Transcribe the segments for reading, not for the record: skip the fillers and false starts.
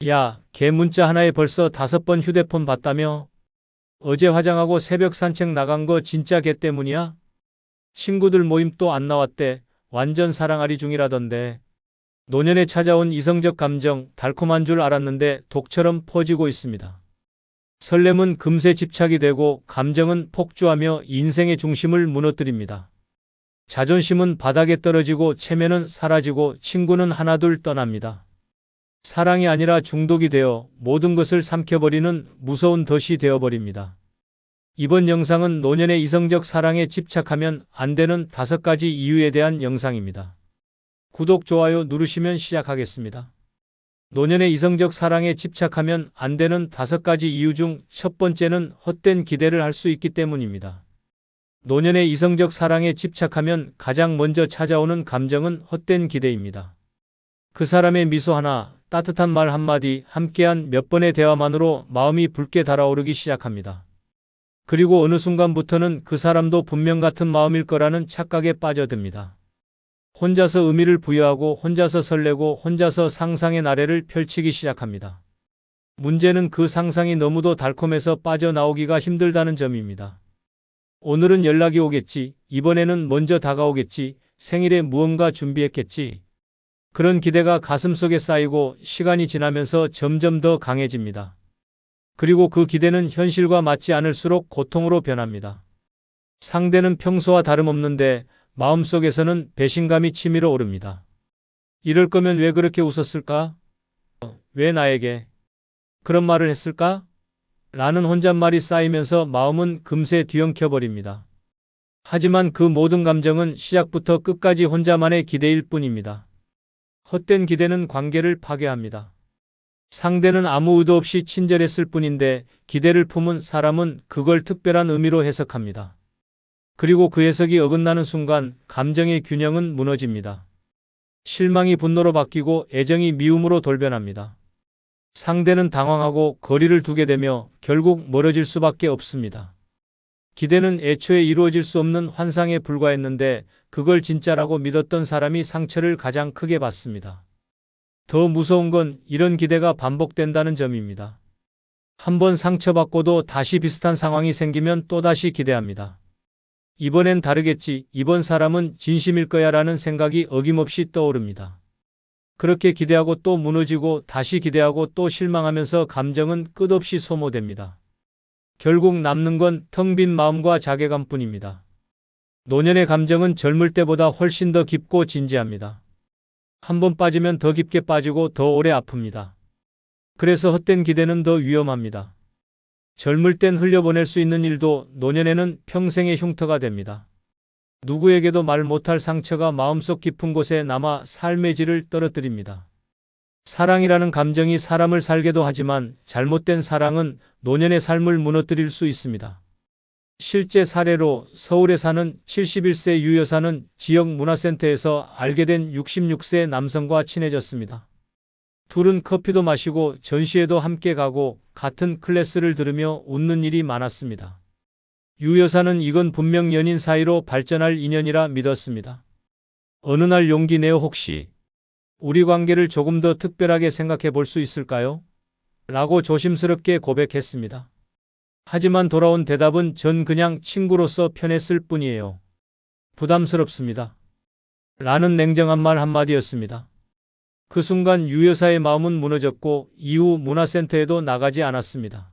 야, 걔 문자 하나에 벌써 5번 휴대폰 봤다며? 어제 화장하고 새벽 산책 나간 거 진짜 걔 때문이야? 친구들 모임 또 안 나왔대. 완전 사랑아리 중이라던데. 노년에 찾아온 이성적 감정, 달콤한 줄 알았는데 독처럼 퍼지고 있습니다. 설렘은 금세 집착이 되고 감정은 폭주하며 인생의 중심을 무너뜨립니다. 자존심은 바닥에 떨어지고 체면은 사라지고 친구는 하나둘 떠납니다. 사랑이 아니라 중독이 되어 모든 것을 삼켜버리는 무서운 덫이 되어버립니다. 이번 영상은 노년의 이성적 사랑에 집착하면 안 되는 5가지 이유에 대한 영상입니다. 구독, 좋아요 누르시면 시작하겠습니다. 노년의 이성적 사랑에 집착하면 안 되는 5가지 이유 중 첫 번째는 헛된 기대를 할 수 있기 때문입니다. 노년의 이성적 사랑에 집착하면 가장 먼저 찾아오는 감정은 헛된 기대입니다. 그 사람의 미소 하나, 따뜻한 말 한마디, 함께한 몇 번의 대화만으로 마음이 붉게 달아오르기 시작합니다. 그리고 어느 순간부터는 그 사람도 분명 같은 마음일 거라는 착각에 빠져듭니다. 혼자서 의미를 부여하고 혼자서 설레고 혼자서 상상의 나래를 펼치기 시작합니다. 문제는 그 상상이 너무도 달콤해서 빠져나오기가 힘들다는 점입니다. 오늘은 연락이 오겠지, 이번에는 먼저 다가오겠지, 생일에 무언가 준비했겠지. 그런 기대가 가슴속에 쌓이고 시간이 지나면서 점점 더 강해집니다. 그리고 그 기대는 현실과 맞지 않을수록 고통으로 변합니다. 상대는 평소와 다름없는데 마음속에서는 배신감이 치밀어 오릅니다. 이럴 거면 왜 그렇게 웃었을까? 왜 나에게 그런 말을 했을까? 라는 혼잣말이 쌓이면서 마음은 금세 뒤엉켜버립니다. 하지만 그 모든 감정은 시작부터 끝까지 혼자만의 기대일 뿐입니다. 헛된 기대는 관계를 파괴합니다. 상대는 아무 의도 없이 친절했을 뿐인데 기대를 품은 사람은 그걸 특별한 의미로 해석합니다. 그리고 그 해석이 어긋나는 순간 감정의 균형은 무너집니다. 실망이 분노로 바뀌고 애정이 미움으로 돌변합니다. 상대는 당황하고 거리를 두게 되며 결국 멀어질 수밖에 없습니다. 기대는 애초에 이루어질 수 없는 환상에 불과했는데 그걸 진짜라고 믿었던 사람이 상처를 가장 크게 받습니다. 더 무서운 건 이런 기대가 반복된다는 점입니다. 한번 상처받고도 다시 비슷한 상황이 생기면 또다시 기대합니다. 이번엔 다르겠지, 이번 사람은 진심일 거야 라는 생각이 어김없이 떠오릅니다. 그렇게 기대하고 또 무너지고 다시 기대하고 또 실망하면서 감정은 끝없이 소모됩니다. 결국 남는 건 텅 빈 마음과 자괴감뿐입니다. 노년의 감정은 젊을 때보다 훨씬 더 깊고 진지합니다. 한번 빠지면 더 깊게 빠지고 더 오래 아픕니다. 그래서 헛된 기대는 더 위험합니다. 젊을 땐 흘려보낼 수 있는 일도 노년에는 평생의 흉터가 됩니다. 누구에게도 말 못할 상처가 마음속 깊은 곳에 남아 삶의 질을 떨어뜨립니다. 사랑이라는 감정이 사람을 살게도 하지만 잘못된 사랑은 노년의 삶을 무너뜨릴 수 있습니다. 실제 사례로 서울에 사는 71세 유 여사는 지역 문화센터에서 알게 된 66세 남성과 친해졌습니다. 둘은 커피도 마시고 전시회도 함께 가고 같은 클래스를 들으며 웃는 일이 많았습니다. 유 여사는 이건 분명 연인 사이로 발전할 인연이라 믿었습니다. 어느 날 용기 내어 혹시 우리 관계를 조금 더 특별하게 생각해 볼 수 있을까요? 라고 조심스럽게 고백했습니다. 하지만 돌아온 대답은 전 그냥 친구로서 편했을 뿐이에요. 부담스럽습니다. 라는 냉정한 말 한마디였습니다. 그 순간 유 여사의 마음은 무너졌고 이후 문화센터에도 나가지 않았습니다.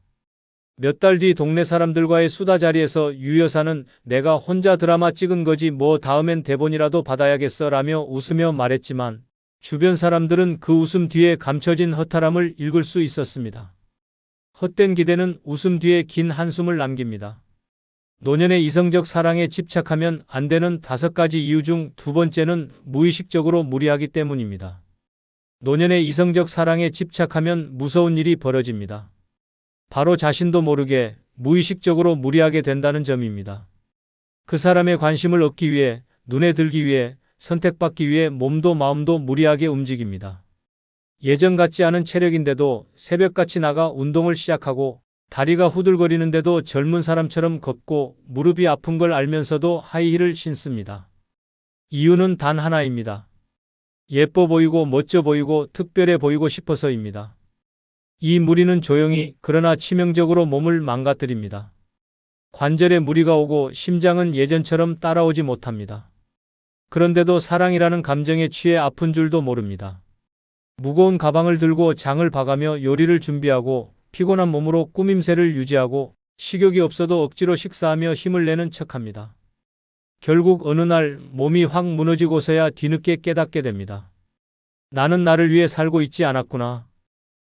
몇 달 뒤 동네 사람들과의 수다 자리에서 유 여사는 내가 혼자 드라마 찍은 거지 뭐 다음엔 대본이라도 받아야겠어 라며 웃으며 말했지만 주변 사람들은 그 웃음 뒤에 감춰진 허탈함을 읽을 수 있었습니다. 헛된 기대는 웃음 뒤에 긴 한숨을 남깁니다. 노년의 이성적 사랑에 집착하면 안 되는 5가지 이유 중 2번째는 무의식적으로 무리하기 때문입니다. 노년의 이성적 사랑에 집착하면 무서운 일이 벌어집니다. 바로 자신도 모르게 무의식적으로 무리하게 된다는 점입니다. 그 사람의 관심을 얻기 위해, 눈에 들기 위해, 선택받기 위해 몸도 마음도 무리하게 움직입니다. 예전 같지 않은 체력인데도 새벽같이 나가 운동을 시작하고 다리가 후들거리는데도 젊은 사람처럼 걷고 무릎이 아픈 걸 알면서도 하이힐을 신습니다. 이유는 단 하나입니다. 예뻐 보이고 멋져 보이고 특별해 보이고 싶어서입니다. 이 무리는 조용히 그러나 치명적으로 몸을 망가뜨립니다. 관절에 무리가 오고 심장은 예전처럼 따라오지 못합니다. 그런데도 사랑이라는 감정에 취해 아픈 줄도 모릅니다. 무거운 가방을 들고 장을 봐가며 요리를 준비하고 피곤한 몸으로 꾸밈새를 유지하고 식욕이 없어도 억지로 식사하며 힘을 내는 척합니다. 결국 어느 날 몸이 확 무너지고서야 뒤늦게 깨닫게 됩니다. 나는 나를 위해 살고 있지 않았구나.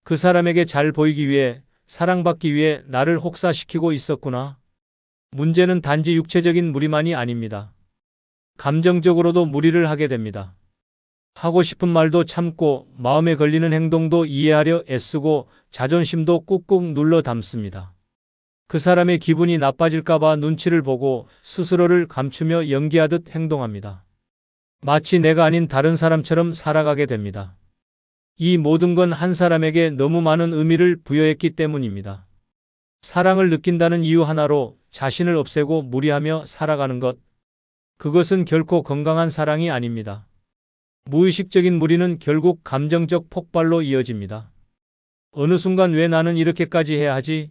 그 사람에게 잘 보이기 위해, 사랑받기 위해 나를 혹사시키고 있었구나. 문제는 단지 육체적인 무리만이 아닙니다. 감정적으로도 무리를 하게 됩니다. 하고 싶은 말도 참고 마음에 걸리는 행동도 이해하려 애쓰고 자존심도 꾹꾹 눌러 담습니다. 그 사람의 기분이 나빠질까봐 눈치를 보고 스스로를 감추며 연기하듯 행동합니다. 마치 내가 아닌 다른 사람처럼 살아가게 됩니다. 이 모든 건 한 사람에게 너무 많은 의미를 부여했기 때문입니다. 사랑을 느낀다는 이유 하나로 자신을 없애고 무리하며 살아가는 것. 그것은 결코 건강한 사랑이 아닙니다. 무의식적인 무리는 결국 감정적 폭발로 이어집니다. 어느 순간 왜 나는 이렇게까지 해야 하지?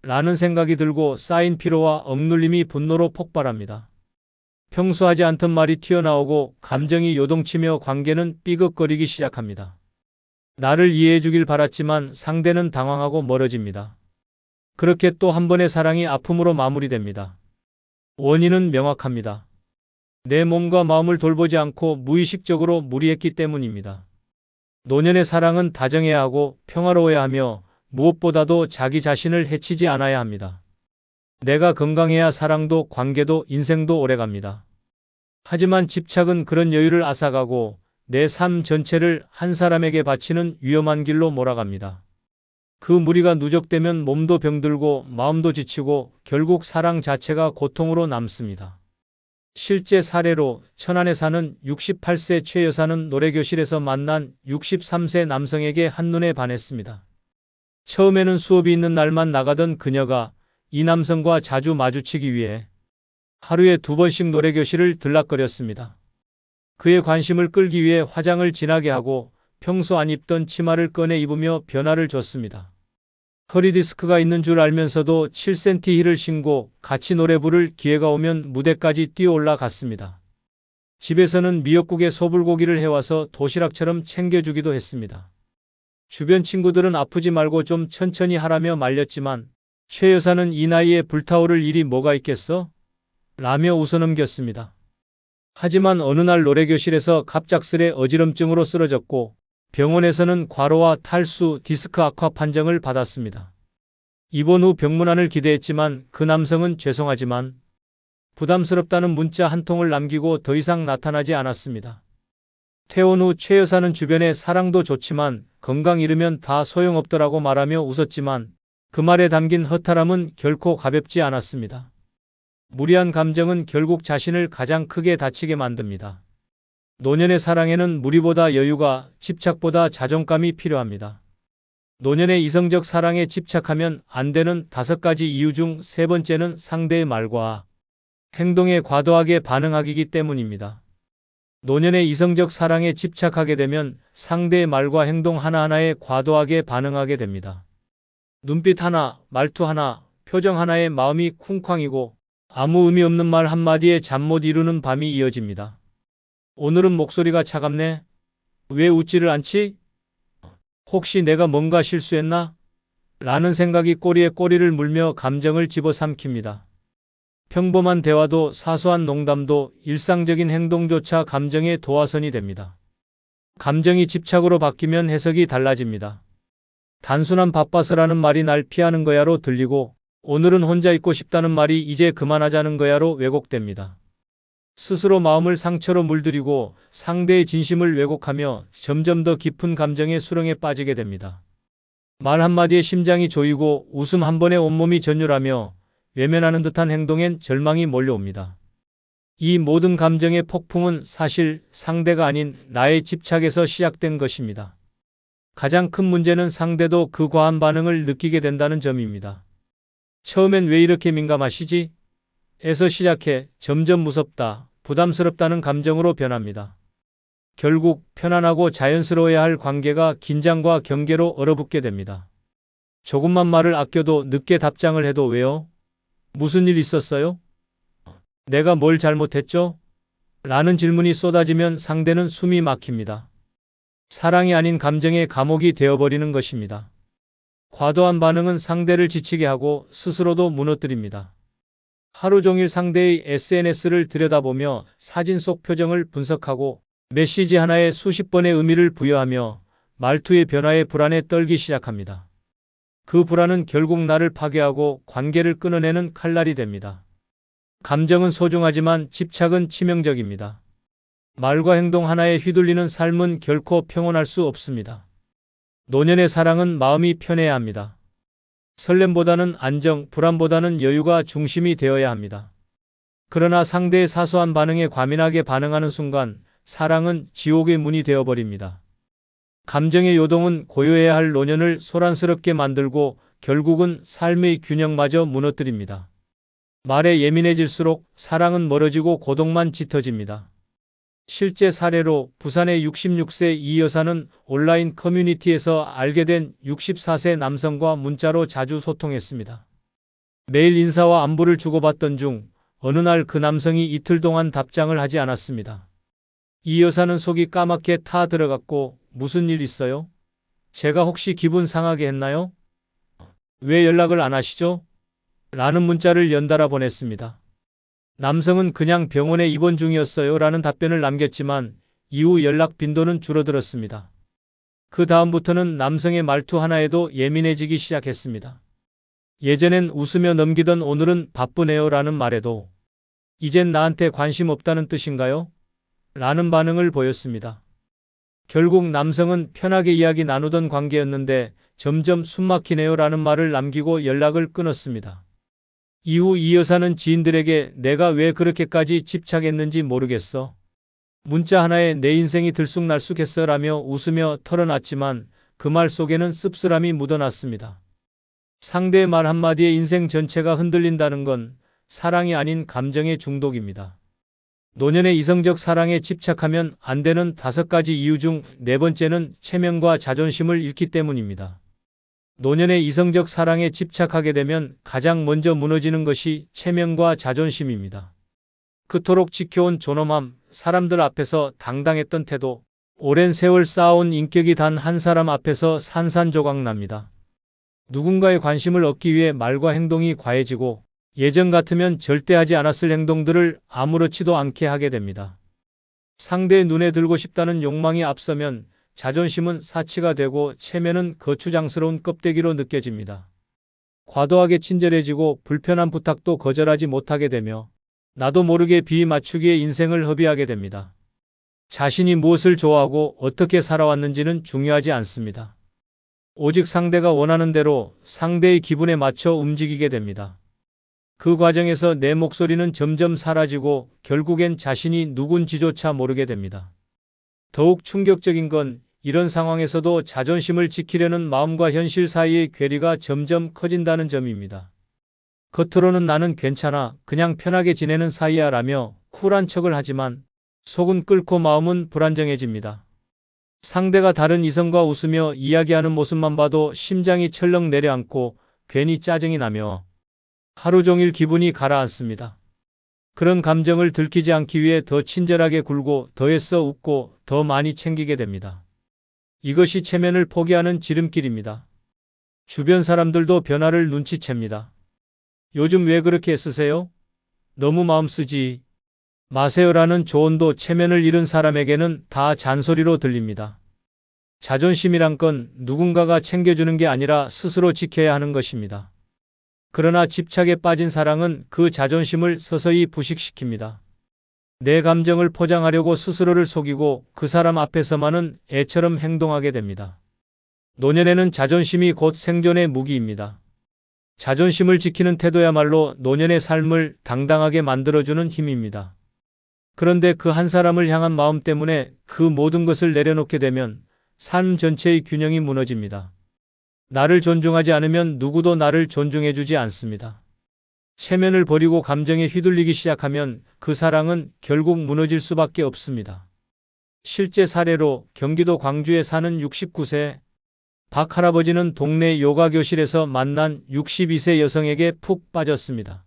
라는 생각이 들고 쌓인 피로와 억눌림이 분노로 폭발합니다. 평소 하지 않던 말이 튀어나오고 감정이 요동치며 관계는 삐걱거리기 시작합니다. 나를 이해해 주길 바랐지만 상대는 당황하고 멀어집니다. 그렇게 또 한 번의 사랑이 아픔으로 마무리됩니다. 원인은 명확합니다. 내 몸과 마음을 돌보지 않고 무의식적으로 무리했기 때문입니다. 노년의 사랑은 다정해야 하고 평화로워야 하며 무엇보다도 자기 자신을 해치지 않아야 합니다. 내가 건강해야 사랑도 관계도 인생도 오래갑니다. 하지만 집착은 그런 여유를 앗아가고 내 삶 전체를 한 사람에게 바치는 위험한 길로 몰아갑니다. 그 무리가 누적되면 몸도 병들고 마음도 지치고 결국 사랑 자체가 고통으로 남습니다. 실제 사례로 천안에 사는 68세 최 여사는 노래교실에서 만난 63세 남성에게 한눈에 반했습니다. 처음에는 수업이 있는 날만 나가던 그녀가 이 남성과 자주 마주치기 위해 하루에 2번씩 노래교실을 들락거렸습니다. 그의 관심을 끌기 위해 화장을 진하게 하고 평소 안 입던 치마를 꺼내 입으며 변화를 줬습니다. 허리 디스크가 있는 줄 알면서도 7cm 힐을 신고 같이 노래 부를 기회가 오면 무대까지 뛰어올라 갔습니다. 집에서는 미역국에 소불고기를 해와서 도시락처럼 챙겨주기도 했습니다. 주변 친구들은 아프지 말고 좀 천천히 하라며 말렸지만 최 여사는 이 나이에 불타오를 일이 뭐가 있겠어? 라며 웃어넘겼습니다. 하지만 어느 날 노래교실에서 갑작스레 어지럼증으로 쓰러졌고 병원에서는 과로와 탈수, 디스크 악화 판정을 받았습니다. 입원 후 병문안을 기대했지만 그 남성은 죄송하지만 부담스럽다는 문자 한 통을 남기고 더 이상 나타나지 않았습니다. 퇴원 후 최 여사는 주변에 사랑도 좋지만 건강 잃으면 다 소용없더라고 말하며 웃었지만 그 말에 담긴 허탈함은 결코 가볍지 않았습니다. 무리한 감정은 결국 자신을 가장 크게 다치게 만듭니다. 노년의 사랑에는 무리보다 여유가, 집착보다 자존감이 필요합니다. 노년의 이성적 사랑에 집착하면 안 되는 5가지 이유 중 3번째는 상대의 말과 행동에 과도하게 반응하기이기 때문입니다. 노년의 이성적 사랑에 집착하게 되면 상대의 말과 행동 하나하나에 과도하게 반응하게 됩니다. 눈빛 하나, 말투 하나, 표정 하나에 마음이 쿵쾅이고 아무 의미 없는 말 한마디에 잠 못 이루는 밤이 이어집니다. 오늘은 목소리가 차갑네? 왜 웃지를 않지? 혹시 내가 뭔가 실수했나? 라는 생각이 꼬리에 꼬리를 물며 감정을 집어삼킵니다. 평범한 대화도 사소한 농담도 일상적인 행동조차 감정의 도화선이 됩니다. 감정이 집착으로 바뀌면 해석이 달라집니다. 단순한 바빠서라는 말이 날 피하는 거야로 들리고 오늘은 혼자 있고 싶다는 말이 이제 그만하자는 거야로 왜곡됩니다. 스스로 마음을 상처로 물들이고 상대의 진심을 왜곡하며 점점 더 깊은 감정의 수렁에 빠지게 됩니다. 말 한마디에 심장이 조이고 웃음 한 번에 온몸이 전율하며 외면하는 듯한 행동엔 절망이 몰려옵니다. 이 모든 감정의 폭풍은 사실 상대가 아닌 나의 집착에서 시작된 것입니다. 가장 큰 문제는 상대도 그 과한 반응을 느끼게 된다는 점입니다. 처음엔 왜 이렇게 민감하시지? 에서 시작해 점점 무섭다, 부담스럽다는 감정으로 변합니다. 결국 편안하고 자연스러워야 할 관계가 긴장과 경계로 얼어붙게 됩니다. 조금만 말을 아껴도 늦게 답장을 해도 왜요? 무슨 일 있었어요? 내가 뭘 잘못했죠? 라는 질문이 쏟아지면 상대는 숨이 막힙니다. 사랑이 아닌 감정의 감옥이 되어버리는 것입니다. 과도한 반응은 상대를 지치게 하고 스스로도 무너뜨립니다. 하루 종일 상대의 SNS를 들여다보며 사진 속 표정을 분석하고 메시지 하나에 수십 번의 의미를 부여하며 말투의 변화에 불안에 떨기 시작합니다. 그 불안은 결국 나를 파괴하고 관계를 끊어내는 칼날이 됩니다. 감정은 소중하지만 집착은 치명적입니다. 말과 행동 하나에 휘둘리는 삶은 결코 평온할 수 없습니다. 노년의 사랑은 마음이 편해야 합니다. 설렘보다는 안정, 불안보다는 여유가 중심이 되어야 합니다. 그러나 상대의 사소한 반응에 과민하게 반응하는 순간 사랑은 지옥의 문이 되어버립니다. 감정의 요동은 고요해야 할 노년을 소란스럽게 만들고 결국은 삶의 균형마저 무너뜨립니다. 말에 예민해질수록 사랑은 멀어지고 고독만 짙어집니다. 실제 사례로 부산의 66세 이 여사는 온라인 커뮤니티에서 알게 된 64세 남성과 문자로 자주 소통했습니다. 매일 인사와 안부를 주고받던 중 어느 날 그 남성이 이틀 동안 답장을 하지 않았습니다. 이 여사는 속이 까맣게 타 들어갔고 무슨 일 있어요? 제가 혹시 기분 상하게 했나요? 왜 연락을 안 하시죠? 라는 문자를 연달아 보냈습니다. 남성은 그냥 병원에 입원 중이었어요 라는 답변을 남겼지만 이후 연락 빈도는 줄어들었습니다. 그 다음부터는 남성의 말투 하나에도 예민해지기 시작했습니다. 예전엔 웃으며 넘기던 오늘은 바쁘네요 라는 말에도 이젠 나한테 관심 없다는 뜻인가요? 라는 반응을 보였습니다. 결국 남성은 편하게 이야기 나누던 관계였는데 점점 숨막히네요 라는 말을 남기고 연락을 끊었습니다. 이후 이 여사는 지인들에게 내가 왜 그렇게까지 집착했는지 모르겠어. 문자 하나에 내 인생이 들쑥날쑥했어 라며 웃으며 털어놨지만 그 말 속에는 씁쓸함이 묻어났습니다. 상대의 말 한마디에 인생 전체가 흔들린다는 건 사랑이 아닌 감정의 중독입니다. 노년의 이성적 사랑에 집착하면 안 되는 5가지 이유 중 4번째는 체면과 자존심을 잃기 때문입니다. 노년의 이성적 사랑에 집착하게 되면 가장 먼저 무너지는 것이 체면과 자존심입니다. 그토록 지켜온 존엄함, 사람들 앞에서 당당했던 태도, 오랜 세월 쌓아온 인격이 단 한 사람 앞에서 산산조각 납니다. 누군가의 관심을 얻기 위해 말과 행동이 과해지고 예전 같으면 절대 하지 않았을 행동들을 아무렇지도 않게 하게 됩니다. 상대의 눈에 들고 싶다는 욕망이 앞서면 자존심은 사치가 되고 체면은 거추장스러운 껍데기로 느껴집니다. 과도하게 친절해지고 불편한 부탁도 거절하지 못하게 되며 나도 모르게 비위 맞추기에 인생을 허비하게 됩니다. 자신이 무엇을 좋아하고 어떻게 살아왔는지는 중요하지 않습니다. 오직 상대가 원하는 대로 상대의 기분에 맞춰 움직이게 됩니다. 그 과정에서 내 목소리는 점점 사라지고 결국엔 자신이 누군지조차 모르게 됩니다. 더욱 충격적인 건 이런 상황에서도 자존심을 지키려는 마음과 현실 사이의 괴리가 점점 커진다는 점입니다. 겉으로는 나는 괜찮아, 그냥 편하게 지내는 사이야 라며 쿨한 척을 하지만 속은 끓고 마음은 불안정해집니다. 상대가 다른 이성과 웃으며 이야기하는 모습만 봐도 심장이 철렁 내려앉고 괜히 짜증이 나며 하루 종일 기분이 가라앉습니다. 그런 감정을 들키지 않기 위해 더 친절하게 굴고 더 애써 웃고 더 많이 챙기게 됩니다. 이것이 체면을 포기하는 지름길입니다. 주변 사람들도 변화를 눈치챕니다. 요즘 왜 그렇게 애쓰세요? 너무 마음 쓰지 마세요라는 조언도 체면을 잃은 사람에게는 다 잔소리로 들립니다. 자존심이란 건 누군가가 챙겨주는 게 아니라 스스로 지켜야 하는 것입니다. 그러나 집착에 빠진 사랑은 그 자존심을 서서히 부식시킵니다. 내 감정을 포장하려고 스스로를 속이고 그 사람 앞에서만은 애처럼 행동하게 됩니다. 노년에는 자존심이 곧 생존의 무기입니다. 자존심을 지키는 태도야말로 노년의 삶을 당당하게 만들어주는 힘입니다. 그런데 그 한 사람을 향한 마음 때문에 그 모든 것을 내려놓게 되면 삶 전체의 균형이 무너집니다. 나를 존중하지 않으면 누구도 나를 존중해주지 않습니다. 체면을 버리고 감정에 휘둘리기 시작하면 그 사랑은 결국 무너질 수밖에 없습니다. 실제 사례로 경기도 광주에 사는 69세 박 할아버지는 동네 요가 교실에서 만난 62세 여성에게 푹 빠졌습니다.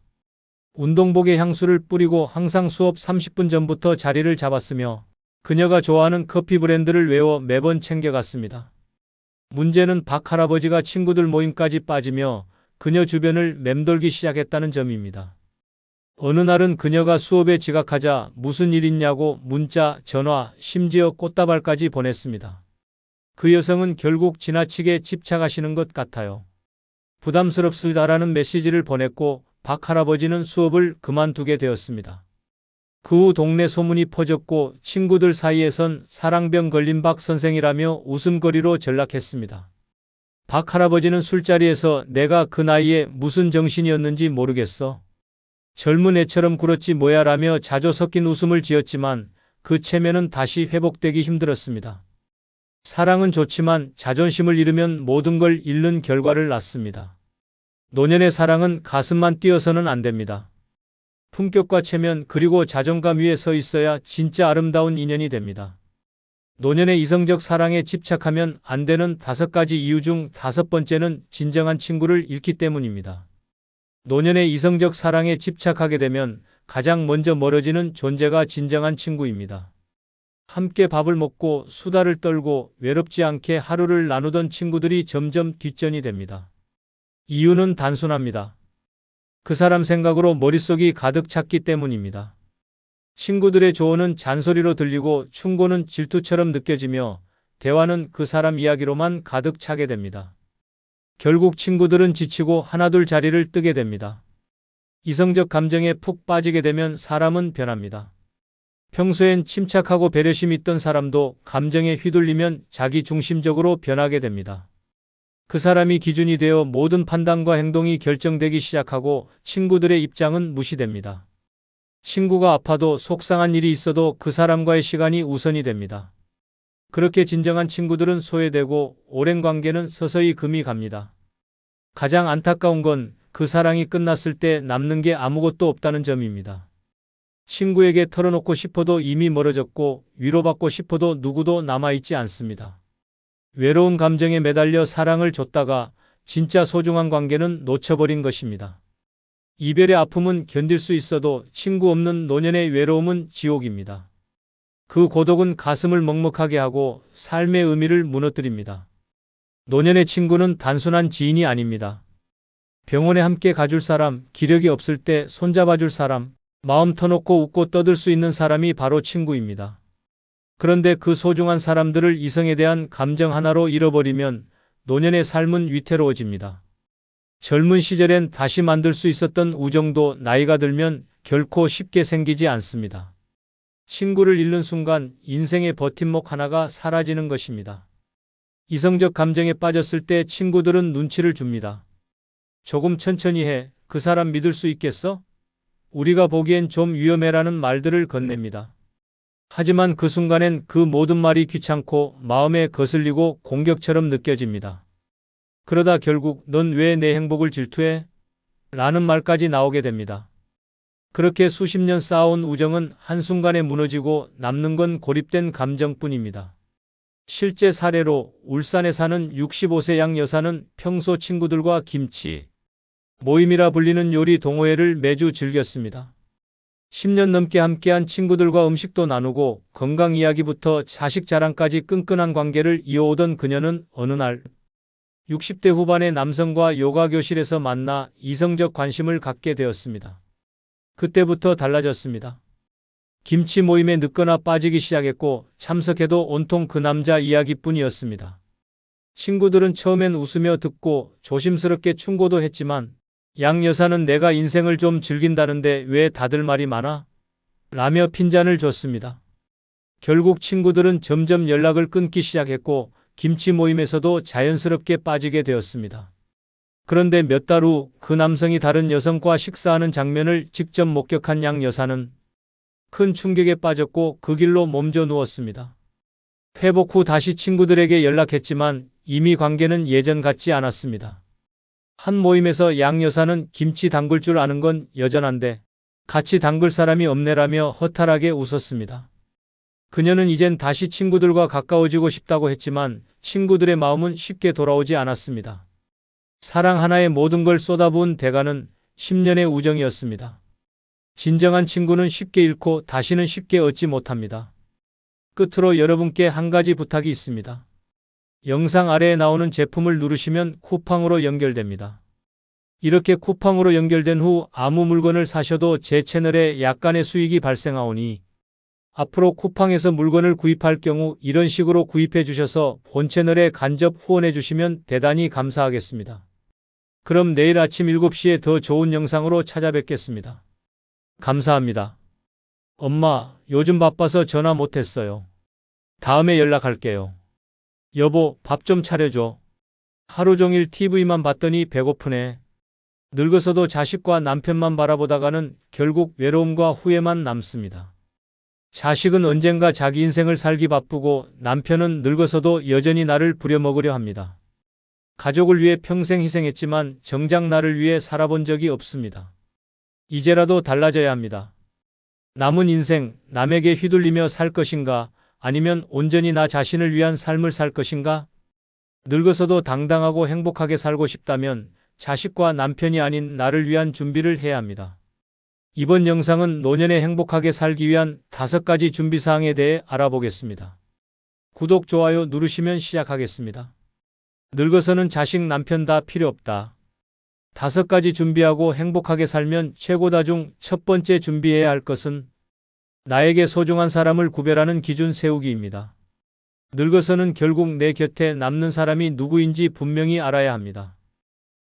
운동복에 향수를 뿌리고 항상 수업 30분 전부터 자리를 잡았으며 그녀가 좋아하는 커피 브랜드를 외워 매번 챙겨갔습니다. 문제는 박 할아버지가 친구들 모임까지 빠지며 그녀 주변을 맴돌기 시작했다는 점입니다. 어느 날은 그녀가 수업에 지각하자 무슨 일 있냐고 문자, 전화, 심지어 꽃다발까지 보냈습니다. 그 여성은 결국 지나치게 집착하시는 것 같아요. 부담스럽습니다라는 메시지를 보냈고 박 할아버지는 수업을 그만두게 되었습니다. 그 후 동네 소문이 퍼졌고 친구들 사이에선 사랑병 걸린 박 선생이라며 웃음거리로 전락했습니다. 박 할아버지는 술자리에서 내가 그 나이에 무슨 정신이었는지 모르겠어. 젊은 애처럼 굴었지 뭐야 라며 자조 섞인 웃음을 지었지만 그 체면은 다시 회복되기 힘들었습니다. 사랑은 좋지만 자존심을 잃으면 모든 걸 잃는 결과를 낳습니다. 노년의 사랑은 가슴만 뛰어서는 안 됩니다. 품격과 체면 그리고 자존감 위에 서 있어야 진짜 아름다운 인연이 됩니다. 노년의 이성적 사랑에 집착하면 안 되는 5가지 이유 중 5번째는 진정한 친구를 잃기 때문입니다. 노년의 이성적 사랑에 집착하게 되면 가장 먼저 멀어지는 존재가 진정한 친구입니다. 함께 밥을 먹고 수다를 떨고 외롭지 않게 하루를 나누던 친구들이 점점 뒷전이 됩니다. 이유는 단순합니다. 그 사람 생각으로 머릿속이 가득 찼기 때문입니다. 친구들의 조언은 잔소리로 들리고 충고는 질투처럼 느껴지며 대화는 그 사람 이야기로만 가득 차게 됩니다. 결국 친구들은 지치고 하나둘 자리를 뜨게 됩니다. 이성적 감정에 푹 빠지게 되면 사람은 변합니다. 평소엔 침착하고 배려심 있던 사람도 감정에 휘둘리면 자기 중심적으로 변하게 됩니다. 그 사람이 기준이 되어 모든 판단과 행동이 결정되기 시작하고 친구들의 입장은 무시됩니다. 친구가 아파도 속상한 일이 있어도 그 사람과의 시간이 우선이 됩니다. 그렇게 진정한 친구들은 소외되고 오랜 관계는 서서히 금이 갑니다. 가장 안타까운 건 그 사랑이 끝났을 때 남는 게 아무것도 없다는 점입니다. 친구에게 털어놓고 싶어도 이미 멀어졌고 위로받고 싶어도 누구도 남아있지 않습니다. 외로운 감정에 매달려 사랑을 줬다가 진짜 소중한 관계는 놓쳐버린 것입니다. 이별의 아픔은 견딜 수 있어도 친구 없는 노년의 외로움은 지옥입니다. 그 고독은 가슴을 먹먹하게 하고 삶의 의미를 무너뜨립니다. 노년의 친구는 단순한 지인이 아닙니다. 병원에 함께 가줄 사람, 기력이 없을 때 손잡아줄 사람, 마음 터놓고 웃고 떠들 수 있는 사람이 바로 친구입니다. 그런데 그 소중한 사람들을 이성에 대한 감정 하나로 잃어버리면 노년의 삶은 위태로워집니다. 젊은 시절엔 다시 만들 수 있었던 우정도 나이가 들면 결코 쉽게 생기지 않습니다. 친구를 잃는 순간 인생의 버팀목 하나가 사라지는 것입니다. 이성적 감정에 빠졌을 때 친구들은 눈치를 줍니다. 조금 천천히 해. 그 사람 믿을 수 있겠어? 우리가 보기엔 좀 위험해라는 말들을 건넵니다. 하지만 그 순간엔 그 모든 말이 귀찮고 마음에 거슬리고 공격처럼 느껴집니다. 그러다 결국 넌 왜 내 행복을 질투해? 라는 말까지 나오게 됩니다. 그렇게 수십 년 쌓아온 우정은 한순간에 무너지고 남는 건 고립된 감정뿐입니다. 실제 사례로 울산에 사는 65세 양 여사는 평소 친구들과 김치 모임이라 불리는 요리 동호회를 매주 즐겼습니다. 10년 넘게 함께한 친구들과 음식도 나누고 건강 이야기부터 자식 자랑까지 끈끈한 관계를 이어오던 그녀는 어느 날 60대 후반의 남성과 요가 교실에서 만나 이성적 관심을 갖게 되었습니다. 그때부터 달라졌습니다. 김치 모임에 늦거나 빠지기 시작했고 참석해도 온통 그 남자 이야기뿐이었습니다. 친구들은 처음엔 웃으며 듣고 조심스럽게 충고도 했지만 양 여사는 내가 인생을 좀 즐긴다는데 왜 다들 말이 많아? 라며 핀잔을 줬습니다. 결국 친구들은 점점 연락을 끊기 시작했고 김치 모임에서도 자연스럽게 빠지게 되었습니다. 그런데 몇 달 후 그 남성이 다른 여성과 식사하는 장면을 직접 목격한 양 여사는 큰 충격에 빠졌고 그 길로 몸져 누웠습니다. 회복 후 다시 친구들에게 연락했지만 이미 관계는 예전 같지 않았습니다. 한 모임에서 양 여사는 김치 담글 줄 아는 건 여전한데 같이 담글 사람이 없네라며 허탈하게 웃었습니다. 그녀는 이젠 다시 친구들과 가까워지고 싶다고 했지만 친구들의 마음은 쉽게 돌아오지 않았습니다. 사랑 하나에 모든 걸 쏟아부은 대가는 10년의 우정이었습니다. 진정한 친구는 쉽게 잃고 다시는 쉽게 얻지 못합니다. 끝으로 여러분께 한 가지 부탁이 있습니다. 영상 아래에 나오는 제품을 누르시면 쿠팡으로 연결됩니다. 이렇게 쿠팡으로 연결된 후 아무 물건을 사셔도 제 채널에 약간의 수익이 발생하오니 앞으로 쿠팡에서 물건을 구입할 경우 이런 식으로 구입해 주셔서 본 채널에 간접 후원해 주시면 대단히 감사하겠습니다. 그럼 내일 아침 7시에 더 좋은 영상으로 찾아뵙겠습니다. 감사합니다. 엄마, 요즘 바빠서 전화 못했어요. 다음에 연락할게요. 여보, 밥 좀 차려줘. 하루 종일 TV만 봤더니 배고프네. 늙어서도 자식과 남편만 바라보다가는 결국 외로움과 후회만 남습니다. 자식은 언젠가 자기 인생을 살기 바쁘고 남편은 늙어서도 여전히 나를 부려먹으려 합니다. 가족을 위해 평생 희생했지만 정작 나를 위해 살아본 적이 없습니다. 이제라도 달라져야 합니다. 남은 인생 남에게 휘둘리며 살 것인가 아니면 온전히 나 자신을 위한 삶을 살 것인가? 늙어서도 당당하고 행복하게 살고 싶다면 자식과 남편이 아닌 나를 위한 준비를 해야 합니다. 이번 영상은 노년에 행복하게 살기 위한 5가지 준비사항에 대해 알아보겠습니다. 구독, 좋아요 누르시면 시작하겠습니다. 늙어서는 자식, 남편 다 필요 없다. 5가지 준비하고 행복하게 살면 최고다 중 첫 번째 준비해야 할 것은 나에게 소중한 사람을 구별하는 기준 세우기입니다. 늙어서는 결국 내 곁에 남는 사람이 누구인지 분명히 알아야 합니다.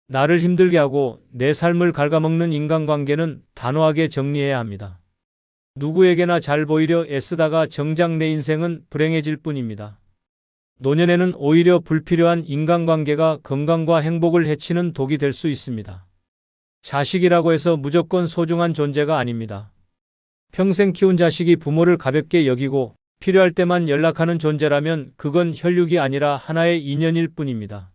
나를 힘들게 하고 내 삶을 갉아먹는 인간관계는 단호하게 정리해야 합니다. 누구에게나 잘 보이려 애쓰다가 정작 내 인생은 불행해질 뿐입니다. 노년에는 오히려 불필요한 인간관계가 건강과 행복을 해치는 독이 될 수 있습니다. 자식이라고 해서 무조건 소중한 존재가 아닙니다. 평생 키운 자식이 부모를 가볍게 여기고 필요할 때만 연락하는 존재라면 그건 혈육이 아니라 하나의 인연일 뿐입니다.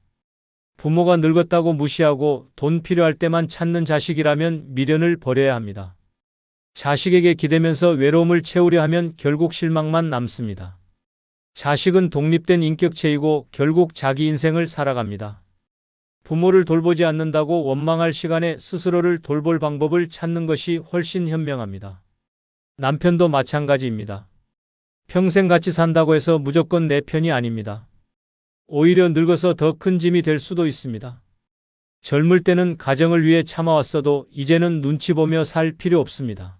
부모가 늙었다고 무시하고 돈 필요할 때만 찾는 자식이라면 미련을 버려야 합니다. 자식에게 기대면서 외로움을 채우려 하면 결국 실망만 남습니다. 자식은 독립된 인격체이고 결국 자기 인생을 살아갑니다. 부모를 돌보지 않는다고 원망할 시간에 스스로를 돌볼 방법을 찾는 것이 훨씬 현명합니다. 남편도 마찬가지입니다. 평생 같이 산다고 해서 무조건 내 편이 아닙니다. 오히려 늙어서 더 큰 짐이 될 수도 있습니다. 젊을 때는 가정을 위해 참아왔어도 이제는 눈치 보며 살 필요 없습니다.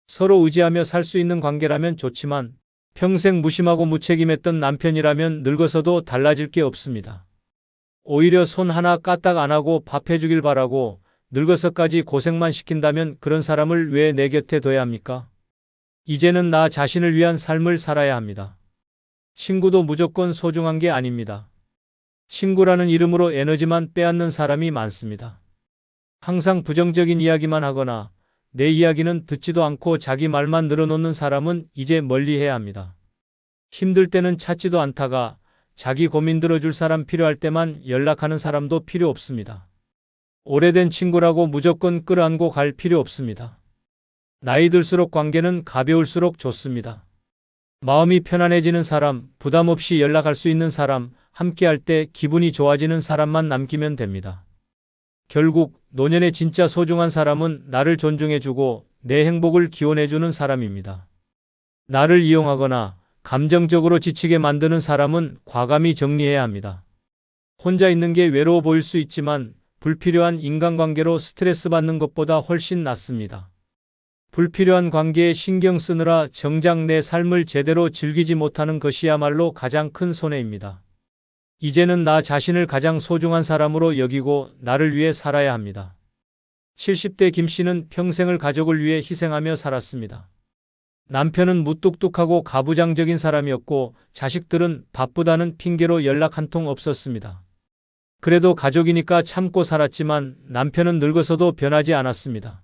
서로 의지하며 살 수 있는 관계라면 좋지만 평생 무심하고 무책임했던 남편이라면 늙어서도 달라질 게 없습니다. 오히려 손 하나 까딱 안 하고 밥 해주길 바라고 늙어서까지 고생만 시킨다면 그런 사람을 왜 내 곁에 둬야 합니까? 이제는 나 자신을 위한 삶을 살아야 합니다. 친구도 무조건 소중한 게 아닙니다. 친구라는 이름으로 에너지만 빼앗는 사람이 많습니다. 항상 부정적인 이야기만 하거나 내 이야기는 듣지도 않고 자기 말만 늘어놓는 사람은 이제 멀리해야 합니다. 힘들 때는 찾지도 않다가 자기 고민 들어줄 사람 필요할 때만 연락하는 사람도 필요 없습니다. 오래된 친구라고 무조건 끌어안고 갈 필요 없습니다. 나이 들수록 관계는 가벼울수록 좋습니다. 마음이 편안해지는 사람, 부담 없이 연락할 수 있는 사람, 함께할 때 기분이 좋아지는 사람만 남기면 됩니다. 결국 노년에 진짜 소중한 사람은 나를 존중해주고 내 행복을 기원해주는 사람입니다. 나를 이용하거나 감정적으로 지치게 만드는 사람은 과감히 정리해야 합니다. 혼자 있는 게 외로워 보일 수 있지만 불필요한 인간관계로 스트레스 받는 것보다 훨씬 낫습니다. 불필요한 관계에 신경 쓰느라 정작 내 삶을 제대로 즐기지 못하는 것이야말로 가장 큰 손해입니다. 이제는 나 자신을 가장 소중한 사람으로 여기고 나를 위해 살아야 합니다. 70대 김 씨는 평생을 가족을 위해 희생하며 살았습니다. 남편은 무뚝뚝하고 가부장적인 사람이었고 자식들은 바쁘다는 핑계로 연락 한 통 없었습니다. 그래도 가족이니까 참고 살았지만 남편은 늙어서도 변하지 않았습니다.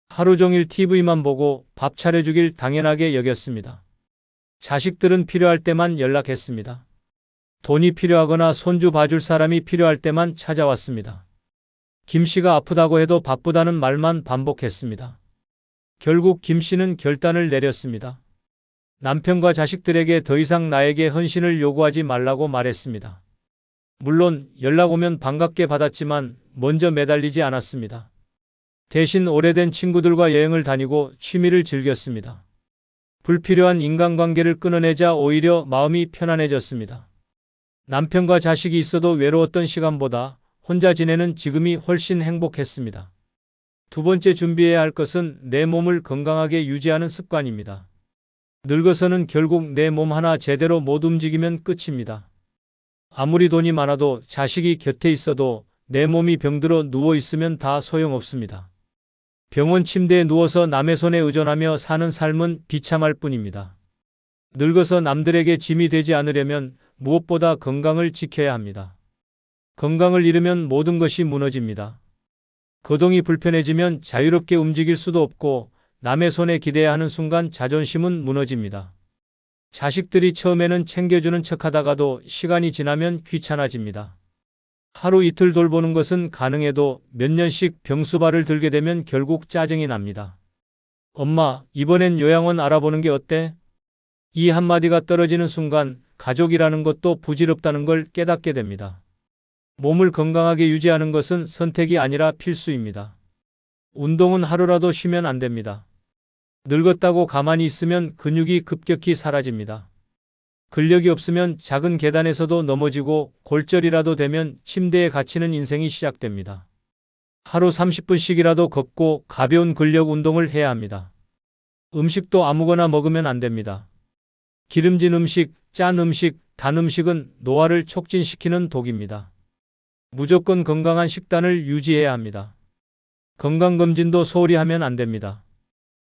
하루 종일 TV만 보고 밥 차려주길 당연하게 여겼습니다. 자식들은 필요할 때만 연락했습니다. 돈이 필요하거나 손주 봐줄 사람이 필요할 때만 찾아왔습니다. 김 씨가 아프다고 해도 바쁘다는 말만 반복했습니다. 결국 김 씨는 결단을 내렸습니다. 남편과 자식들에게 더 이상 나에게 헌신을 요구하지 말라고 말했습니다. 물론 연락 오면 반갑게 받았지만 먼저 매달리지 않았습니다. 대신 오래된 친구들과 여행을 다니고 취미를 즐겼습니다. 불필요한 인간관계를 끊어내자 오히려 마음이 편안해졌습니다. 남편과 자식이 있어도 외로웠던 시간보다 혼자 지내는 지금이 훨씬 행복했습니다. 두 번째 준비해야 할 것은 내 몸을 건강하게 유지하는 습관입니다. 늙어서는 결국 내 몸 하나 제대로 못 움직이면 끝입니다. 아무리 돈이 많아도 자식이 곁에 있어도 내 몸이 병들어 누워 있으면 다 소용없습니다. 병원 침대에 누워서 남의 손에 의존하며 사는 삶은 비참할 뿐입니다. 늙어서 남들에게 짐이 되지 않으려면 무엇보다 건강을 지켜야 합니다. 건강을 잃으면 모든 것이 무너집니다. 거동이 불편해지면 자유롭게 움직일 수도 없고 남의 손에 기대야 하는 순간 자존심은 무너집니다. 자식들이 처음에는 챙겨주는 척하다가도 시간이 지나면 귀찮아집니다. 하루 이틀 돌보는 것은 가능해도 몇 년씩 병수발을 들게 되면 결국 짜증이 납니다. 엄마, 이번엔 요양원 알아보는 게 어때? 이 한마디가 떨어지는 순간 가족이라는 것도 부질없다는 걸 깨닫게 됩니다. 몸을 건강하게 유지하는 것은 선택이 아니라 필수입니다. 운동은 하루라도 쉬면 안 됩니다. 늙었다고 가만히 있으면 근육이 급격히 사라집니다. 근력이 없으면 작은 계단에서도 넘어지고 골절이라도 되면 침대에 갇히는 인생이 시작됩니다. 하루 30분씩이라도 걷고 가벼운 근력 운동을 해야 합니다. 음식도 아무거나 먹으면 안 됩니다. 기름진 음식, 짠 음식, 단 음식은 노화를 촉진시키는 독입니다. 무조건 건강한 식단을 유지해야 합니다. 건강검진도 소홀히 하면 안 됩니다.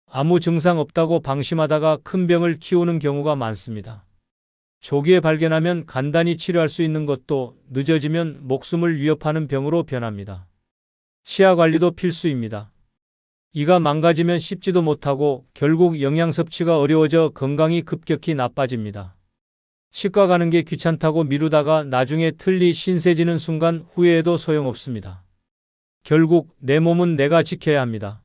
아무 증상 없다고 방심하다가 큰 병을 키우는 경우가 많습니다. 조기에 발견하면 간단히 치료할 수 있는 것도 늦어지면 목숨을 위협하는 병으로 변합니다. 치아 관리도 필수입니다. 이가 망가지면 씹지도 못하고 결국 영양 섭취가 어려워져 건강이 급격히 나빠집니다. 치과 가는 게 귀찮다고 미루다가 나중에 틀니 신세지는 순간 후회해도 소용없습니다. 결국 내 몸은 내가 지켜야 합니다.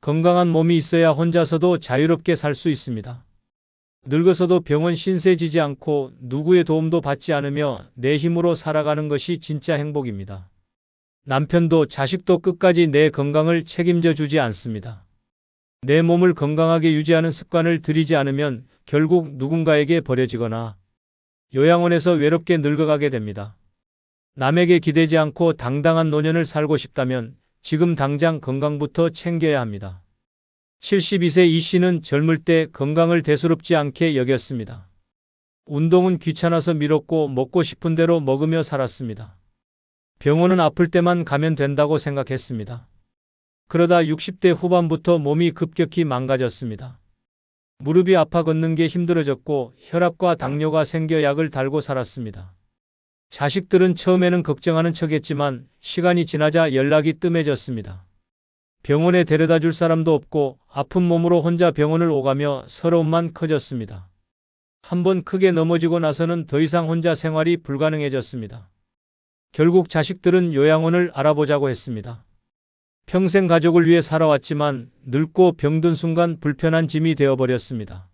건강한 몸이 있어야 혼자서도 자유롭게 살 수 있습니다. 늙어서도 병원 신세지지 않고 누구의 도움도 받지 않으며 내 힘으로 살아가는 것이 진짜 행복입니다. 남편도 자식도 끝까지 내 건강을 책임져 주지 않습니다. 내 몸을 건강하게 유지하는 습관을 들이지 않으면 결국 누군가에게 버려지거나 요양원에서 외롭게 늙어가게 됩니다. 남에게 기대지 않고 당당한 노년을 살고 싶다면 지금 당장 건강부터 챙겨야 합니다. 72세 이 씨는 젊을 때 건강을 대수롭지 않게 여겼습니다. 운동은 귀찮아서 미뤘고 먹고 싶은 대로 먹으며 살았습니다. 병원은 아플 때만 가면 된다고 생각했습니다. 그러다 60대 후반부터 몸이 급격히 망가졌습니다. 무릎이 아파 걷는 게 힘들어졌고 혈압과 당뇨가 생겨 약을 달고 살았습니다. 자식들은 처음에는 걱정하는 척했지만 시간이 지나자 연락이 뜸해졌습니다. 병원에 데려다 줄 사람도 없고 아픈 몸으로 혼자 병원을 오가며 서러움만 커졌습니다. 한번 크게 넘어지고 나서는 더 이상 혼자 생활이 불가능해졌습니다. 결국 자식들은 요양원을 알아보자고 했습니다. 평생 가족을 위해 살아왔지만 늙고 병든 순간 불편한 짐이 되어버렸습니다.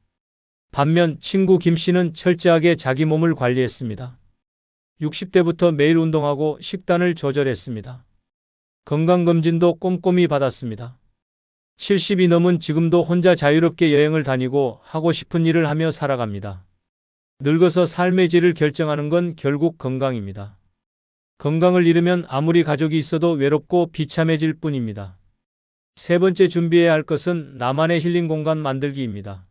반면 친구 김 씨는 철저하게 자기 몸을 관리했습니다. 60대부터 매일 운동하고 식단을 조절했습니다. 건강검진도 꼼꼼히 받았습니다. 70이 넘은 지금도 혼자 자유롭게 여행을 다니고 하고 싶은 일을 하며 살아갑니다. 늙어서 삶의 질을 결정하는 건 결국 건강입니다. 건강을 잃으면 아무리 가족이 있어도 외롭고 비참해질 뿐입니다. 세 번째 준비해야 할 것은 나만의 힐링 공간 만들기입니다.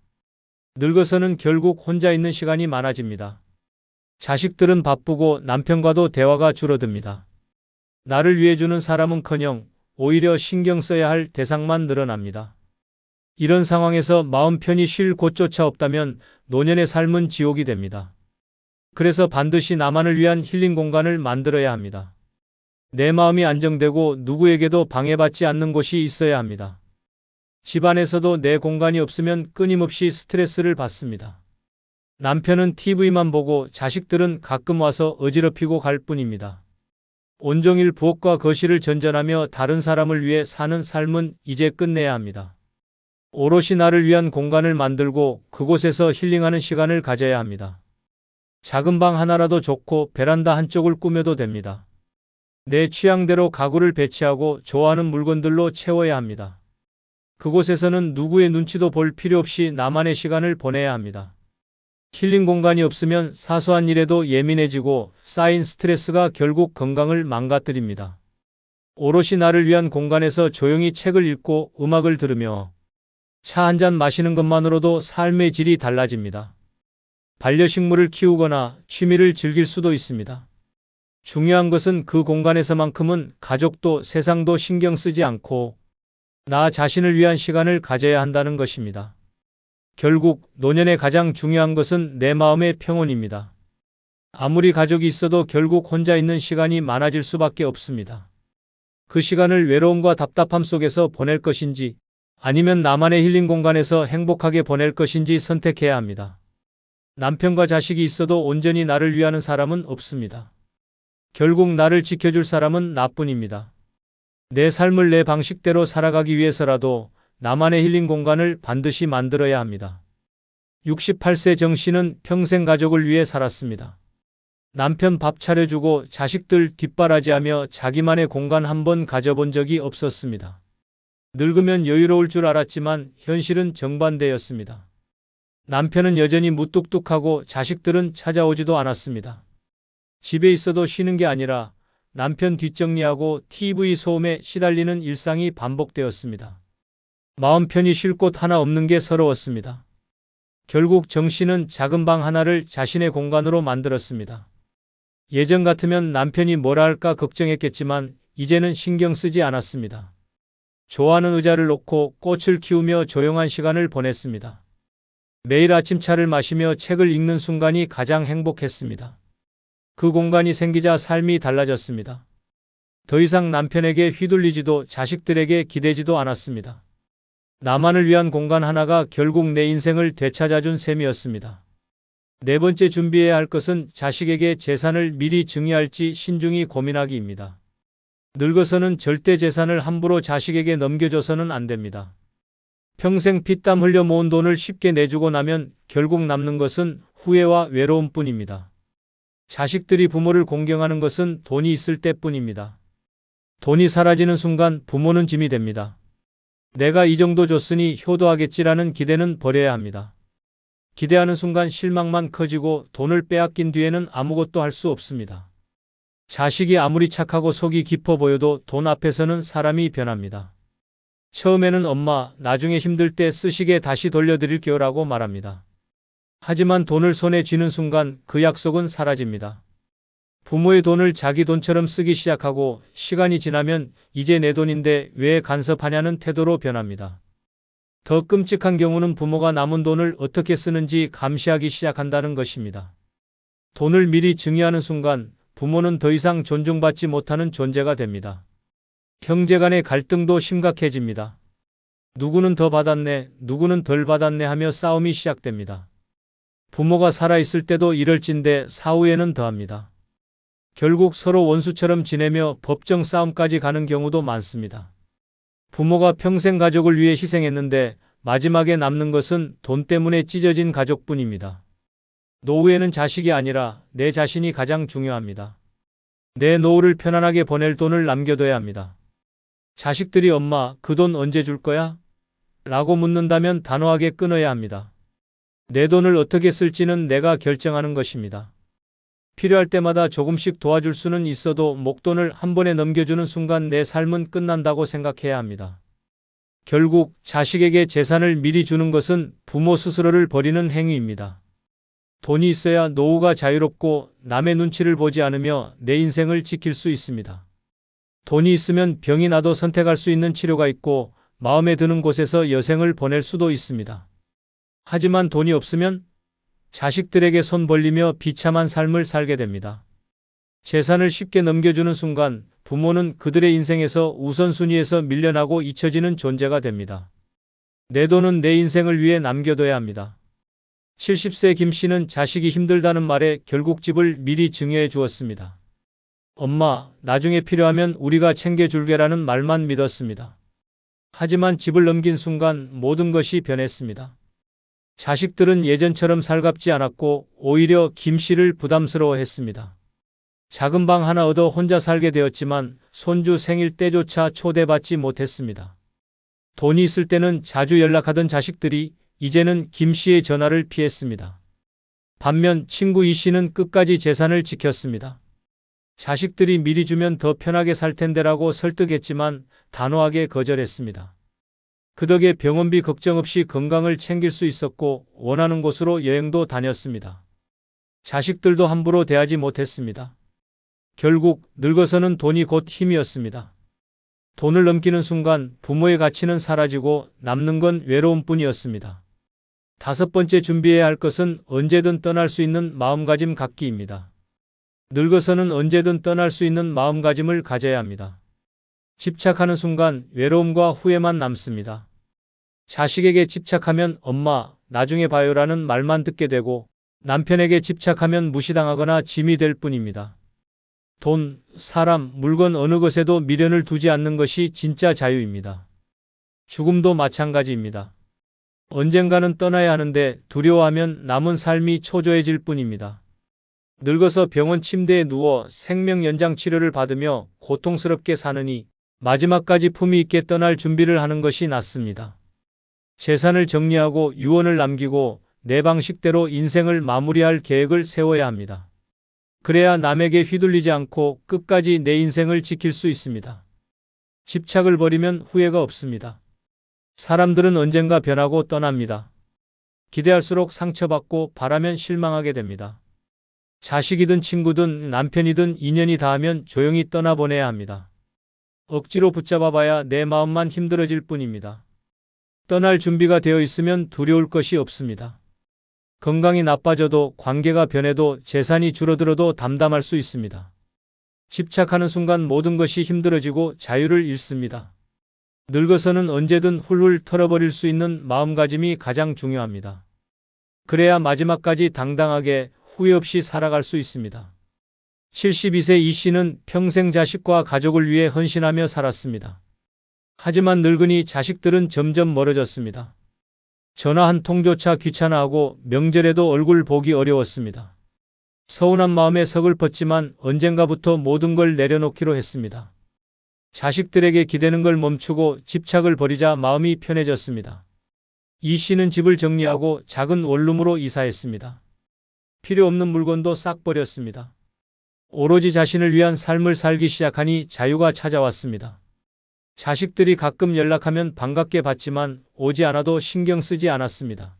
늙어서는 결국 혼자 있는 시간이 많아집니다. 자식들은 바쁘고 남편과도 대화가 줄어듭니다. 나를 위해 주는 사람은커녕 오히려 신경 써야 할 대상만 늘어납니다. 이런 상황에서 마음 편히 쉴 곳조차 없다면 노년의 삶은 지옥이 됩니다. 그래서 반드시 나만을 위한 힐링 공간을 만들어야 합니다. 내 마음이 안정되고 누구에게도 방해받지 않는 곳이 있어야 합니다. 집안에서도 내 공간이 없으면 끊임없이 스트레스를 받습니다. 남편은 TV만 보고 자식들은 가끔 와서 어지럽히고 갈 뿐입니다. 온종일 부엌과 거실을 전전하며 다른 사람을 위해 사는 삶은 이제 끝내야 합니다. 오롯이 나를 위한 공간을 만들고 그곳에서 힐링하는 시간을 가져야 합니다. 작은 방 하나라도 좋고 베란다 한쪽을 꾸며도 됩니다. 내 취향대로 가구를 배치하고 좋아하는 물건들로 채워야 합니다. 그곳에서는 누구의 눈치도 볼 필요 없이 나만의 시간을 보내야 합니다. 힐링 공간이 없으면 사소한 일에도 예민해지고 쌓인 스트레스가 결국 건강을 망가뜨립니다. 오롯이 나를 위한 공간에서 조용히 책을 읽고 음악을 들으며 차 한 잔 마시는 것만으로도 삶의 질이 달라집니다. 반려식물을 키우거나 취미를 즐길 수도 있습니다. 중요한 것은 그 공간에서만큼은 가족도 세상도 신경 쓰지 않고 나 자신을 위한 시간을 가져야 한다는 것입니다. 결국 노년에 가장 중요한 것은 내 마음의 평온입니다. 아무리 가족이 있어도 결국 혼자 있는 시간이 많아질 수밖에 없습니다. 그 시간을 외로움과 답답함 속에서 보낼 것인지 아니면 나만의 힐링 공간에서 행복하게 보낼 것인지 선택해야 합니다. 남편과 자식이 있어도 온전히 나를 위하는 사람은 없습니다. 결국 나를 지켜줄 사람은 나뿐입니다. 내 삶을 내 방식대로 살아가기 위해서라도 나만의 힐링 공간을 반드시 만들어야 합니다. 68세 정 씨는 평생 가족을 위해 살았습니다. 남편 밥 차려주고 자식들 뒷바라지하며 자기만의 공간 한 번 가져본 적이 없었습니다. 늙으면 여유로울 줄 알았지만 현실은 정반대였습니다. 남편은 여전히 무뚝뚝하고 자식들은 찾아오지도 않았습니다. 집에 있어도 쉬는 게 아니라 남편 뒷정리하고 TV 소음에 시달리는 일상이 반복되었습니다. 마음 편히 쉴 곳 하나 없는 게 서러웠습니다. 결국 정 씨는 작은 방 하나를 자신의 공간으로 만들었습니다. 예전 같으면 남편이 뭐라 할까 걱정했겠지만 이제는 신경 쓰지 않았습니다. 좋아하는 의자를 놓고 꽃을 키우며 조용한 시간을 보냈습니다. 매일 아침 차를 마시며 책을 읽는 순간이 가장 행복했습니다. 그 공간이 생기자 삶이 달라졌습니다. 더 이상 남편에게 휘둘리지도 자식들에게 기대지도 않았습니다. 나만을 위한 공간 하나가 결국 내 인생을 되찾아준 셈이었습니다. 네 번째 준비해야 할 것은 자식에게 재산을 미리 증여할지 신중히 고민하기입니다. 늙어서는 절대 재산을 함부로 자식에게 넘겨줘서는 안 됩니다. 평생 피땀 흘려 모은 돈을 쉽게 내주고 나면 결국 남는 것은 후회와 외로움뿐입니다. 자식들이 부모를 공경하는 것은 돈이 있을 때뿐입니다. 돈이 사라지는 순간 부모는 짐이 됩니다. 내가 이 정도 줬으니 효도하겠지라는 기대는 버려야 합니다. 기대하는 순간 실망만 커지고 돈을 빼앗긴 뒤에는 아무것도 할 수 없습니다. 자식이 아무리 착하고 속이 깊어 보여도 돈 앞에서는 사람이 변합니다. 처음에는 엄마, 나중에 힘들 때 쓰시게 다시 돌려드릴게요 라고 말합니다. 하지만 돈을 손에 쥐는 순간 그 약속은 사라집니다. 부모의 돈을 자기 돈처럼 쓰기 시작하고 시간이 지나면 이제 내 돈인데 왜 간섭하냐는 태도로 변합니다. 더 끔찍한 경우는 부모가 남은 돈을 어떻게 쓰는지 감시하기 시작한다는 것입니다. 돈을 미리 증여하는 순간 부모는 더 이상 존중받지 못하는 존재가 됩니다. 형제 간의 갈등도 심각해집니다. 누구는 더 받았네, 누구는 덜 받았네 하며 싸움이 시작됩니다. 부모가 살아있을 때도 이럴진데 사후에는 더합니다. 결국 서로 원수처럼 지내며 법정 싸움까지 가는 경우도 많습니다. 부모가 평생 가족을 위해 희생했는데 마지막에 남는 것은 돈 때문에 찢어진 가족뿐입니다. 노후에는 자식이 아니라 내 자신이 가장 중요합니다. 내 노후를 편안하게 보낼 돈을 남겨둬야 합니다. 자식들이 엄마, 그 돈 언제 줄 거야? 라고 묻는다면 단호하게 끊어야 합니다. 내 돈을 어떻게 쓸지는 내가 결정하는 것입니다. 필요할 때마다 조금씩 도와줄 수는 있어도 목돈을 한 번에 넘겨주는 순간 내 삶은 끝난다고 생각해야 합니다. 결국 자식에게 재산을 미리 주는 것은 부모 스스로를 버리는 행위입니다. 돈이 있어야 노후가 자유롭고 남의 눈치를 보지 않으며 내 인생을 지킬 수 있습니다. 돈이 있으면 병이 나도 선택할 수 있는 치료가 있고 마음에 드는 곳에서 여생을 보낼 수도 있습니다. 하지만 돈이 없으면 자식들에게 손 벌리며 비참한 삶을 살게 됩니다. 재산을 쉽게 넘겨주는 순간 부모는 그들의 인생에서 우선순위에서 밀려나고 잊혀지는 존재가 됩니다. 내 돈은 내 인생을 위해 남겨둬야 합니다. 70세 김 씨는 자식이 힘들다는 말에 결국 집을 미리 증여해 주었습니다. 엄마, 나중에 필요하면 우리가 챙겨줄게라는 말만 믿었습니다. 하지만 집을 넘긴 순간 모든 것이 변했습니다. 자식들은 예전처럼 살갑지 않았고 오히려 김 씨를 부담스러워했습니다. 작은 방 하나 얻어 혼자 살게 되었지만 손주 생일 때조차 초대받지 못했습니다. 돈이 있을 때는 자주 연락하던 자식들이 이제는 김 씨의 전화를 피했습니다. 반면 친구 이 씨는 끝까지 재산을 지켰습니다. 자식들이 미리 주면 더 편하게 살 텐데라고 설득했지만 단호하게 거절했습니다. 그 덕에 병원비 걱정 없이 건강을 챙길 수 있었고 원하는 곳으로 여행도 다녔습니다. 자식들도 함부로 대하지 못했습니다. 결국 늙어서는 돈이 곧 힘이었습니다. 돈을 넘기는 순간 부모의 가치는 사라지고 남는 건 외로움뿐이었습니다. 5번째 준비해야 할 것은 언제든 떠날 수 있는 마음가짐 갖기입니다. 늙어서는 언제든 떠날 수 있는 마음가짐을 가져야 합니다. 집착하는 순간 외로움과 후회만 남습니다. 자식에게 집착하면 엄마, 나중에 봐요라는 말만 듣게 되고 남편에게 집착하면 무시당하거나 짐이 될 뿐입니다. 돈, 사람, 물건 어느 것에도 미련을 두지 않는 것이 진짜 자유입니다. 죽음도 마찬가지입니다. 언젠가는 떠나야 하는데 두려워하면 남은 삶이 초조해질 뿐입니다. 늙어서 병원 침대에 누워 생명 연장 치료를 받으며 고통스럽게 사느니 마지막까지 품위 있게 떠날 준비를 하는 것이 낫습니다. 재산을 정리하고 유언을 남기고 내 방식대로 인생을 마무리할 계획을 세워야 합니다. 그래야 남에게 휘둘리지 않고 끝까지 내 인생을 지킬 수 있습니다. 집착을 버리면 후회가 없습니다. 사람들은 언젠가 변하고 떠납니다. 기대할수록 상처받고 바라면 실망하게 됩니다. 자식이든 친구든 남편이든 인연이 닿으면 조용히 떠나보내야 합니다. 억지로 붙잡아봐야 내 마음만 힘들어질 뿐입니다. 떠날 준비가 되어 있으면 두려울 것이 없습니다. 건강이 나빠져도 관계가 변해도 재산이 줄어들어도 담담할 수 있습니다. 집착하는 순간 모든 것이 힘들어지고 자유를 잃습니다. 늙어서는 언제든 훌훌 털어버릴 수 있는 마음가짐이 가장 중요합니다. 그래야 마지막까지 당당하게 후회 없이 살아갈 수 있습니다. 72세 이 씨는 평생 자식과 가족을 위해 헌신하며 살았습니다. 하지만 늙으니 자식들은 점점 멀어졌습니다. 전화 한 통조차 귀찮아하고 명절에도 얼굴 보기 어려웠습니다. 서운한 마음에 서글펐지만 언젠가부터 모든 걸 내려놓기로 했습니다. 자식들에게 기대는 걸 멈추고 집착을 버리자 마음이 편해졌습니다. 이 씨는 집을 정리하고 작은 원룸으로 이사했습니다. 필요 없는 물건도 싹 버렸습니다. 오로지 자신을 위한 삶을 살기 시작하니 자유가 찾아왔습니다. 자식들이 가끔 연락하면 반갑게 받지만 오지 않아도 신경 쓰지 않았습니다.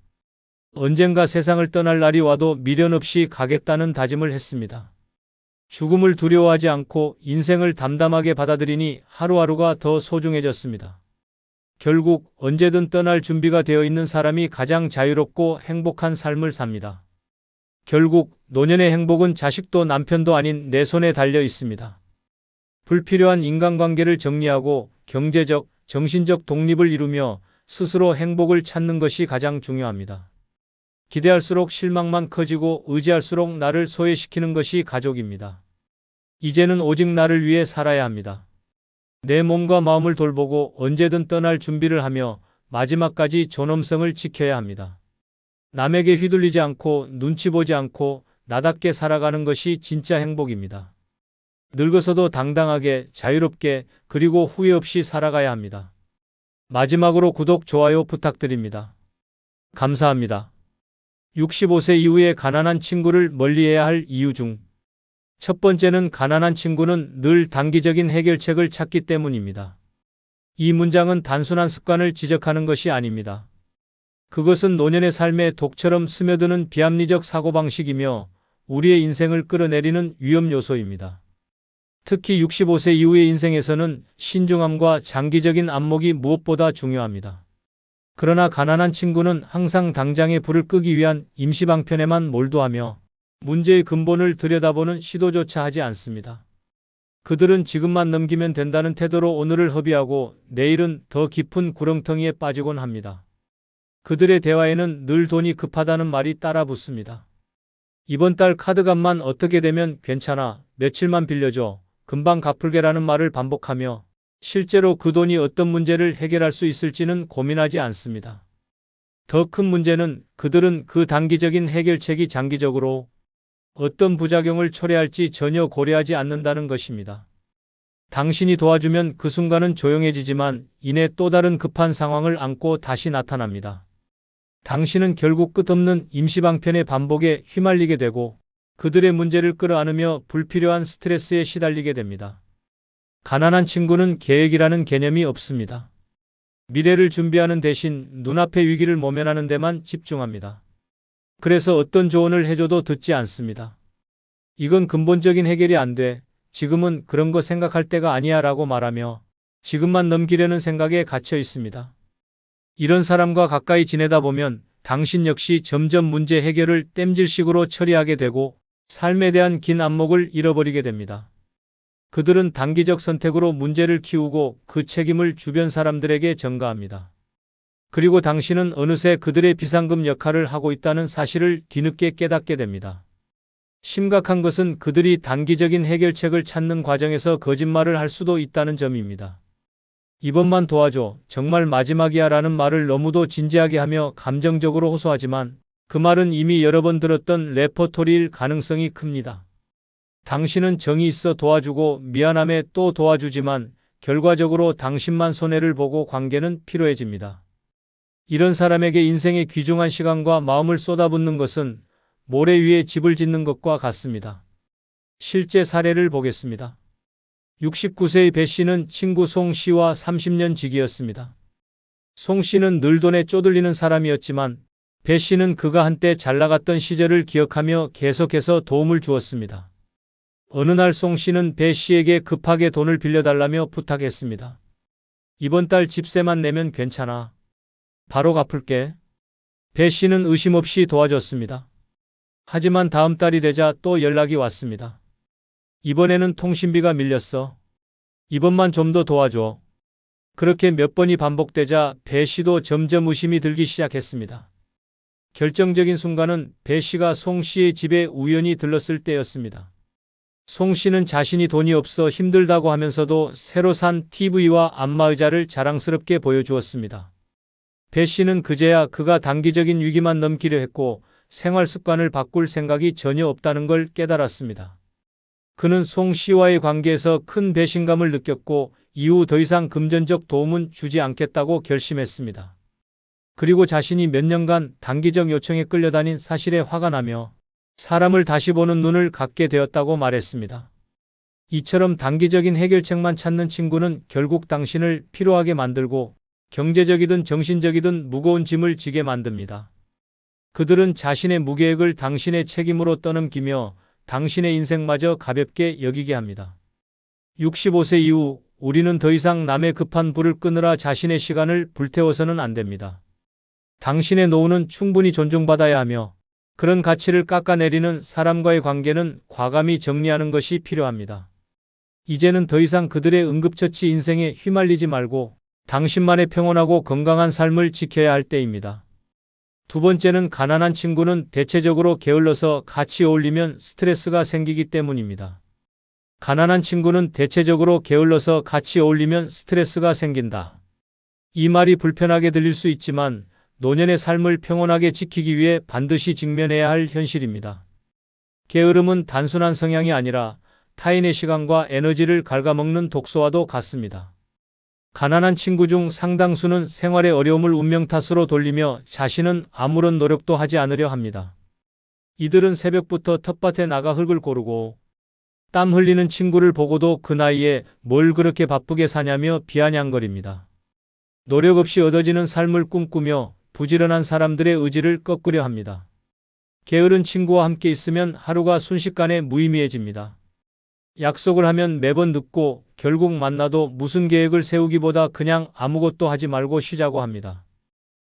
언젠가 세상을 떠날 날이 와도 미련 없이 가겠다는 다짐을 했습니다. 죽음을 두려워하지 않고 인생을 담담하게 받아들이니 하루하루가 더 소중해졌습니다. 결국 언제든 떠날 준비가 되어 있는 사람이 가장 자유롭고 행복한 삶을 삽니다. 결국 노년의 행복은 자식도 남편도 아닌 내 손에 달려 있습니다. 불필요한 인간관계를 정리하고 경제적, 정신적 독립을 이루며 스스로 행복을 찾는 것이 가장 중요합니다. 기대할수록 실망만 커지고 의지할수록 나를 소외시키는 것이 가족입니다. 이제는 오직 나를 위해 살아야 합니다. 내 몸과 마음을 돌보고 언제든 떠날 준비를 하며 마지막까지 존엄성을 지켜야 합니다. 남에게 휘둘리지 않고 눈치 보지 않고 나답게 살아가는 것이 진짜 행복입니다. 늙어서도 당당하게 자유롭게 그리고 후회 없이 살아가야 합니다. 마지막으로 구독, 좋아요 부탁드립니다. 감사합니다. 65세 이후에 가난한 친구를 멀리해야 할 이유 중 첫 번째는 가난한 친구는 늘 단기적인 해결책을 찾기 때문입니다. 이 문장은 단순한 습관을 지적하는 것이 아닙니다. 그것은 노년의 삶에 독처럼 스며드는 비합리적 사고방식이며 우리의 인생을 끌어내리는 위험 요소입니다. 특히 65세 이후의 인생에서는 신중함과 장기적인 안목이 무엇보다 중요합니다. 그러나 가난한 친구는 항상 당장의 불을 끄기 위한 임시방편에만 몰두하며 문제의 근본을 들여다보는 시도조차 하지 않습니다. 그들은 지금만 넘기면 된다는 태도로 오늘을 허비하고 내일은 더 깊은 구렁텅이에 빠지곤 합니다. 그들의 대화에는 늘 돈이 급하다는 말이 따라 붙습니다. 이번 달 카드값만 어떻게 되면 괜찮아, 며칠만 빌려줘, 금방 갚을게라는 말을 반복하며 실제로 그 돈이 어떤 문제를 해결할 수 있을지는 고민하지 않습니다. 더 큰 문제는 그들은 그 단기적인 해결책이 장기적으로 어떤 부작용을 초래할지 전혀 고려하지 않는다는 것입니다. 당신이 도와주면 그 순간은 조용해지지만 이내 또 다른 급한 상황을 안고 다시 나타납니다. 당신은 결국 끝없는 임시방편의 반복에 휘말리게 되고 그들의 문제를 끌어안으며 불필요한 스트레스에 시달리게 됩니다. 가난한 친구는 계획이라는 개념이 없습니다. 미래를 준비하는 대신 눈앞의 위기를 모면하는 데만 집중합니다. 그래서 어떤 조언을 해줘도 듣지 않습니다. 이건 근본적인 해결이 안 돼. 지금은 그런 거 생각할 때가 아니야 라고 말하며 지금만 넘기려는 생각에 갇혀 있습니다. 이런 사람과 가까이 지내다 보면 당신 역시 점점 문제 해결을 땜질식으로 처리하게 되고 삶에 대한 긴 안목을 잃어버리게 됩니다. 그들은 단기적 선택으로 문제를 키우고 그 책임을 주변 사람들에게 전가합니다. 그리고 당신은 어느새 그들의 비상금 역할을 하고 있다는 사실을 뒤늦게 깨닫게 됩니다. 심각한 것은 그들이 단기적인 해결책을 찾는 과정에서 거짓말을 할 수도 있다는 점입니다. 이번만 도와줘, 정말 마지막이야 라는 말을 너무도 진지하게 하며 감정적으로 호소하지만 그 말은 이미 여러 번 들었던 레퍼토리일 가능성이 큽니다. 당신은 정이 있어 도와주고 미안함에 또 도와주지만 결과적으로 당신만 손해를 보고 관계는 피로해집니다. 이런 사람에게 인생의 귀중한 시간과 마음을 쏟아붓는 것은 모래 위에 집을 짓는 것과 같습니다. 실제 사례를 보겠습니다. 69세의 배 씨는 친구 송 씨와 30년 지기였습니다. 송 씨는 늘 돈에 쪼들리는 사람이었지만 배 씨는 그가 한때 잘 나갔던 시절을 기억하며 계속해서 도움을 주었습니다. 어느 날 송 씨는 배 씨에게 급하게 돈을 빌려달라며 부탁했습니다. 이번 달 집세만 내면 괜찮아. 바로 갚을게. 배 씨는 의심 없이 도와줬습니다. 하지만 다음 달이 되자 또 연락이 왔습니다. 이번에는 통신비가 밀렸어. 이번만 좀 더 도와줘. 그렇게 몇 번이 반복되자 배 씨도 점점 의심이 들기 시작했습니다. 결정적인 순간은 배 씨가 송 씨의 집에 우연히 들렀을 때였습니다. 송 씨는 자신이 돈이 없어 힘들다고 하면서도 새로 산 TV와 안마의자를 자랑스럽게 보여주었습니다. 배 씨는 그제야 그가 단기적인 위기만 넘기려 했고 생활 습관을 바꿀 생각이 전혀 없다는 걸 깨달았습니다. 그는 송 씨와의 관계에서 큰 배신감을 느꼈고 이후 더 이상 금전적 도움은 주지 않겠다고 결심했습니다. 그리고 자신이 몇 년간 단기적 요청에 끌려다닌 사실에 화가 나며 사람을 다시 보는 눈을 갖게 되었다고 말했습니다. 이처럼 단기적인 해결책만 찾는 친구는 결국 당신을 피로하게 만들고 경제적이든 정신적이든 무거운 짐을 지게 만듭니다. 그들은 자신의 무계획을 당신의 책임으로 떠넘기며 당신의 인생마저 가볍게 여기게 합니다. 65세 이후 우리는 더 이상 남의 급한 불을 끄느라 자신의 시간을 불태워서는 안 됩니다. 당신의 노후는 충분히 존중받아야 하며 그런 가치를 깎아내리는 사람과의 관계는 과감히 정리하는 것이 필요합니다. 이제는 더 이상 그들의 응급처치 인생에 휘말리지 말고 당신만의 평온하고 건강한 삶을 지켜야 할 때입니다. 두 번째는 가난한 친구는 대체적으로 게을러서 같이 어울리면 스트레스가 생기기 때문입니다. 가난한 친구는 대체적으로 게을러서 같이 어울리면 스트레스가 생긴다. 이 말이 불편하게 들릴 수 있지만 노년의 삶을 평온하게 지키기 위해 반드시 직면해야 할 현실입니다. 게으름은 단순한 성향이 아니라 타인의 시간과 에너지를 갉아먹는 독소와도 같습니다. 가난한 친구 중 상당수는 생활의 어려움을 운명 탓으로 돌리며 자신은 아무런 노력도 하지 않으려 합니다. 이들은 새벽부터 텃밭에 나가 흙을 고르고 땀 흘리는 친구를 보고도 그 나이에 뭘 그렇게 바쁘게 사냐며 비아냥거립니다. 노력 없이 얻어지는 삶을 꿈꾸며 부지런한 사람들의 의지를 꺾으려 합니다. 게으른 친구와 함께 있으면 하루가 순식간에 무의미해집니다. 약속을 하면 매번 늦고 결국 만나도 무슨 계획을 세우기보다 그냥 아무것도 하지 말고 쉬자고 합니다.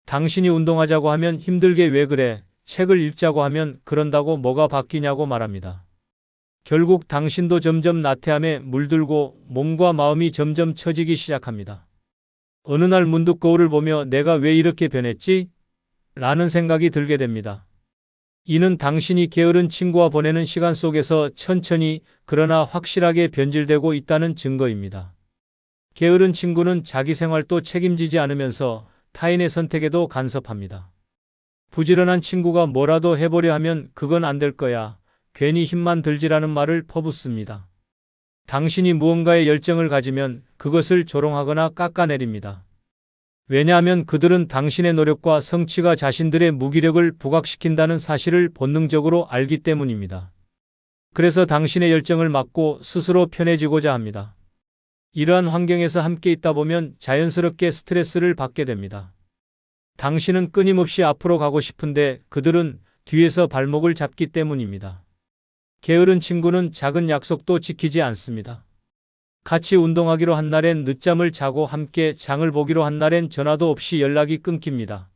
당신이 운동하자고 하면 힘들게 왜 그래? 책을 읽자고 하면 그런다고 뭐가 바뀌냐고 말합니다. 결국 당신도 점점 나태함에 물들고 몸과 마음이 점점 처지기 시작합니다. 어느 날 문득 거울을 보며 내가 왜 이렇게 변했지? 라는 생각이 들게 됩니다. 이는 당신이 게으른 친구와 보내는 시간 속에서 천천히 그러나 확실하게 변질되고 있다는 증거입니다. 게으른 친구는 자기 생활도 책임지지 않으면서 타인의 선택에도 간섭합니다. 부지런한 친구가 뭐라도 해보려 하면 그건 안 될 거야. 괜히 힘만 들지라는 말을 퍼붓습니다. 당신이 무언가에 열정을 가지면 그것을 조롱하거나 깎아내립니다. 왜냐하면 그들은 당신의 노력과 성취가 자신들의 무기력을 부각시킨다는 사실을 본능적으로 알기 때문입니다. 그래서 당신의 열정을 막고 스스로 편해지고자 합니다. 이러한 환경에서 함께 있다 보면 자연스럽게 스트레스를 받게 됩니다. 당신은 끊임없이 앞으로 가고 싶은데 그들은 뒤에서 발목을 잡기 때문입니다. 게으른 친구는 작은 약속도 지키지 않습니다. 같이 운동하기로 한 날엔 늦잠을 자고 함께 장을 보기로 한 날엔 전화도 없이 연락이 끊깁니다.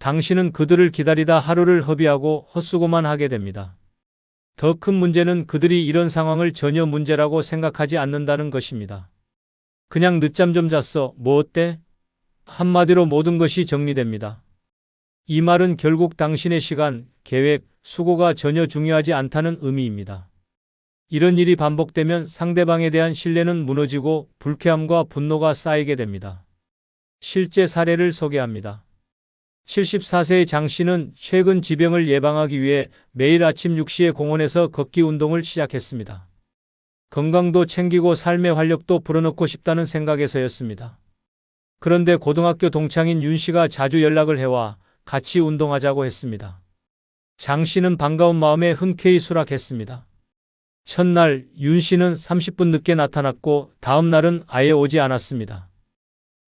당신은 그들을 기다리다 하루를 허비하고 헛수고만 하게 됩니다. 더 큰 문제는 그들이 이런 상황을 전혀 문제라고 생각하지 않는다는 것입니다. 그냥 늦잠 좀 잤어. 뭐 어때? 한마디로 모든 것이 정리됩니다. 이 말은 결국 당신의 시간, 계획, 수고가 전혀 중요하지 않다는 의미입니다. 이런 일이 반복되면 상대방에 대한 신뢰는 무너지고 불쾌함과 분노가 쌓이게 됩니다. 실제 사례를 소개합니다. 74세의 장 씨는 최근 지병을 예방하기 위해 매일 아침 6시에 공원에서 걷기 운동을 시작했습니다. 건강도 챙기고 삶의 활력도 불어넣고 싶다는 생각에서였습니다. 그런데 고등학교 동창인 윤 씨가 자주 연락을 해와 같이 운동하자고 했습니다. 장 씨는 반가운 마음에 흔쾌히 수락했습니다. 첫날 윤 씨는 30분 늦게 나타났고 다음 날은 아예 오지 않았습니다.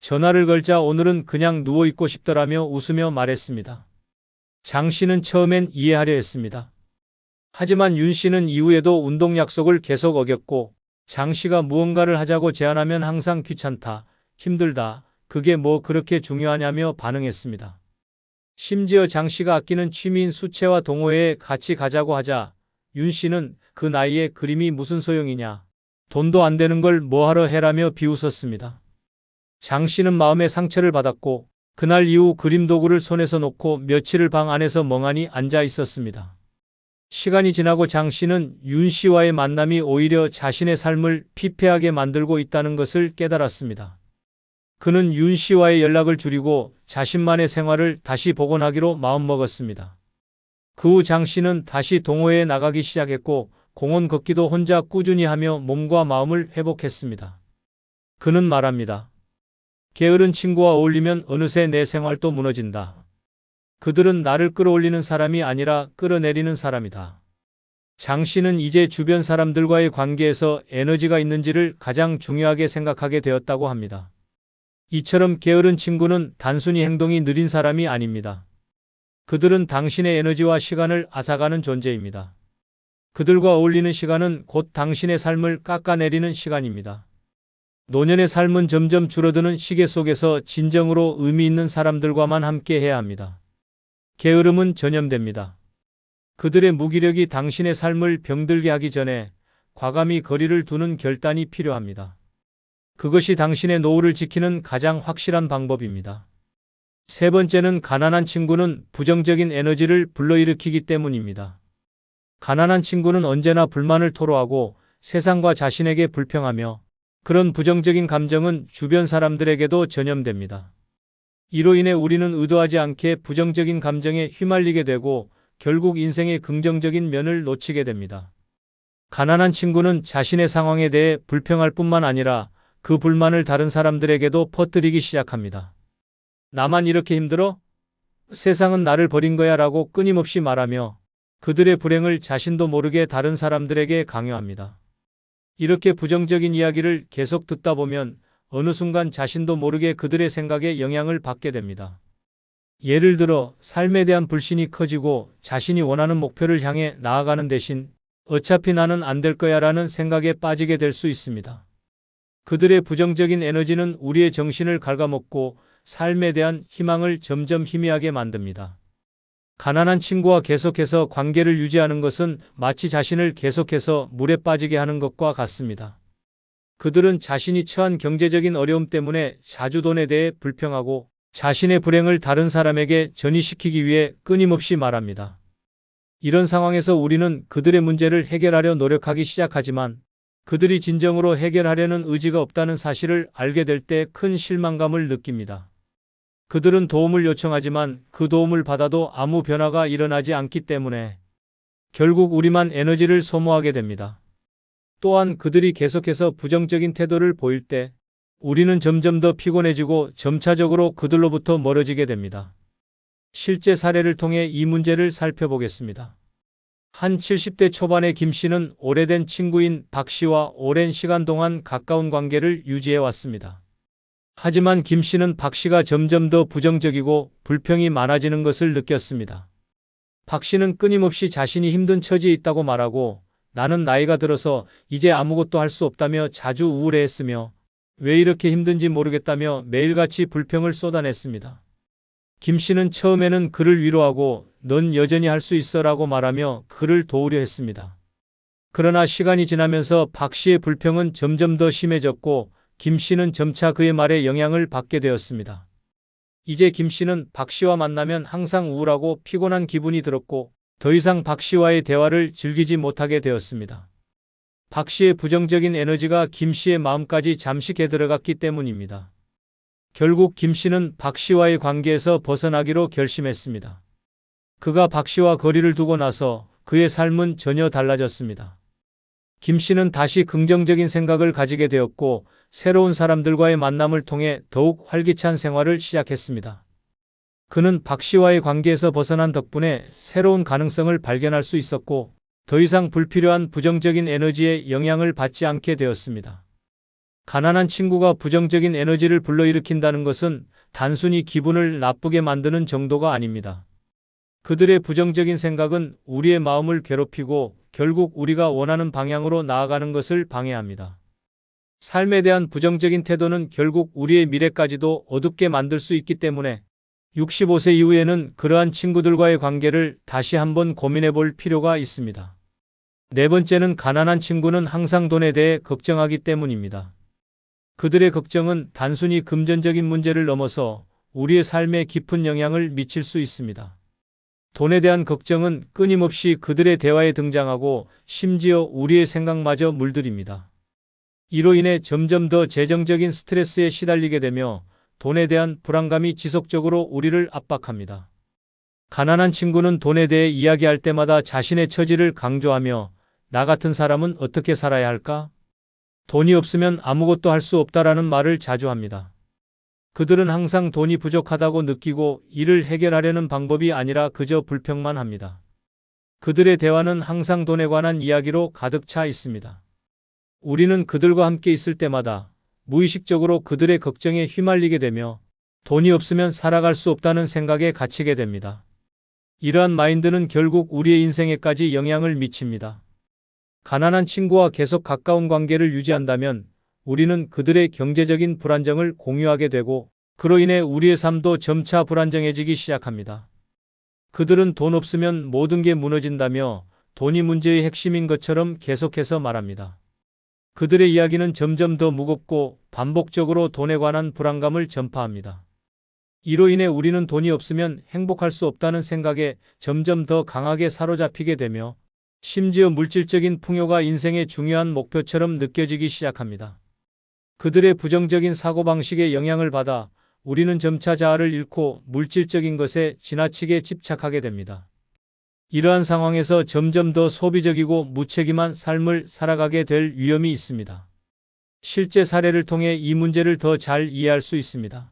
전화를 걸자 오늘은 그냥 누워있고 싶더라며 웃으며 말했습니다. 장 씨는 처음엔 이해하려 했습니다. 하지만 윤 씨는 이후에도 운동 약속을 계속 어겼고 장 씨가 무언가를 하자고 제안하면 항상 귀찮다, 힘들다, 그게 뭐 그렇게 중요하냐며 반응했습니다. 심지어 장 씨가 아끼는 취미인 수채화 동호회에 같이 가자고 하자 윤 씨는 그 나이에 그림이 무슨 소용이냐, 돈도 안 되는 걸 뭐하러 해라며 비웃었습니다. 장 씨는 마음의 상처를 받았고 그날 이후 그림 도구를 손에서 놓고 며칠을 방 안에서 멍하니 앉아 있었습니다. 시간이 지나고 장 씨는 윤 씨와의 만남이 오히려 자신의 삶을 피폐하게 만들고 있다는 것을 깨달았습니다. 그는 윤 씨와의 연락을 줄이고 자신만의 생활을 다시 복원하기로 마음먹었습니다. 그 후 장 씨는 다시 동호회에 나가기 시작했고 공원 걷기도 혼자 꾸준히 하며 몸과 마음을 회복했습니다. 그는 말합니다. 게으른 친구와 어울리면 어느새 내 생활도 무너진다. 그들은 나를 끌어올리는 사람이 아니라 끌어내리는 사람이다. 장 씨는 이제 주변 사람들과의 관계에서 에너지가 있는지를 가장 중요하게 생각하게 되었다고 합니다. 이처럼 게으른 친구는 단순히 행동이 느린 사람이 아닙니다. 그들은 당신의 에너지와 시간을 앗아가는 존재입니다. 그들과 어울리는 시간은 곧 당신의 삶을 깎아내리는 시간입니다. 노년의 삶은 점점 줄어드는 시계 속에서 진정으로 의미 있는 사람들과만 함께 해야 합니다. 게으름은 전염됩니다. 그들의 무기력이 당신의 삶을 병들게 하기 전에 과감히 거리를 두는 결단이 필요합니다. 그것이 당신의 노후를 지키는 가장 확실한 방법입니다. 세 번째는 가난한 친구는 부정적인 에너지를 불러일으키기 때문입니다. 가난한 친구는 언제나 불만을 토로하고 세상과 자신에게 불평하며 그런 부정적인 감정은 주변 사람들에게도 전염됩니다. 이로 인해 우리는 의도하지 않게 부정적인 감정에 휘말리게 되고 결국 인생의 긍정적인 면을 놓치게 됩니다. 가난한 친구는 자신의 상황에 대해 불평할 뿐만 아니라 그 불만을 다른 사람들에게도 퍼뜨리기 시작합니다. 나만 이렇게 힘들어? 세상은 나를 버린 거야 라고 끊임없이 말하며 그들의 불행을 자신도 모르게 다른 사람들에게 강요합니다. 이렇게 부정적인 이야기를 계속 듣다 보면 어느 순간 자신도 모르게 그들의 생각에 영향을 받게 됩니다. 예를 들어 삶에 대한 불신이 커지고 자신이 원하는 목표를 향해 나아가는 대신 어차피 나는 안 될 거야 라는 생각에 빠지게 될 수 있습니다. 그들의 부정적인 에너지는 우리의 정신을 갉아먹고 삶에 대한 희망을 점점 희미하게 만듭니다. 가난한 친구와 계속해서 관계를 유지하는 것은 마치 자신을 계속해서 물에 빠지게 하는 것과 같습니다. 그들은 자신이 처한 경제적인 어려움 때문에 자주 돈에 대해 불평하고 자신의 불행을 다른 사람에게 전이시키기 위해 끊임없이 말합니다. 이런 상황에서 우리는 그들의 문제를 해결하려 노력하기 시작하지만 그들이 진정으로 해결하려는 의지가 없다는 사실을 알게 될 때 큰 실망감을 느낍니다. 그들은 도움을 요청하지만 그 도움을 받아도 아무 변화가 일어나지 않기 때문에 결국 우리만 에너지를 소모하게 됩니다. 또한 그들이 계속해서 부정적인 태도를 보일 때 우리는 점점 더 피곤해지고 점차적으로 그들로부터 멀어지게 됩니다. 실제 사례를 통해 이 문제를 살펴보겠습니다. 한 70대 초반의 김 씨는 오래된 친구인 박 씨와 오랜 시간 동안 가까운 관계를 유지해 왔습니다. 하지만 김 씨는 박 씨가 점점 더 부정적이고 불평이 많아지는 것을 느꼈습니다. 박 씨는 끊임없이 자신이 힘든 처지에 있다고 말하고 나는 나이가 들어서 이제 아무것도 할 수 없다며 자주 우울해했으며 왜 이렇게 힘든지 모르겠다며 매일같이 불평을 쏟아냈습니다. 김 씨는 처음에는 그를 위로하고 넌 여전히 할 수 있어라고 말하며 그를 도우려 했습니다. 그러나 시간이 지나면서 박 씨의 불평은 점점 더 심해졌고 김 씨는 점차 그의 말에 영향을 받게 되었습니다. 이제 김 씨는 박 씨와 만나면 항상 우울하고 피곤한 기분이 들었고 더 이상 박 씨와의 대화를 즐기지 못하게 되었습니다. 박 씨의 부정적인 에너지가 김 씨의 마음까지 잠식해 들어갔기 때문입니다. 결국 김 씨는 박 씨와의 관계에서 벗어나기로 결심했습니다. 그가 박 씨와 거리를 두고 나서 그의 삶은 전혀 달라졌습니다. 김 씨는 다시 긍정적인 생각을 가지게 되었고 새로운 사람들과의 만남을 통해 더욱 활기찬 생활을 시작했습니다. 그는 박 씨와의 관계에서 벗어난 덕분에 새로운 가능성을 발견할 수 있었고 더 이상 불필요한 부정적인 에너지에 영향을 받지 않게 되었습니다. 가난한 친구가 부정적인 에너지를 불러일으킨다는 것은 단순히 기분을 나쁘게 만드는 정도가 아닙니다. 그들의 부정적인 생각은 우리의 마음을 괴롭히고 결국 우리가 원하는 방향으로 나아가는 것을 방해합니다. 삶에 대한 부정적인 태도는 결국 우리의 미래까지도 어둡게 만들 수 있기 때문에 65세 이후에는 그러한 친구들과의 관계를 다시 한번 고민해 볼 필요가 있습니다. 네 번째는 가난한 친구는 항상 돈에 대해 걱정하기 때문입니다. 그들의 걱정은 단순히 금전적인 문제를 넘어서 우리의 삶에 깊은 영향을 미칠 수 있습니다. 돈에 대한 걱정은 끊임없이 그들의 대화에 등장하고 심지어 우리의 생각마저 물들입니다. 이로 인해 점점 더 재정적인 스트레스에 시달리게 되며 돈에 대한 불안감이 지속적으로 우리를 압박합니다. 가난한 친구는 돈에 대해 이야기할 때마다 자신의 처지를 강조하며 나 같은 사람은 어떻게 살아야 할까? 돈이 없으면 아무것도 할 수 없다라는 말을 자주 합니다. 그들은 항상 돈이 부족하다고 느끼고 이를 해결하려는 방법이 아니라 그저 불평만 합니다. 그들의 대화는 항상 돈에 관한 이야기로 가득 차 있습니다. 우리는 그들과 함께 있을 때마다 무의식적으로 그들의 걱정에 휘말리게 되며 돈이 없으면 살아갈 수 없다는 생각에 갇히게 됩니다. 이러한 마인드는 결국 우리의 인생에까지 영향을 미칩니다. 가난한 친구와 계속 가까운 관계를 유지한다면 우리는 그들의 경제적인 불안정을 공유하게 되고 그로 인해 우리의 삶도 점차 불안정해지기 시작합니다. 그들은 돈 없으면 모든 게 무너진다며 돈이 문제의 핵심인 것처럼 계속해서 말합니다. 그들의 이야기는 점점 더 무겁고 반복적으로 돈에 관한 불안감을 전파합니다. 이로 인해 우리는 돈이 없으면 행복할 수 없다는 생각에 점점 더 강하게 사로잡히게 되며 심지어 물질적인 풍요가 인생의 중요한 목표처럼 느껴지기 시작합니다. 그들의 부정적인 사고방식에 영향을 받아 우리는 점차 자아를 잃고 물질적인 것에 지나치게 집착하게 됩니다. 이러한 상황에서 점점 더 소비적이고 무책임한 삶을 살아가게 될 위험이 있습니다. 실제 사례를 통해 이 문제를 더 잘 이해할 수 있습니다.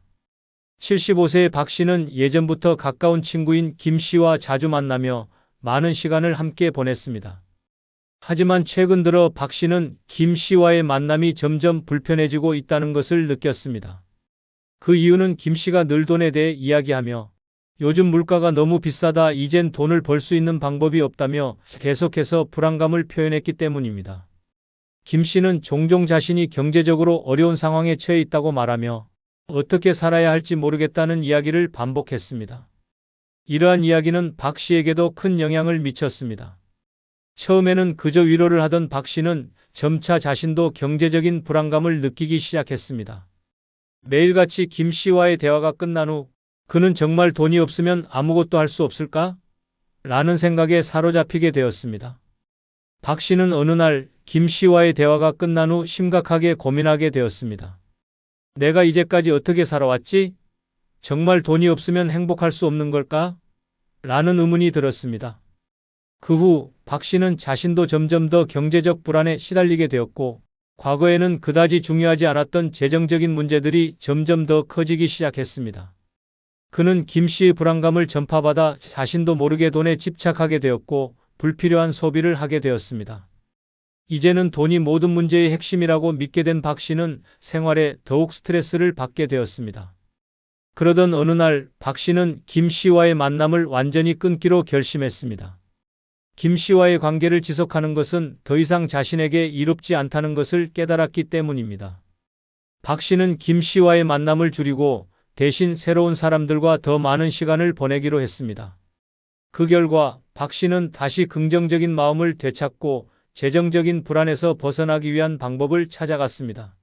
75세의 박 씨는 예전부터 가까운 친구인 김 씨와 자주 만나며 많은 시간을 함께 보냈습니다. 하지만 최근 들어 박 씨는 김 씨와의 만남이 점점 불편해지고 있다는 것을 느꼈습니다. 그 이유는 김 씨가 늘 돈에 대해 이야기하며 요즘 물가가 너무 비싸다, 이젠 돈을 벌 수 있는 방법이 없다며 계속해서 불안감을 표현했기 때문입니다. 김 씨는 종종 자신이 경제적으로 어려운 상황에 처해 있다고 말하며 어떻게 살아야 할지 모르겠다는 이야기를 반복했습니다. 이러한 이야기는 박 씨에게도 큰 영향을 미쳤습니다. 처음에는 그저 위로를 하던 박 씨는 점차 자신도 경제적인 불안감을 느끼기 시작했습니다. 매일같이 김 씨와의 대화가 끝난 후 그는 정말 돈이 없으면 아무것도 할 수 없을까? 라는 생각에 사로잡히게 되었습니다. 박 씨는 어느 날 김 씨와의 대화가 끝난 후 심각하게 고민하게 되었습니다. 내가 이제까지 어떻게 살아왔지? 정말 돈이 없으면 행복할 수 없는 걸까? 라는 의문이 들었습니다. 그 후 박 씨는 자신도 점점 더 경제적 불안에 시달리게 되었고, 과거에는 그다지 중요하지 않았던 재정적인 문제들이 점점 더 커지기 시작했습니다. 그는 김 씨의 불안감을 전파받아 자신도 모르게 돈에 집착하게 되었고, 불필요한 소비를 하게 되었습니다. 이제는 돈이 모든 문제의 핵심이라고 믿게 된 박 씨는 생활에 더욱 스트레스를 받게 되었습니다. 그러던 어느 날 박 씨는 김 씨와의 만남을 완전히 끊기로 결심했습니다. 김 씨와의 관계를 지속하는 것은 더 이상 자신에게 이롭지 않다는 것을 깨달았기 때문입니다. 박 씨는 김 씨와의 만남을 줄이고 대신 새로운 사람들과 더 많은 시간을 보내기로 했습니다. 그 결과 박 씨는 다시 긍정적인 마음을 되찾고 재정적인 불안에서 벗어나기 위한 방법을 찾아갔습니다.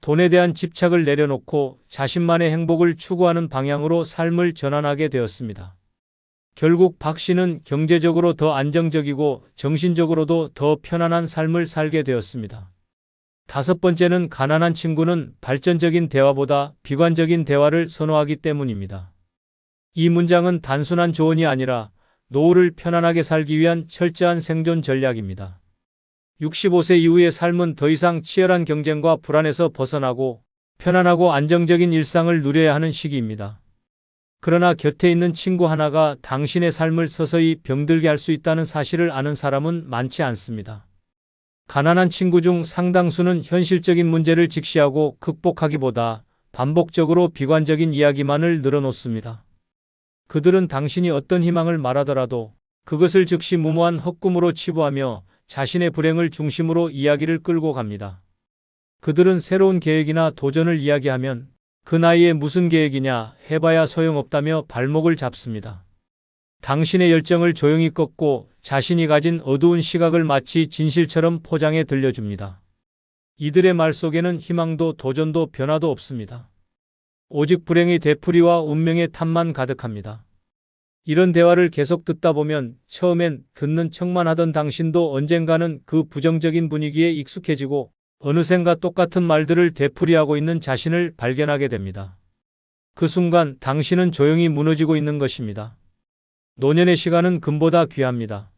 돈에 대한 집착을 내려놓고 자신만의 행복을 추구하는 방향으로 삶을 전환하게 되었습니다. 결국 박 씨는 경제적으로 더 안정적이고 정신적으로도 더 편안한 삶을 살게 되었습니다. 다섯 번째는 가난한 친구는 발전적인 대화보다 비관적인 대화를 선호하기 때문입니다. 이 문장은 단순한 조언이 아니라 노후를 편안하게 살기 위한 철저한 생존 전략입니다. 65세 이후의 삶은 더 이상 치열한 경쟁과 불안에서 벗어나고 편안하고 안정적인 일상을 누려야 하는 시기입니다. 그러나 곁에 있는 친구 하나가 당신의 삶을 서서히 병들게 할 수 있다는 사실을 아는 사람은 많지 않습니다. 가난한 친구 중 상당수는 현실적인 문제를 직시하고 극복하기보다 반복적으로 비관적인 이야기만을 늘어놓습니다. 그들은 당신이 어떤 희망을 말하더라도 그것을 즉시 무모한 헛꿈으로 치부하며 자신의 불행을 중심으로 이야기를 끌고 갑니다. 그들은 새로운 계획이나 도전을 이야기하면 그 나이에 무슨 계획이냐 해봐야 소용없다며 발목을 잡습니다. 당신의 열정을 조용히 꺾고 자신이 가진 어두운 시각을 마치 진실처럼 포장해 들려줍니다. 이들의 말 속에는 희망도 도전도 변화도 없습니다. 오직 불행의 되풀이와 운명의 탓만 가득합니다. 이런 대화를 계속 듣다 보면 처음엔 듣는 척만 하던 당신도 언젠가는 그 부정적인 분위기에 익숙해지고 어느샌가 똑같은 말들을 되풀이하고 있는 자신을 발견하게 됩니다. 그 순간 당신은 조용히 무너지고 있는 것입니다. 노년의 시간은 금보다 귀합니다.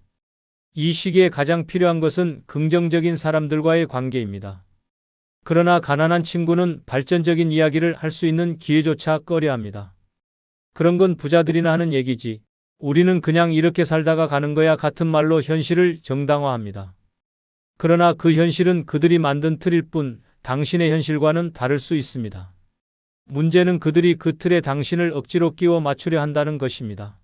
이 시기에 가장 필요한 것은 긍정적인 사람들과의 관계입니다. 그러나 가난한 친구는 발전적인 이야기를 할 수 있는 기회조차 꺼려합니다. 그런 건 부자들이나 하는 얘기지. 우리는 그냥 이렇게 살다가 가는 거야 같은 말로 현실을 정당화합니다. 그러나 그 현실은 그들이 만든 틀일 뿐 당신의 현실과는 다를 수 있습니다. 문제는 그들이 그 틀에 당신을 억지로 끼워 맞추려 한다는 것입니다.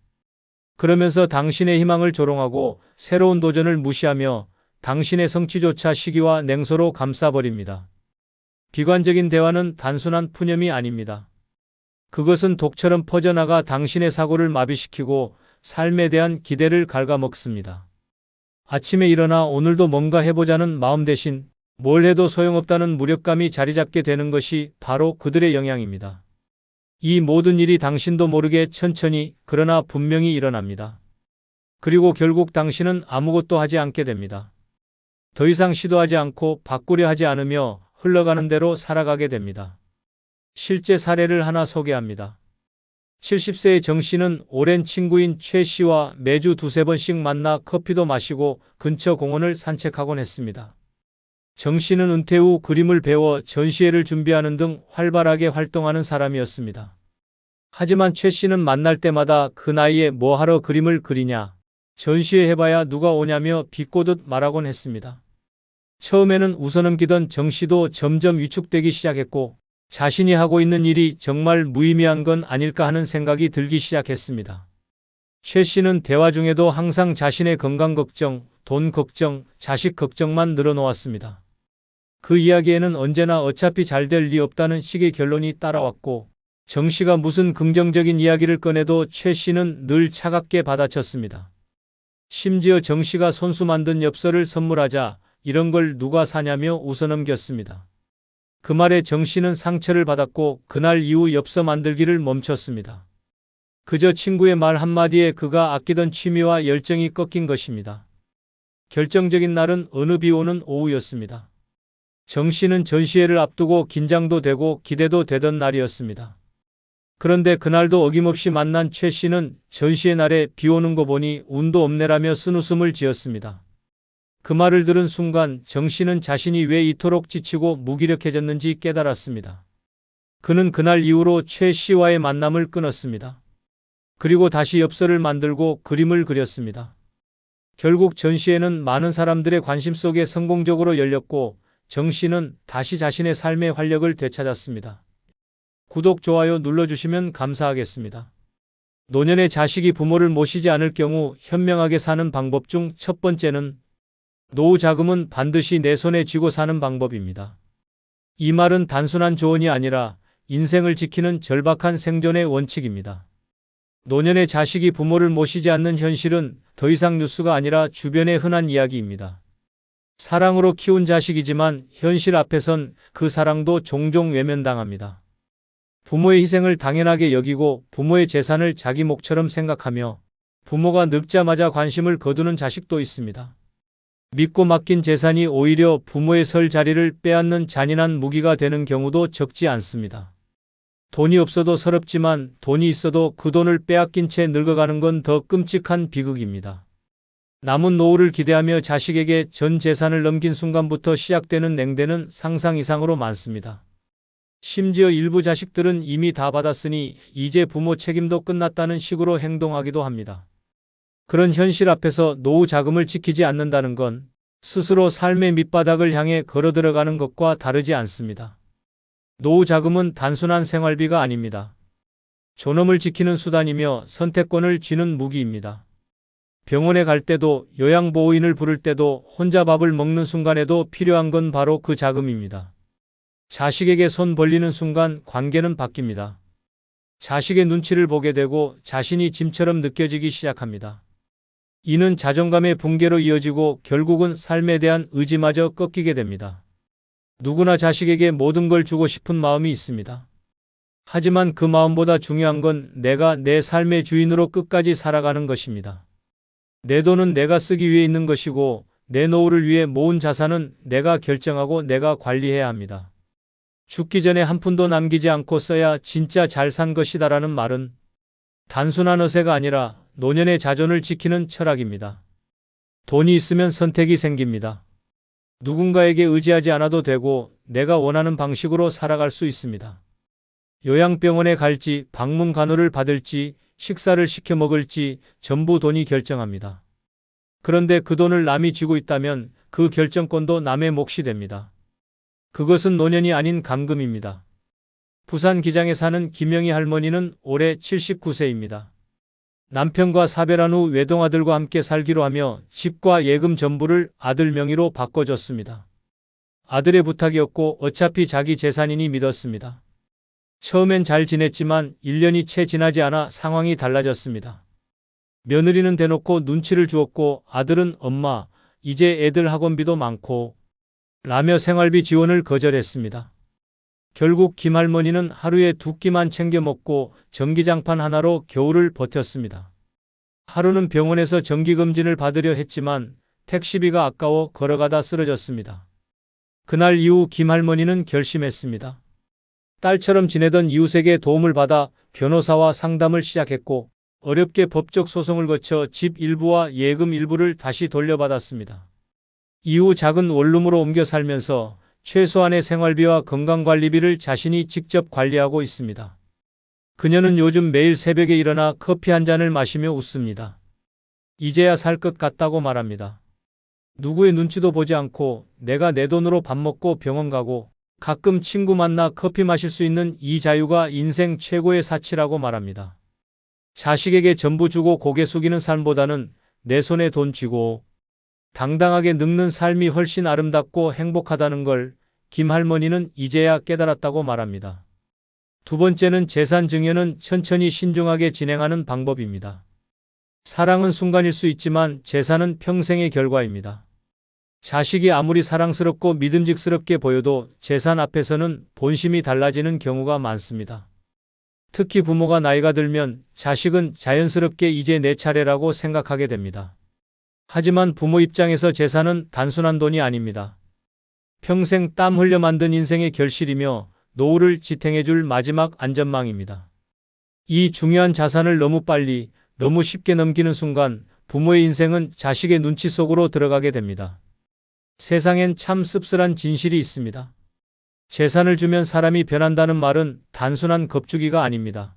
그러면서 당신의 희망을 조롱하고 새로운 도전을 무시하며 당신의 성취조차 시기와 냉소로 감싸버립니다. 비관적인 대화는 단순한 푸념이 아닙니다. 그것은 독처럼 퍼져나가 당신의 사고를 마비시키고 삶에 대한 기대를 갉아먹습니다. 아침에 일어나 오늘도 뭔가 해보자는 마음 대신 뭘 해도 소용없다는 무력감이 자리 잡게 되는 것이 바로 그들의 영향입니다. 이 모든 일이 당신도 모르게 천천히 그러나 분명히 일어납니다. 그리고 결국 당신은 아무것도 하지 않게 됩니다. 더 이상 시도하지 않고 바꾸려 하지 않으며 흘러가는 대로 살아가게 됩니다. 실제 사례를 하나 소개합니다. 70세의 정 씨는 오랜 친구인 최 씨와 매주 두세 번씩 만나 커피도 마시고 근처 공원을 산책하곤 했습니다. 정 씨는 은퇴 후 그림을 배워 전시회를 준비하는 등 활발하게 활동하는 사람이었습니다. 하지만 최 씨는 만날 때마다 그 나이에 뭐 하러 그림을 그리냐, 전시회 해봐야 누가 오냐며 비꼬듯 말하곤 했습니다. 처음에는 웃어넘기던 정 씨도 점점 위축되기 시작했고 자신이 하고 있는 일이 정말 무의미한 건 아닐까 하는 생각이 들기 시작했습니다. 최 씨는 대화 중에도 항상 자신의 건강 걱정, 돈 걱정, 자식 걱정만 늘어놓았습니다. 그 이야기에는 언제나 어차피 잘 될 리 없다는 식의 결론이 따라왔고 정 씨가 무슨 긍정적인 이야기를 꺼내도 최 씨는 늘 차갑게 받아쳤습니다. 심지어 정 씨가 손수 만든 엽서를 선물하자 이런 걸 누가 사냐며 웃어넘겼습니다. 그 말에 정 씨는 상처를 받았고 그날 이후 엽서 만들기를 멈췄습니다. 그저 친구의 말 한마디에 그가 아끼던 취미와 열정이 꺾인 것입니다. 결정적인 날은 어느 비 오는 오후였습니다. 정 씨는 전시회를 앞두고 긴장도 되고 기대도 되던 날이었습니다. 그런데 그날도 어김없이 만난 최 씨는 전시회 날에 비 오는 거 보니 운도 없네라며 쓴웃음을 지었습니다. 그 말을 들은 순간 정 씨는 자신이 왜 이토록 지치고 무기력해졌는지 깨달았습니다. 그는 그날 이후로 최 씨와의 만남을 끊었습니다. 그리고 다시 엽서를 만들고 그림을 그렸습니다. 결국 전시회는 많은 사람들의 관심 속에 성공적으로 열렸고 정 씨는 다시 자신의 삶의 활력을 되찾았습니다. 구독, 좋아요 눌러주시면 감사하겠습니다. 노년의 자식이 부모를 모시지 않을 경우 현명하게 사는 방법 중 첫 번째는 노후 자금은 반드시 내 손에 쥐고 사는 방법입니다. 이 말은 단순한 조언이 아니라 인생을 지키는 절박한 생존의 원칙입니다. 노년의 자식이 부모를 모시지 않는 현실은 더 이상 뉴스가 아니라 주변의 흔한 이야기입니다. 사랑으로 키운 자식이지만 현실 앞에선 그 사랑도 종종 외면당합니다. 부모의 희생을 당연하게 여기고 부모의 재산을 자기 몫처럼 생각하며 부모가 늙자마자 관심을 거두는 자식도 있습니다. 믿고 맡긴 재산이 오히려 부모의 설 자리를 빼앗는 잔인한 무기가 되는 경우도 적지 않습니다. 돈이 없어도 서럽지만 돈이 있어도 그 돈을 빼앗긴 채 늙어가는 건 더 끔찍한 비극입니다. 남은 노후를 기대하며 자식에게 전 재산을 넘긴 순간부터 시작되는 냉대는 상상 이상으로 많습니다. 심지어 일부 자식들은 이미 다 받았으니 이제 부모 책임도 끝났다는 식으로 행동하기도 합니다. 그런 현실 앞에서 노후 자금을 지키지 않는다는 건 스스로 삶의 밑바닥을 향해 걸어들어가는 것과 다르지 않습니다. 노후 자금은 단순한 생활비가 아닙니다. 존엄을 지키는 수단이며 선택권을 쥐는 무기입니다. 병원에 갈 때도 요양보호인을 부를 때도 혼자 밥을 먹는 순간에도 필요한 건 바로 그 자금입니다. 자식에게 손 벌리는 순간 관계는 바뀝니다. 자식의 눈치를 보게 되고 자신이 짐처럼 느껴지기 시작합니다. 이는 자존감의 붕괴로 이어지고 결국은 삶에 대한 의지마저 꺾이게 됩니다. 누구나 자식에게 모든 걸 주고 싶은 마음이 있습니다. 하지만 그 마음보다 중요한 건 내가 내 삶의 주인으로 끝까지 살아가는 것입니다. 내 돈은 내가 쓰기 위해 있는 것이고 내 노후를 위해 모은 자산은 내가 결정하고 내가 관리해야 합니다. 죽기 전에 한 푼도 남기지 않고 써야 진짜 잘 산 것이다라는 말은 단순한 어세가 아니라 노년의 자존을 지키는 철학입니다. 돈이 있으면 선택이 생깁니다. 누군가에게 의지하지 않아도 되고 내가 원하는 방식으로 살아갈 수 있습니다. 요양병원에 갈지, 방문 간호를 받을지, 식사를 시켜 먹을지 전부 돈이 결정합니다. 그런데 그 돈을 남이 쥐고 있다면 그 결정권도 남의 몫이 됩니다. 그것은 노년이 아닌 감금입니다. 부산 기장에 사는 김영희 할머니는 올해 79세입니다. 남편과 사별한 후 외동아들과 함께 살기로 하며 집과 예금 전부를 아들 명의로 바꿔줬습니다. 아들의 부탁이었고 어차피 자기 재산이니 믿었습니다. 처음엔 잘 지냈지만 1년이 채 지나지 않아 상황이 달라졌습니다. 며느리는 대놓고 눈치를 주었고 아들은 엄마, 이제 애들 학원비도 많고 라며 생활비 지원을 거절했습니다. 결국 김할머니는 하루에 2끼만 챙겨 먹고 전기장판 하나로 겨울을 버텼습니다. 하루는 병원에서 정기검진을 받으려 했지만 택시비가 아까워 걸어가다 쓰러졌습니다. 그날 이후 김할머니는 결심했습니다. 딸처럼 지내던 이웃에게 도움을 받아 변호사와 상담을 시작했고 어렵게 법적 소송을 거쳐 집 일부와 예금 일부를 다시 돌려받았습니다. 이후 작은 원룸으로 옮겨 살면서 최소한의 생활비와 건강관리비를 자신이 직접 관리하고 있습니다. 그녀는 요즘 매일 새벽에 일어나 커피 한 잔을 마시며 웃습니다. 이제야 살 것 같다고 말합니다. 누구의 눈치도 보지 않고 내가 내 돈으로 밥 먹고 병원 가고 가끔 친구 만나 커피 마실 수 있는 이 자유가 인생 최고의 사치라고 말합니다. 자식에게 전부 주고 고개 숙이는 삶보다는 내 손에 돈 쥐고 당당하게 늙는 삶이 훨씬 아름답고 행복하다는 걸 김할머니는 이제야 깨달았다고 말합니다. 두 번째는 재산 증여는 천천히 신중하게 진행하는 방법입니다. 사랑은 순간일 수 있지만 재산은 평생의 결과입니다. 자식이 아무리 사랑스럽고 믿음직스럽게 보여도 재산 앞에서는 본심이 달라지는 경우가 많습니다. 특히 부모가 나이가 들면 자식은 자연스럽게 이제 내 차례라고 생각하게 됩니다. 하지만 부모 입장에서 재산은 단순한 돈이 아닙니다. 평생 땀 흘려 만든 인생의 결실이며 노후를 지탱해줄 마지막 안전망입니다. 이 중요한 자산을 너무 빨리, 너무 쉽게 넘기는 순간 부모의 인생은 자식의 눈치 속으로 들어가게 됩니다. 세상엔 참 씁쓸한 진실이 있습니다. 재산을 주면 사람이 변한다는 말은 단순한 겁주기가 아닙니다.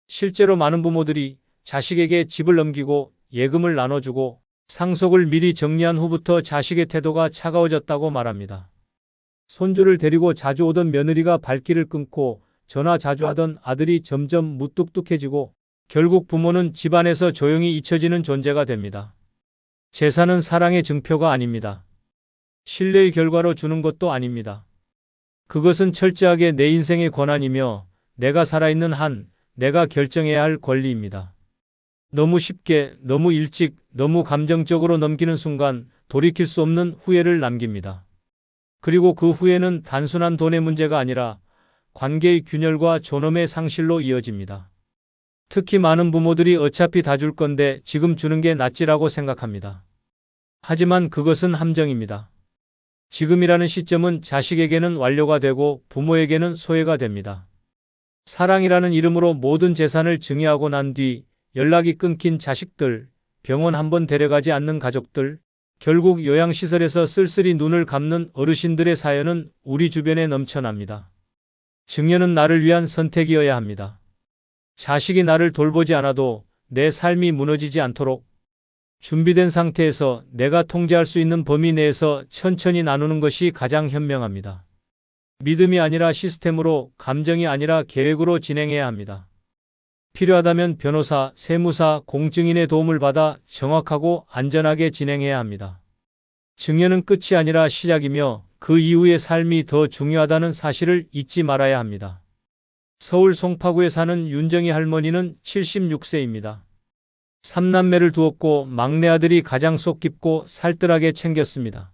실제로 많은 부모들이 자식에게 집을 넘기고 예금을 나눠주고 상속을 미리 정리한 후부터 자식의 태도가 차가워졌다고 말합니다. 손주를 데리고 자주 오던 며느리가 발길을 끊고 전화 자주 하던 아들이 점점 무뚝뚝해지고 결국 부모는 집안에서 조용히 잊혀지는 존재가 됩니다. 재산은 사랑의 증표가 아닙니다. 신뢰의 결과로 주는 것도 아닙니다. 그것은 철저하게 내 인생의 권한이며 내가 살아있는 한 내가 결정해야 할 권리입니다. 너무 쉽게, 너무 일찍, 너무 감정적으로 넘기는 순간 돌이킬 수 없는 후회를 남깁니다. 그리고 그 후회는 단순한 돈의 문제가 아니라 관계의 균열과 존엄의 상실로 이어집니다. 특히 많은 부모들이 어차피 다 줄 건데 지금 주는 게 낫지라고 생각합니다. 하지만 그것은 함정입니다. 지금이라는 시점은 자식에게는 완료가 되고 부모에게는 소외가 됩니다. 사랑이라는 이름으로 모든 재산을 증여하고 난 뒤 연락이 끊긴 자식들, 병원 한번 데려가지 않는 가족들, 결국 요양시설에서 쓸쓸히 눈을 감는 어르신들의 사연은 우리 주변에 넘쳐납니다. 증여는 나를 위한 선택이어야 합니다. 자식이 나를 돌보지 않아도 내 삶이 무너지지 않도록 준비된 상태에서 내가 통제할 수 있는 범위 내에서 천천히 나누는 것이 가장 현명합니다. 믿음이 아니라 시스템으로, 감정이 아니라 계획으로 진행해야 합니다. 필요하다면 변호사, 세무사, 공증인의 도움을 받아 정확하고 안전하게 진행해야 합니다. 증여는 끝이 아니라 시작이며 그 이후의 삶이 더 중요하다는 사실을 잊지 말아야 합니다. 서울 송파구에 사는 윤정희 할머니는 76세입니다. 3남매를 두었고 막내 아들이 가장 속 깊고 살뜰하게 챙겼습니다.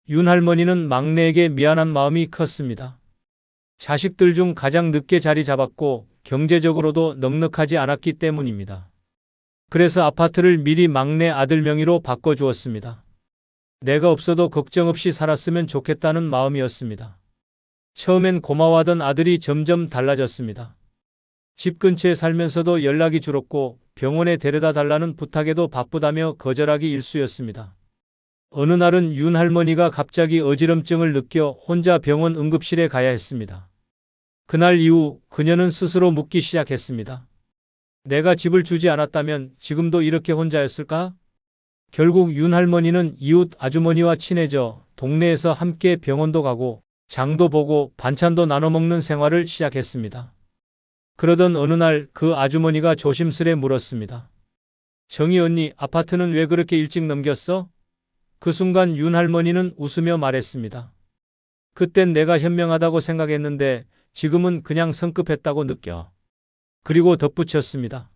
윤 할머니는 막내에게 미안한 마음이 컸습니다. 자식들 중 가장 늦게 자리 잡았고 경제적으로도 넉넉하지 않았기 때문입니다. 그래서 아파트를 미리 막내 아들 명의로 바꿔주었습니다. 내가 없어도 걱정 없이 살았으면 좋겠다는 마음이었습니다. 처음엔 고마워하던 아들이 점점 달라졌습니다. 집 근처에 살면서도 연락이 줄었고 병원에 데려다 달라는 부탁에도 바쁘다며 거절하기 일쑤였습니다. 어느 날은 윤 할머니가 갑자기 어지럼증을 느껴 혼자 병원 응급실에 가야 했습니다. 그날 이후 그녀는 스스로 묻기 시작했습니다. 내가 집을 주지 않았다면 지금도 이렇게 혼자였을까? 결국 윤 할머니는 이웃 아주머니와 친해져 동네에서 함께 병원도 가고 장도 보고 반찬도 나눠 먹는 생활을 시작했습니다. 그러던 어느 날 그 아주머니가 조심스레 물었습니다. 정희 언니, 아파트는 왜 그렇게 일찍 넘겼어? 그 순간 윤 할머니는 웃으며 말했습니다. 그땐 내가 현명하다고 생각했는데 지금은 그냥 성급했다고 느껴. 그리고 덧붙였습니다.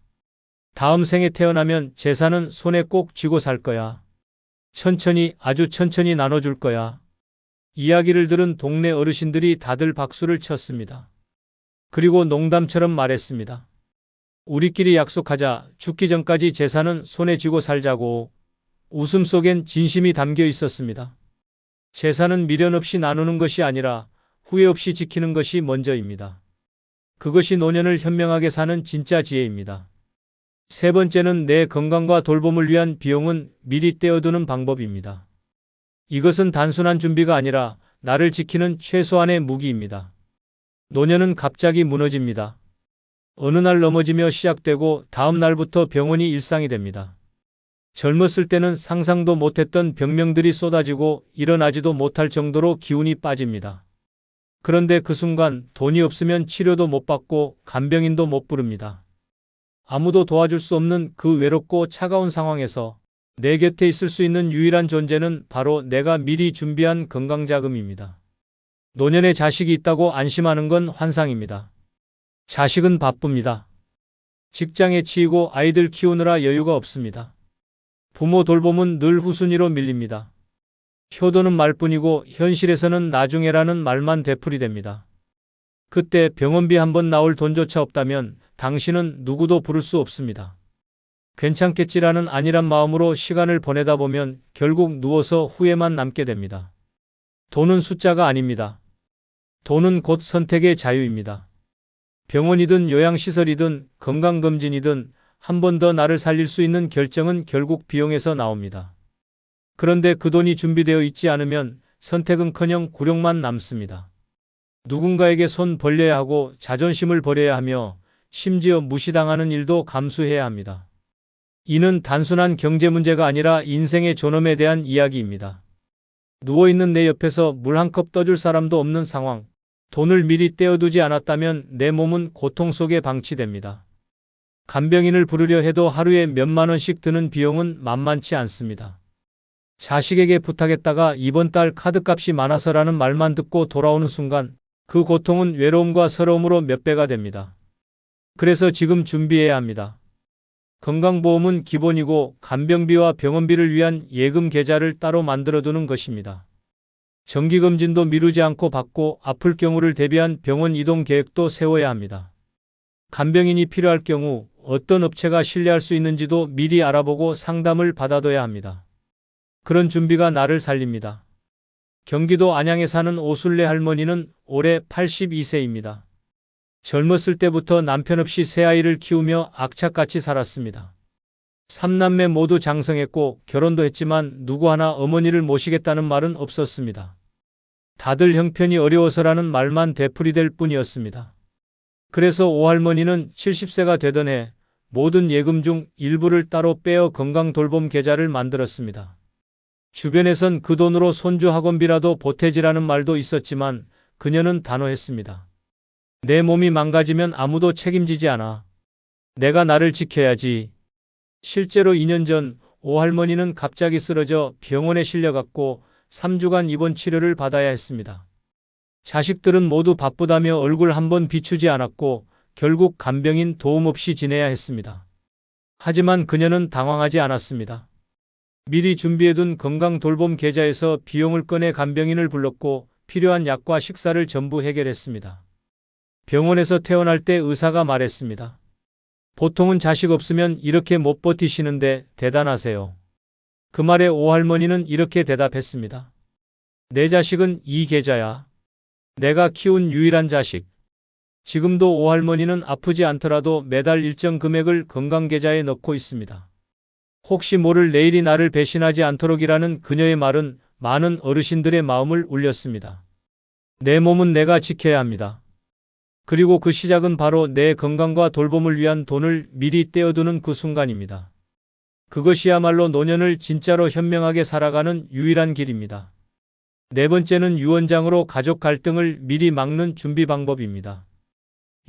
다음 생에 태어나면 재산은 손에 꼭 쥐고 살 거야. 천천히, 아주 천천히 나눠줄 거야. 이야기를 들은 동네 어르신들이 다들 박수를 쳤습니다. 그리고 농담처럼 말했습니다. 우리끼리 약속하자. 죽기 전까지 재산은 손에 쥐고 살자고. 웃음 속엔 진심이 담겨 있었습니다. 재산은 미련 없이 나누는 것이 아니라 후회 없이 지키는 것이 먼저입니다. 그것이 노년을 현명하게 사는 진짜 지혜입니다. 세 번째는 내 건강과 돌봄을 위한 비용은 미리 떼어두는 방법입니다. 이것은 단순한 준비가 아니라 나를 지키는 최소한의 무기입니다. 노년은 갑자기 무너집니다. 어느 날 넘어지며 시작되고 다음 날부터 병원이 일상이 됩니다. 젊었을 때는 상상도 못했던 병명들이 쏟아지고 일어나지도 못할 정도로 기운이 빠집니다. 그런데 그 순간 돈이 없으면 치료도 못 받고 간병인도 못 부릅니다. 아무도 도와줄 수 없는 그 외롭고 차가운 상황에서 내 곁에 있을 수 있는 유일한 존재는 바로 내가 미리 준비한 건강자금입니다. 노년에 자식이 있다고 안심하는 건 환상입니다. 자식은 바쁩니다. 직장에 치이고 아이들 키우느라 여유가 없습니다. 부모 돌봄은 늘 후순위로 밀립니다. 효도는 말뿐이고 현실에서는 나중에라는 말만 되풀이됩니다. 그때 병원비 한 번 나올 돈조차 없다면 당신은 누구도 부를 수 없습니다. 괜찮겠지라는 안일한 마음으로 시간을 보내다 보면 결국 누워서 후회만 남게 됩니다. 돈은 숫자가 아닙니다. 돈은 곧 선택의 자유입니다. 병원이든 요양시설이든 건강검진이든 한 번 더 나를 살릴 수 있는 결정은 결국 비용에서 나옵니다. 그런데 그 돈이 준비되어 있지 않으면 선택은커녕 굴욕만 남습니다. 누군가에게 손 벌려야 하고 자존심을 버려야 하며 심지어 무시당하는 일도 감수해야 합니다. 이는 단순한 경제 문제가 아니라 인생의 존엄에 대한 이야기입니다. 누워있는 내 옆에서 물 한 컵 떠줄 사람도 없는 상황, 돈을 미리 떼어두지 않았다면 내 몸은 고통 속에 방치됩니다. 간병인을 부르려 해도 하루에 몇만 원씩 드는 비용은 만만치 않습니다. 자식에게 부탁했다가 이번 달 카드값이 많아서라는 말만 듣고 돌아오는 순간 그 고통은 외로움과 서러움으로 몇 배가 됩니다. 그래서 지금 준비해야 합니다. 건강보험은 기본이고 간병비와 병원비를 위한 예금 계좌를 따로 만들어두는 것입니다. 정기검진도 미루지 않고 받고 아플 경우를 대비한 병원 이동 계획도 세워야 합니다. 간병인이 필요할 경우 어떤 업체가 신뢰할 수 있는지도 미리 알아보고 상담을 받아둬야 합니다. 그런 준비가 나를 살립니다. 경기도 안양에 사는 오순례 할머니는 올해 82세입니다. 젊었을 때부터 남편 없이 세 아이를 키우며 악착같이 살았습니다. 3남매 모두 장성했고 결혼도 했지만 누구 하나 어머니를 모시겠다는 말은 없었습니다. 다들 형편이 어려워서라는 말만 되풀이될 뿐이었습니다. 그래서 오할머니는 70세가 되던 해 모든 예금 중 일부를 따로 빼어 건강돌봄 계좌를 만들었습니다. 주변에선 그 돈으로 손주 학원비라도 보태지라는 말도 있었지만 그녀는 단호했습니다. 내 몸이 망가지면 아무도 책임지지 않아. 내가 나를 지켜야지. 실제로 2년 전 오할머니는 갑자기 쓰러져 병원에 실려갔고 3주간 입원 치료를 받아야 했습니다. 자식들은 모두 바쁘다며 얼굴 한번 비추지 않았고 결국 간병인 도움 없이 지내야 했습니다. 하지만 그녀는 당황하지 않았습니다. 미리 준비해둔 건강돌봄 계좌에서 비용을 꺼내 간병인을 불렀고 필요한 약과 식사를 전부 해결했습니다. 병원에서 퇴원할 때 의사가 말했습니다. 보통은 자식 없으면 이렇게 못 버티시는데 대단하세요. 그 말에 오할머니는 이렇게 대답했습니다. 내 자식은 이 계좌야. 내가 키운 유일한 자식. 지금도 오할머니는 아프지 않더라도 매달 일정 금액을 건강계좌에 넣고 있습니다. 혹시 모를 내일이 나를 배신하지 않도록이라는 그녀의 말은 많은 어르신들의 마음을 울렸습니다. 내 몸은 내가 지켜야 합니다. 그리고 그 시작은 바로 내 건강과 돌봄을 위한 돈을 미리 떼어두는 그 순간입니다. 그것이야말로 노년을 진짜로 현명하게 살아가는 유일한 길입니다. 네 번째는 유언장으로 가족 갈등을 미리 막는 준비 방법입니다.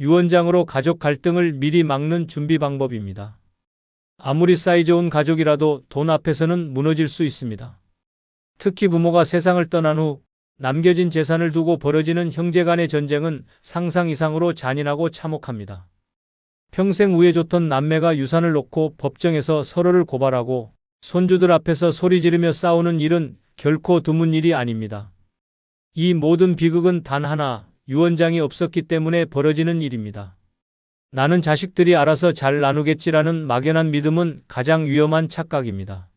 유언장으로 가족 갈등을 미리 막는 준비 방법입니다. 아무리 사이 좋은 가족이라도 돈 앞에서는 무너질 수 있습니다. 특히 부모가 세상을 떠난 후 남겨진 재산을 두고 벌어지는 형제 간의 전쟁은 상상 이상으로 잔인하고 참혹합니다. 평생 우애 좋던 남매가 유산을 놓고 법정에서 서로를 고발하고 손주들 앞에서 소리 지르며 싸우는 일은 결코 드문 일이 아닙니다. 이 모든 비극은 단 하나, 유언장이 없었기 때문에 벌어지는 일입니다. 나는 자식들이 알아서 잘 나누겠지라는 막연한 믿음은 가장 위험한 착각입니다.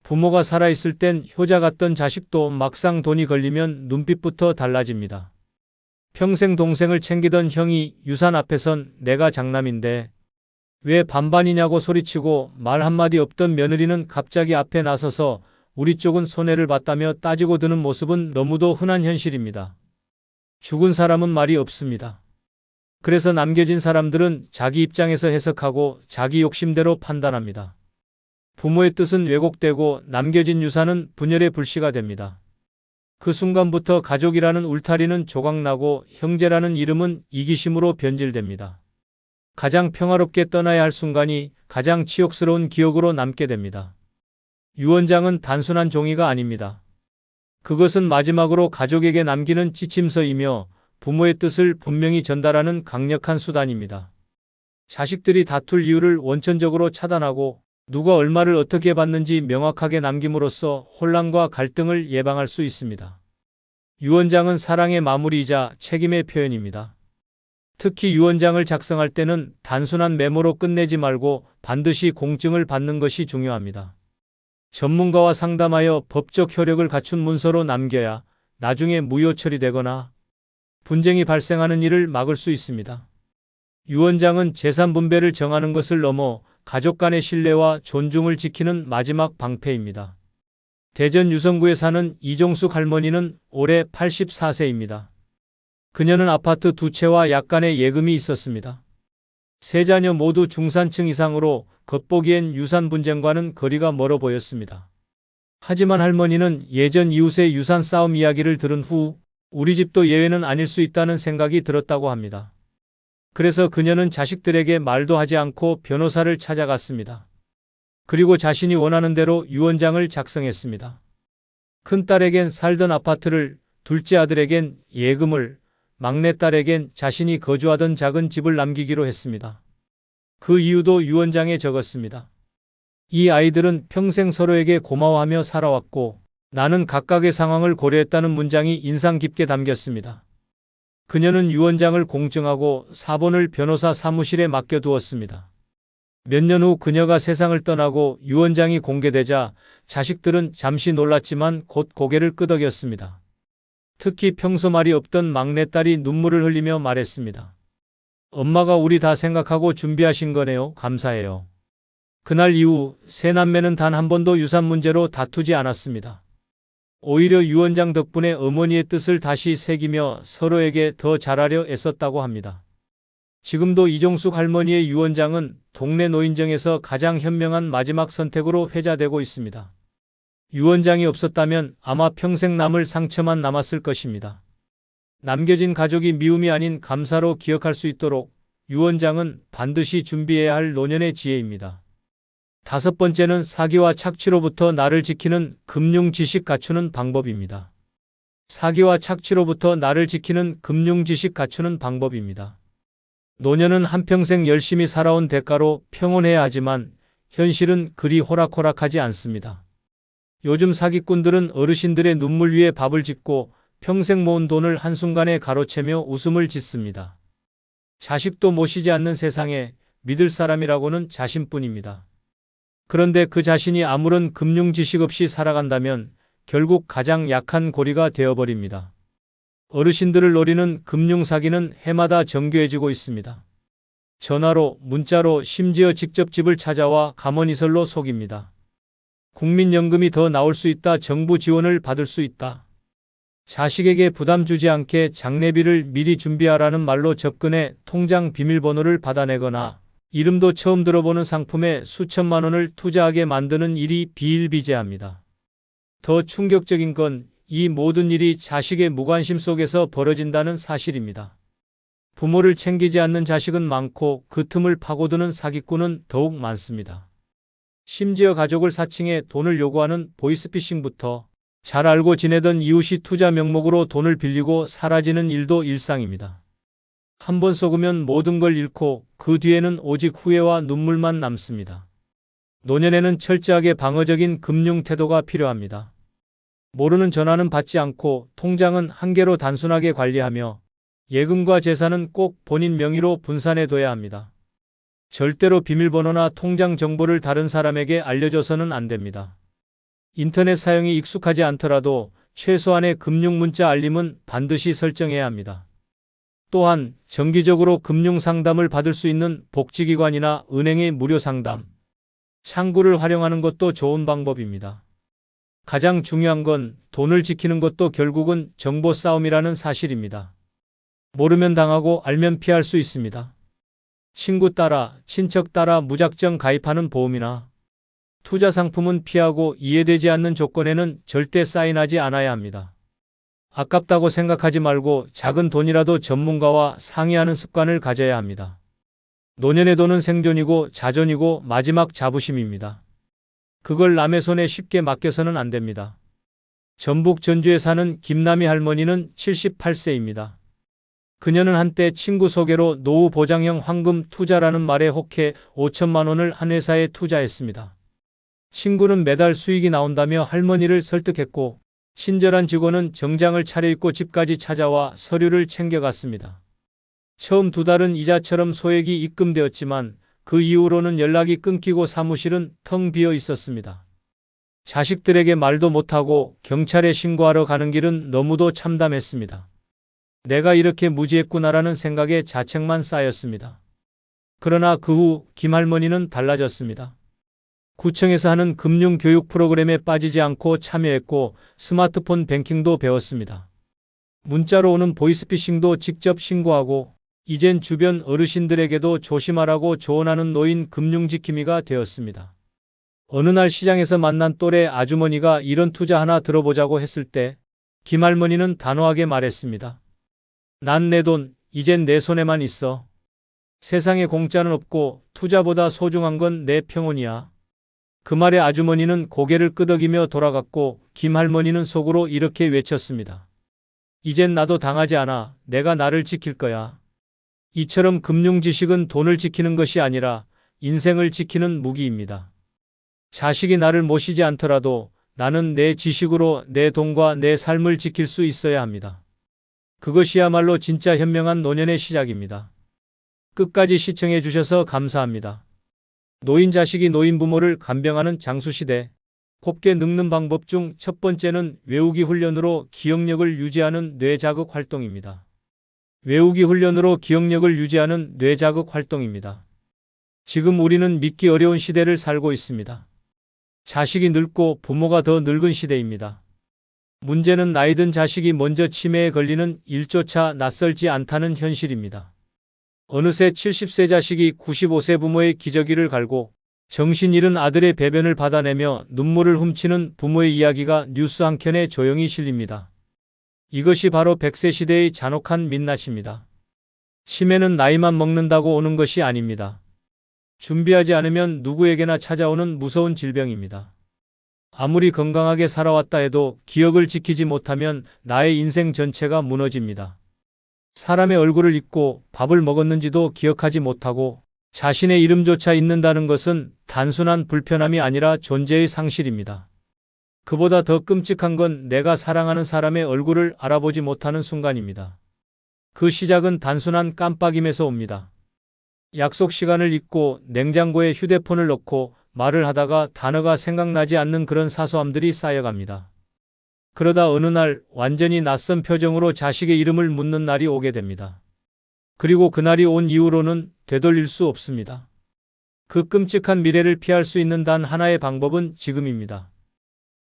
부모가 살아있을 땐 효자 같던 자식도 막상 돈이 걸리면 눈빛부터 달라집니다. 평생 동생을 챙기던 형이 유산 앞에선 내가 장남인데 왜 반반이냐고 소리치고 말 한마디 없던 며느리는 갑자기 앞에 나서서 우리 쪽은 손해를 봤다며 따지고 드는 모습은 너무도 흔한 현실입니다. 죽은 사람은 말이 없습니다. 그래서 남겨진 사람들은 자기 입장에서 해석하고 자기 욕심대로 판단합니다. 부모의 뜻은 왜곡되고 남겨진 유산은 분열의 불씨가 됩니다. 그 순간부터 가족이라는 울타리는 조각나고 형제라는 이름은 이기심으로 변질됩니다. 가장 평화롭게 떠나야 할 순간이 가장 치욕스러운 기억으로 남게 됩니다. 유언장은 단순한 종이가 아닙니다. 그것은 마지막으로 가족에게 남기는 지침서이며 부모의 뜻을 분명히 전달하는 강력한 수단입니다. 자식들이 다툴 이유를 원천적으로 차단하고 누가 얼마를 어떻게 받는지 명확하게 남김으로써 혼란과 갈등을 예방할 수 있습니다. 유언장은 사랑의 마무리이자 책임의 표현입니다. 특히 유언장을 작성할 때는 단순한 메모로 끝내지 말고 반드시 공증을 받는 것이 중요합니다. 전문가와 상담하여 법적 효력을 갖춘 문서로 남겨야 나중에 무효 처리되거나 분쟁이 발생하는 일을 막을 수 있습니다. 유언장은 재산 분배를 정하는 것을 넘어 가족 간의 신뢰와 존중을 지키는 마지막 방패입니다. 대전 유성구에 사는 이종숙 할머니는 올해 84세입니다. 그녀는 아파트 2채와 약간의 예금이 있었습니다. 세 자녀 모두 중산층 이상으로 겉보기엔 유산 분쟁과는 거리가 멀어 보였습니다. 하지만 할머니는 예전 이웃의 유산 싸움 이야기를 들은 후 우리 집도 예외는 아닐 수 있다는 생각이 들었다고 합니다. 그래서 그녀는 자식들에게 말도 하지 않고 변호사를 찾아갔습니다. 그리고 자신이 원하는 대로 유언장을 작성했습니다. 큰딸에겐 살던 아파트를, 둘째 아들에겐 예금을, 막내딸에겐 자신이 거주하던 작은 집을 남기기로 했습니다. 그 이유도 유언장에 적었습니다. 이 아이들은 평생 서로에게 고마워하며 살아왔고 나는 각각의 상황을 고려했다는 문장이 인상 깊게 담겼습니다. 그녀는 유언장을 공증하고 사본을 변호사 사무실에 맡겨두었습니다. 몇 년 후 그녀가 세상을 떠나고 유언장이 공개되자 자식들은 잠시 놀랐지만 곧 고개를 끄덕였습니다. 특히 평소 말이 없던 막내딸이 눈물을 흘리며 말했습니다. 엄마가 우리 다 생각하고 준비하신 거네요. 감사해요. 그날 이후 세 남매는 단 한 번도 유산 문제로 다투지 않았습니다. 오히려 유언장 덕분에 어머니의 뜻을 다시 새기며 서로에게 더 잘하려 애썼다고 합니다. 지금도 이종숙 할머니의 유언장은 동네 노인정에서 가장 현명한 마지막 선택으로 회자되고 있습니다. 유언장이 없었다면 아마 평생 남을 상처만 남았을 것입니다. 남겨진 가족이 미움이 아닌 감사로 기억할 수 있도록 유언장은 반드시 준비해야 할 노년의 지혜입니다. 5번째는 사기와 착취로부터 나를 지키는 금융 지식 갖추는 방법입니다. 사기와 착취로부터 나를 지키는 금융 지식 갖추는 방법입니다. 노년은 한평생 열심히 살아온 대가로 평온해야 하지만 현실은 그리 호락호락하지 않습니다. 요즘 사기꾼들은 어르신들의 눈물 위에 밥을 짓고 평생 모은 돈을 한순간에 가로채며 웃음을 짓습니다. 자식도 모시지 않는 세상에 믿을 사람이라고는 자신뿐입니다. 그런데 그 자신이 아무런 금융 지식 없이 살아간다면 결국 가장 약한 고리가 되어버립니다. 어르신들을 노리는 금융 사기는 해마다 정교해지고 있습니다. 전화로, 문자로, 심지어 직접 집을 찾아와 가머니설로 속입니다. 국민연금이 더 나올 수 있다. 정부 지원을 받을 수 있다. 자식에게 부담 주지 않게 장례비를 미리 준비하라는 말로 접근해 통장 비밀번호를 받아내거나 이름도 처음 들어보는 상품에 수천만 원을 투자하게 만드는 일이 비일비재합니다. 더 충격적인 건 이 모든 일이 자식의 무관심 속에서 벌어진다는 사실입니다. 부모를 챙기지 않는 자식은 많고 그 틈을 파고드는 사기꾼은 더욱 많습니다. 심지어 가족을 사칭해 돈을 요구하는 보이스피싱부터 잘 알고 지내던 이웃이 투자 명목으로 돈을 빌리고 사라지는 일도 일상입니다. 한 번 속으면 모든 걸 잃고 그 뒤에는 오직 후회와 눈물만 남습니다. 노년에는 철저하게 방어적인 금융 태도가 필요합니다. 모르는 전화는 받지 않고 통장은 한 개로 단순하게 관리하며 예금과 재산은 꼭 본인 명의로 분산해둬야 합니다. 절대로 비밀번호나 통장 정보를 다른 사람에게 알려줘서는 안 됩니다. 인터넷 사용이 익숙하지 않더라도 최소한의 금융 문자 알림은 반드시 설정해야 합니다. 또한 정기적으로 금융 상담을 받을 수 있는 복지기관이나 은행의 무료 상담, 창구를 활용하는 것도 좋은 방법입니다. 가장 중요한 건 돈을 지키는 것도 결국은 정보 싸움이라는 사실입니다. 모르면 당하고 알면 피할 수 있습니다. 친구 따라, 친척 따라 무작정 가입하는 보험이나 투자 상품은 피하고 이해되지 않는 조건에는 절대 사인하지 않아야 합니다. 아깝다고 생각하지 말고 작은 돈이라도 전문가와 상의하는 습관을 가져야 합니다. 노년의 돈은 생존이고 자존이고 마지막 자부심입니다. 그걸 남의 손에 쉽게 맡겨서는 안 됩니다. 전북 전주에 사는 김남희 할머니는 78세입니다. 그녀는 한때 친구 소개로 노후 보장형 황금 투자라는 말에 혹해 5천만 원을 한 회사에 투자했습니다. 친구는 매달 수익이 나온다며 할머니를 설득했고 친절한 직원은 정장을 차려입고 집까지 찾아와 서류를 챙겨갔습니다. 처음 2달은 이자처럼 소액이 입금되었지만 그 이후로는 연락이 끊기고 사무실은 텅 비어 있었습니다. 자식들에게 말도 못하고 경찰에 신고하러 가는 길은 너무도 참담했습니다. 내가 이렇게 무지했구나라는 생각에 자책만 쌓였습니다. 그러나 그 후 김할머니는 달라졌습니다. 구청에서 하는 금융교육 프로그램에 빠지지 않고 참여했고 스마트폰 뱅킹도 배웠습니다. 문자로 오는 보이스피싱도 직접 신고하고 이젠 주변 어르신들에게도 조심하라고 조언하는 노인 금융지킴이가 되었습니다. 어느 날 시장에서 만난 또래 아주머니가 이런 투자 하나 들어보자고 했을 때 김할머니는 단호하게 말했습니다. 난 내 돈, 이젠 내 손에만 있어. 세상에 공짜는 없고 투자보다 소중한 건 내 평온이야. 그 말에 아주머니는 고개를 끄덕이며 돌아갔고 김할머니는 속으로 이렇게 외쳤습니다. 이젠 나도 당하지 않아. 내가 나를 지킬 거야. 이처럼 금융 지식은 돈을 지키는 것이 아니라 인생을 지키는 무기입니다. 자식이 나를 모시지 않더라도 나는 내 지식으로 내 돈과 내 삶을 지킬 수 있어야 합니다. 그것이야말로 진짜 현명한 노년의 시작입니다. 끝까지 시청해 주셔서 감사합니다. 노인 자식이 노인 부모를 간병하는 장수시대. 곱게 늙는 방법 중 첫 번째는 외우기 훈련으로 기억력을 유지하는 뇌자극 활동입니다. 외우기 훈련으로 기억력을 유지하는 뇌자극 활동입니다. 지금 우리는 믿기 어려운 시대를 살고 있습니다. 자식이 늙고 부모가 더 늙은 시대입니다. 문제는 나이 든 자식이 먼저 치매에 걸리는 일조차 낯설지 않다는 현실입니다. 어느새 70세 자식이 95세 부모의 기저귀를 갈고 정신 잃은 아들의 배변을 받아내며 눈물을 훔치는 부모의 이야기가 뉴스 한 켠에 조용히 실립니다. 이것이 바로 100세 시대의 잔혹한 민낯입니다. 치매는 나이만 먹는다고 오는 것이 아닙니다. 준비하지 않으면 누구에게나 찾아오는 무서운 질병입니다. 아무리 건강하게 살아왔다 해도 기억을 지키지 못하면 나의 인생 전체가 무너집니다. 사람의 얼굴을 잊고 밥을 먹었는지도 기억하지 못하고 자신의 이름조차 잊는다는 것은 단순한 불편함이 아니라 존재의 상실입니다. 그보다 더 끔찍한 건 내가 사랑하는 사람의 얼굴을 알아보지 못하는 순간입니다. 그 시작은 단순한 깜빡임에서 옵니다. 약속 시간을 잊고 냉장고에 휴대폰을 넣고 말을 하다가 단어가 생각나지 않는 그런 사소함들이 쌓여갑니다. 그러다 어느 날 완전히 낯선 표정으로 자식의 이름을 묻는 날이 오게 됩니다. 그리고 그날이 온 이후로는 되돌릴 수 없습니다. 그 끔찍한 미래를 피할 수 있는 단 하나의 방법은 지금입니다.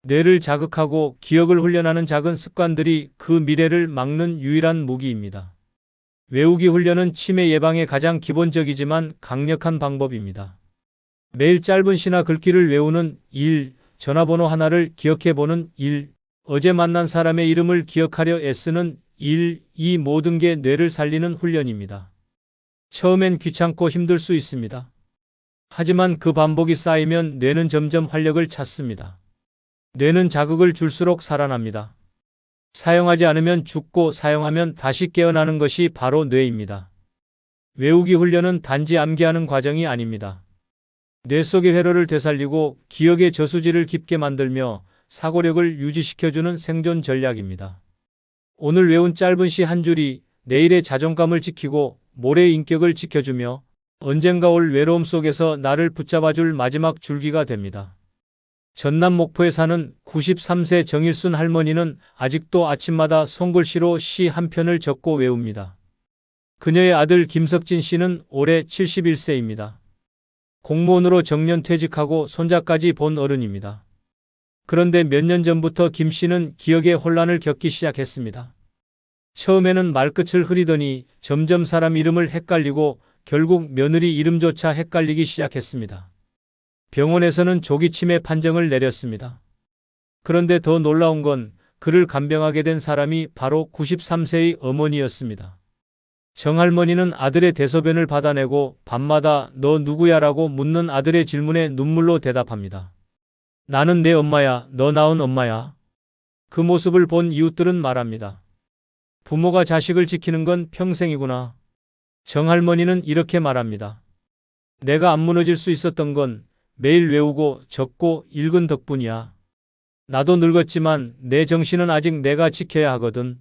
뇌를 자극하고 기억을 훈련하는 작은 습관들이 그 미래를 막는 유일한 무기입니다. 외우기 훈련은 치매 예방에 가장 기본적이지만 강력한 방법입니다. 매일 짧은 시나 글귀를 외우는 1, 전화번호 하나를 기억해보는 1, 어제 만난 사람의 이름을 기억하려 애쓰는 1, 이 모든 게 뇌를 살리는 훈련입니다. 처음엔 귀찮고 힘들 수 있습니다. 하지만 그 반복이 쌓이면 뇌는 점점 활력을 찾습니다. 뇌는 자극을 줄수록 살아납니다. 사용하지 않으면 죽고 사용하면 다시 깨어나는 것이 바로 뇌입니다. 외우기 훈련은 단지 암기하는 과정이 아닙니다. 뇌 속의 회로를 되살리고 기억의 저수지를 깊게 만들며 사고력을 유지시켜주는 생존 전략입니다. 오늘 외운 짧은 시 한 줄이 내일의 자존감을 지키고 모레의 인격을 지켜주며 언젠가 올 외로움 속에서 나를 붙잡아줄 마지막 줄기가 됩니다. 전남 목포에 사는 93세 정일순 할머니는 아직도 아침마다 손글씨로 시 한 편을 적고 외웁니다. 그녀의 아들 김석진 씨는 올해 71세입니다. 공무원으로 정년 퇴직하고 손자까지 본 어른입니다. 그런데 몇 년 전부터 김 씨는 기억의 혼란을 겪기 시작했습니다. 처음에는 말끝을 흐리더니 점점 사람 이름을 헷갈리고 결국 며느리 이름조차 헷갈리기 시작했습니다. 병원에서는 조기 치매 판정을 내렸습니다. 그런데 더 놀라운 건 그를 간병하게 된 사람이 바로 93세의 어머니였습니다. 정할머니는 아들의 대소변을 받아내고 밤마다 너 누구야라고 묻는 아들의 질문에 눈물로 대답합니다. 나는 내 엄마야. 너 낳은 엄마야. 그 모습을 본 이웃들은 말합니다. 부모가 자식을 지키는 건 평생이구나. 정할머니는 이렇게 말합니다. 내가 안 무너질 수 있었던 건 매일 외우고 적고 읽은 덕분이야. 나도 늙었지만 내 정신은 아직 내가 지켜야 하거든.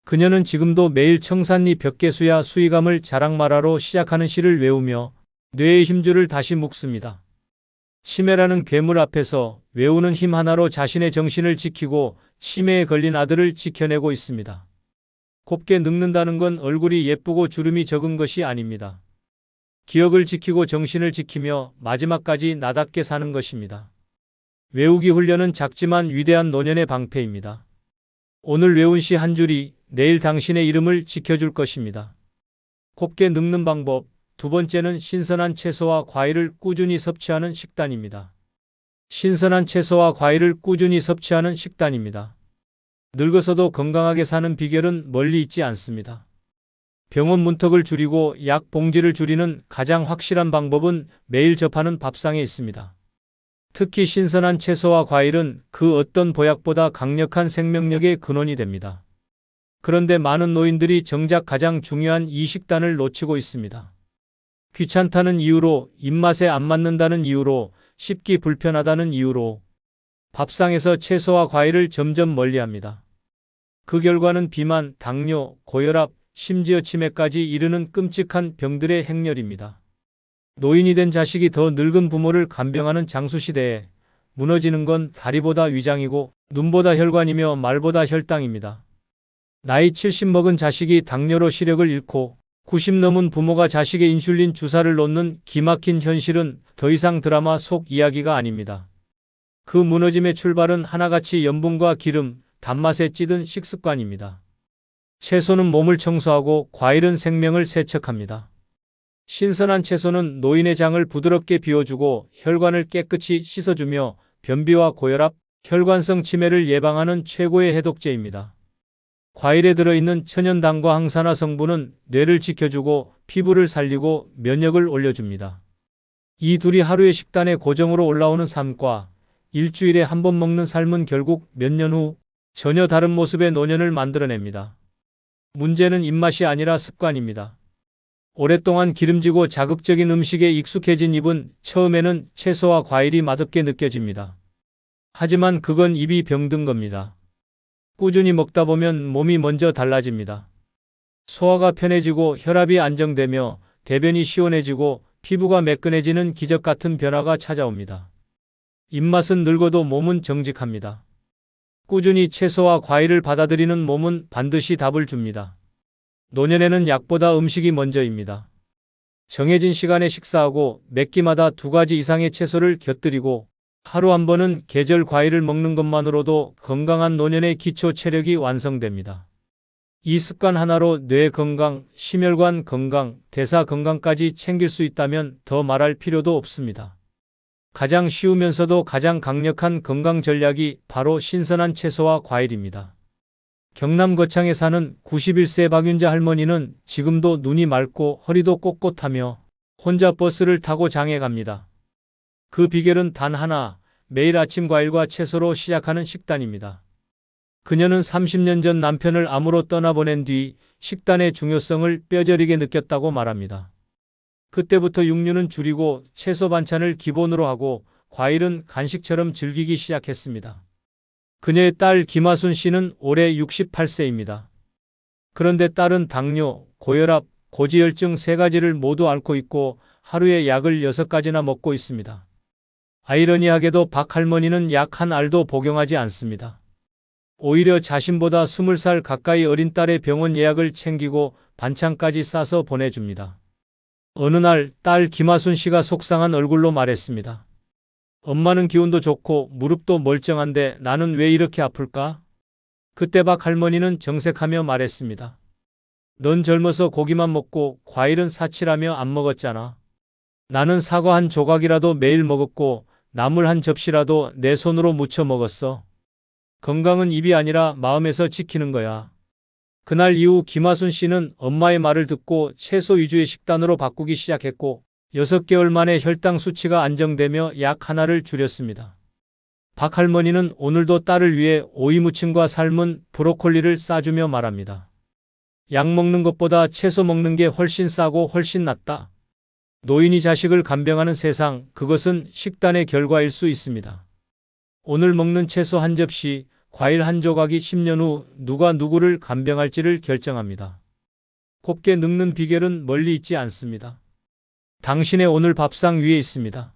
그녀는 지금도 매일 청산리 벽계수야 수의감을 자랑말하러 시작하는 시를 외우며 뇌의 힘줄을 다시 묶습니다. 치매라는 괴물 앞에서 외우는 힘 하나로 자신의 정신을 지키고 치매에 걸린 아들을 지켜내고 있습니다. 곱게 늙는다는 건 얼굴이 예쁘고 주름이 적은 것이 아닙니다. 기억을 지키고 정신을 지키며 마지막까지 나답게 사는 것입니다. 외우기 훈련은 작지만 위대한 노년의 방패입니다. 오늘 외운 시 한 줄이 내일 당신의 이름을 지켜줄 것입니다. 곱게 늙는 방법. 두 번째는 신선한 채소와 과일을 꾸준히 섭취하는 식단입니다. 신선한 채소와 과일을 꾸준히 섭취하는 식단입니다. 늙어서도 건강하게 사는 비결은 멀리 있지 않습니다. 병원 문턱을 줄이고 약 봉지를 줄이는 가장 확실한 방법은 매일 접하는 밥상에 있습니다. 특히 신선한 채소와 과일은 그 어떤 보약보다 강력한 생명력의 근원이 됩니다. 그런데 많은 노인들이 정작 가장 중요한 이 식단을 놓치고 있습니다. 귀찮다는 이유로, 입맛에 안 맞는다는 이유로, 씹기 불편하다는 이유로 밥상에서 채소와 과일을 점점 멀리합니다. 그 결과는 비만, 당뇨, 고혈압, 심지어 치매까지 이르는 끔찍한 병들의 행렬입니다. 노인이 된 자식이 더 늙은 부모를 간병하는 장수시대에 무너지는 건 다리보다 위장이고 눈보다 혈관이며 말보다 혈당입니다. 나이 70 먹은 자식이 당뇨로 시력을 잃고 90 넘은 부모가 자식의 인슐린 주사를 놓는 기막힌 현실은 더 이상 드라마 속 이야기가 아닙니다. 그 무너짐의 출발은 하나같이 염분과 기름, 단맛에 찌든 식습관입니다. 채소는 몸을 청소하고 과일은 생명을 세척합니다. 신선한 채소는 노인의 장을 부드럽게 비워주고 혈관을 깨끗이 씻어주며 변비와 고혈압, 혈관성 치매를 예방하는 최고의 해독제입니다. 과일에 들어있는 천연당과 항산화 성분은 뇌를 지켜주고 피부를 살리고 면역을 올려줍니다. 이 둘이 하루의 식단에 고정으로 올라오는 삶과 일주일에 한 번 먹는 삶은 결국 몇 년 후 전혀 다른 모습의 노년을 만들어냅니다. 문제는 입맛이 아니라 습관입니다. 오랫동안 기름지고 자극적인 음식에 익숙해진 입은 처음에는 채소와 과일이 맛없게 느껴집니다. 하지만 그건 입이 병든 겁니다. 꾸준히 먹다 보면 몸이 먼저 달라집니다. 소화가 편해지고 혈압이 안정되며 대변이 시원해지고 피부가 매끈해지는 기적 같은 변화가 찾아옵니다. 입맛은 늙어도 몸은 정직합니다. 꾸준히 채소와 과일을 받아들이는 몸은 반드시 답을 줍니다. 노년에는 약보다 음식이 먼저입니다. 정해진 시간에 식사하고 몇 끼마다 2가지 이상의 채소를 곁들이고 하루 한 번은 계절 과일을 먹는 것만으로도 건강한 노년의 기초 체력이 완성됩니다. 이 습관 하나로 뇌 건강, 심혈관 건강, 대사 건강까지 챙길 수 있다면 더 말할 필요도 없습니다. 가장 쉬우면서도 가장 강력한 건강 전략이 바로 신선한 채소와 과일입니다. 경남 거창에 사는 91세 박윤자 할머니는 지금도 눈이 맑고 허리도 꼿꼿하며 혼자 버스를 타고 장에 갑니다. 그 비결은 단 하나, 매일 아침 과일과 채소로 시작하는 식단입니다. 그녀는 30년 전 남편을 암으로 떠나보낸 뒤 식단의 중요성을 뼈저리게 느꼈다고 말합니다. 그때부터 육류는 줄이고 채소 반찬을 기본으로 하고 과일은 간식처럼 즐기기 시작했습니다. 그녀의 딸 김하순 씨는 올해 68세입니다. 그런데 딸은 당뇨, 고혈압, 고지혈증 3가지를 모두 앓고 있고 하루에 약을 6가지나 먹고 있습니다. 아이러니하게도 박 할머니는 약 한 알도 복용하지 않습니다. 오히려 자신보다 20살 가까이 어린 딸의 병원 예약을 챙기고 반찬까지 싸서 보내줍니다. 어느 날 딸 김하순 씨가 속상한 얼굴로 말했습니다. 엄마는 기운도 좋고 무릎도 멀쩡한데 나는 왜 이렇게 아플까? 그때 박 할머니는 정색하며 말했습니다. 넌 젊어서 고기만 먹고 과일은 사치라며 안 먹었잖아. 나는 사과 한 조각이라도 매일 먹었고 나물 한 접시라도 내 손으로 무쳐 먹었어. 건강은 입이 아니라 마음에서 지키는 거야. 그날 이후 김하순 씨는 엄마의 말을 듣고 채소 위주의 식단으로 바꾸기 시작했고 6개월 만에 혈당 수치가 안정되며 약 하나를 줄였습니다. 박 할머니는 오늘도 딸을 위해 오이 무침과 삶은 브로콜리를 싸주며 말합니다. 약 먹는 것보다 채소 먹는 게 훨씬 싸고 훨씬 낫다. 노인이 자식을 간병하는 세상, 그것은 식단의 결과일 수 있습니다. 오늘 먹는 채소 한 접시, 과일 한 조각이 10년 후 누가 누구를 간병할지를 결정합니다. 곱게 늙는 비결은 멀리 있지 않습니다. 당신의 오늘 밥상 위에 있습니다.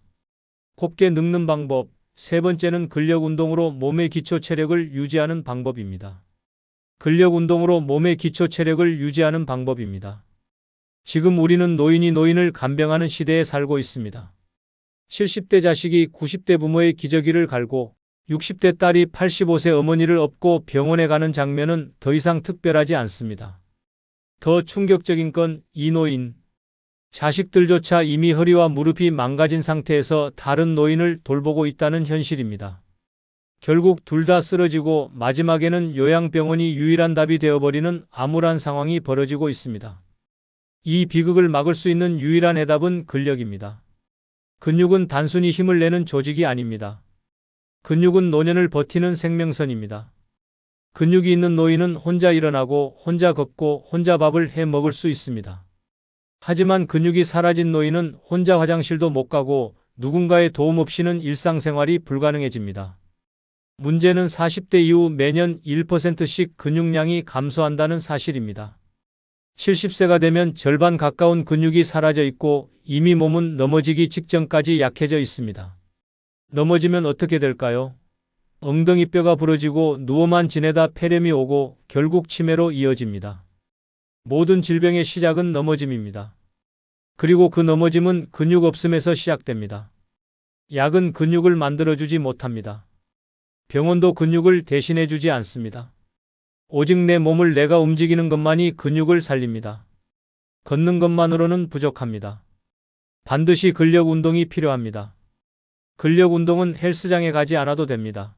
곱게 늙는 방법. 세 번째는 근력 운동으로 몸의 기초 체력을 유지하는 방법입니다. 근력 운동으로 몸의 기초 체력을 유지하는 방법입니다. 지금 우리는 노인이 노인을 간병하는 시대에 살고 있습니다. 70대 자식이 90대 부모의 기저귀를 갈고 60대 딸이 85세 어머니를 업고 병원에 가는 장면은 더 이상 특별하지 않습니다. 더 충격적인 건 이 노인. 자식들조차 이미 허리와 무릎이 망가진 상태에서 다른 노인을 돌보고 있다는 현실입니다. 결국 둘 다 쓰러지고 마지막에는 요양병원이 유일한 답이 되어버리는 암울한 상황이 벌어지고 있습니다. 이 비극을 막을 수 있는 유일한 해답은 근력입니다. 근육은 단순히 힘을 내는 조직이 아닙니다. 근육은 노년을 버티는 생명선입니다. 근육이 있는 노인은 혼자 일어나고 혼자 걷고 혼자 밥을 해 먹을 수 있습니다. 하지만 근육이 사라진 노인은 혼자 화장실도 못 가고 누군가의 도움 없이는 일상생활이 불가능해집니다. 문제는 40대 이후 매년 1%씩 근육량이 감소한다는 사실입니다. 70세가 되면 절반 가까운 근육이 사라져 있고 이미 몸은 넘어지기 직전까지 약해져 있습니다. 넘어지면 어떻게 될까요? 엉덩이뼈가 부러지고 누워만 지내다 폐렴이 오고 결국 치매로 이어집니다. 모든 질병의 시작은 넘어짐입니다. 그리고 그 넘어짐은 근육 없음에서 시작됩니다. 약은 근육을 만들어주지 못합니다. 병원도 근육을 대신해주지 않습니다. 오직 내 몸을 내가 움직이는 것만이 근육을 살립니다. 걷는 것만으로는 부족합니다. 반드시 근력 운동이 필요합니다. 근력 운동은 헬스장에 가지 않아도 됩니다.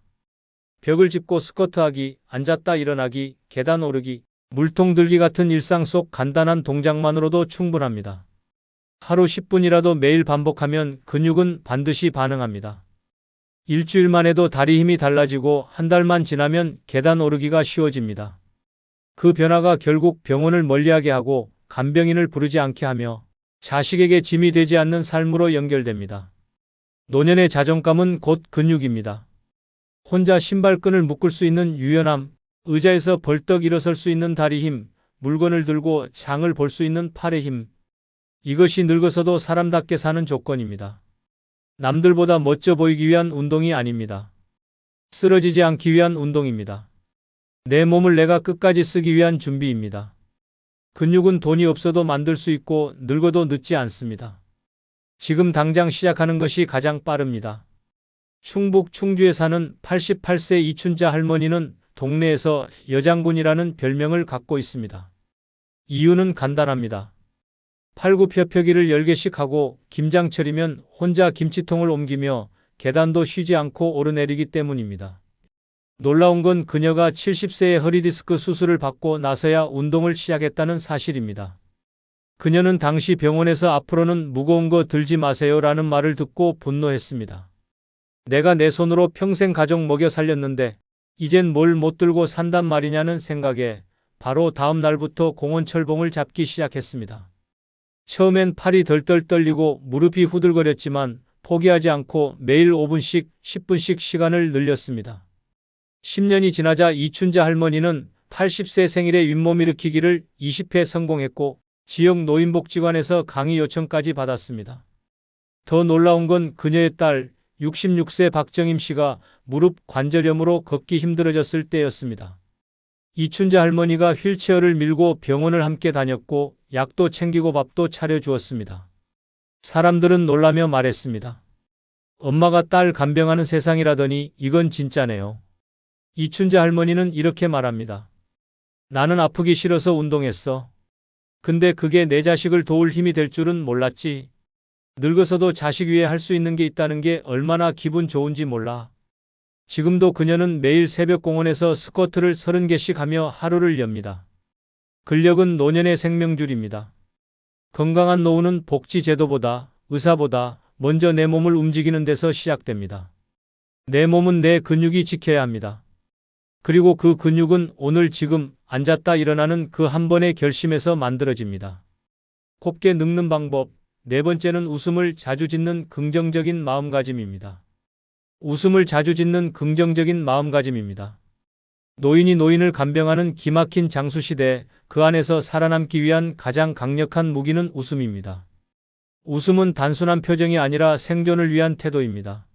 벽을 짚고 스쿼트하기, 앉았다 일어나기, 계단 오르기, 물통 들기 같은 일상 속 간단한 동작만으로도 충분합니다. 하루 10분이라도 매일 반복하면 근육은 반드시 반응합니다. 일주일만 해도 다리 힘이 달라지고 한 달만 지나면 계단 오르기가 쉬워집니다. 그 변화가 결국 병원을 멀리하게 하고 간병인을 부르지 않게 하며 자식에게 짐이 되지 않는 삶으로 연결됩니다. 노년의 자존감은 곧 근육입니다. 혼자 신발끈을 묶을 수 있는 유연함, 의자에서 벌떡 일어설 수 있는 다리 힘, 물건을 들고 장을 볼 수 있는 팔의 힘. 이것이 늙어서도 사람답게 사는 조건입니다. 남들보다 멋져 보이기 위한 운동이 아닙니다. 쓰러지지 않기 위한 운동입니다. 내 몸을 내가 끝까지 쓰기 위한 준비입니다. 근육은 돈이 없어도 만들 수 있고 늙어도 늦지 않습니다. 지금 당장 시작하는 것이 가장 빠릅니다. 충북 충주에 사는 88세 이춘자 할머니는 동네에서 여장군이라는 별명을 갖고 있습니다. 이유는 간단합니다. 팔굽혀펴기를 10개씩 하고 김장철이면 혼자 김치통을 옮기며 계단도 쉬지 않고 오르내리기 때문입니다. 놀라운 건 그녀가 70세에 허리디스크 수술을 받고 나서야 운동을 시작했다는 사실입니다. 그녀는 당시 병원에서 앞으로는 무거운 거 들지 마세요라는 말을 듣고 분노했습니다. 내가 내 손으로 평생 가족 먹여 살렸는데 이젠 뭘 못 들고 산단 말이냐는 생각에 바로 다음 날부터 공원 철봉을 잡기 시작했습니다. 처음엔 팔이 덜덜 떨리고 무릎이 후들거렸지만 포기하지 않고 매일 5분씩 10분씩 시간을 늘렸습니다. 10년이 지나자 이춘자 할머니는 80세 생일에 윗몸 일으키기를 20회 성공했고 지역 노인복지관에서 강의 요청까지 받았습니다. 더 놀라운 건 그녀의 딸 66세 박정임 씨가 무릎 관절염으로 걷기 힘들어졌을 때였습니다. 이춘자 할머니가 휠체어를 밀고 병원을 함께 다녔고 약도 챙기고 밥도 차려주었습니다. 사람들은 놀라며 말했습니다. 엄마가 딸 간병하는 세상이라더니 이건 진짜네요. 이춘자 할머니는 이렇게 말합니다. 나는 아프기 싫어서 운동했어. 근데 그게 내 자식을 도울 힘이 될 줄은 몰랐지. 늙어서도 자식 위해 할 수 있는 게 있다는 게 얼마나 기분 좋은지 몰라. 지금도 그녀는 매일 새벽 공원에서 스쿼트를 30개씩 하며 하루를 엽니다. 근력은 노년의 생명줄입니다. 건강한 노후는 복지제도보다, 의사보다 먼저 내 몸을 움직이는 데서 시작됩니다. 내 몸은 내 근육이 지켜야 합니다. 그리고 그 근육은 오늘 지금 앉았다 일어나는 그 한 번의 결심에서 만들어집니다. 곱게 늙는 방법. 네 번째는 웃음을 자주 짓는 긍정적인 마음가짐입니다. 웃음을 자주 짓는 긍정적인 마음가짐입니다. 노인이 노인을 간병하는 기막힌 장수시대, 그 안에서 살아남기 위한 가장 강력한 무기는 웃음입니다. 웃음은 단순한 표정이 아니라 생존을 위한 태도입니다.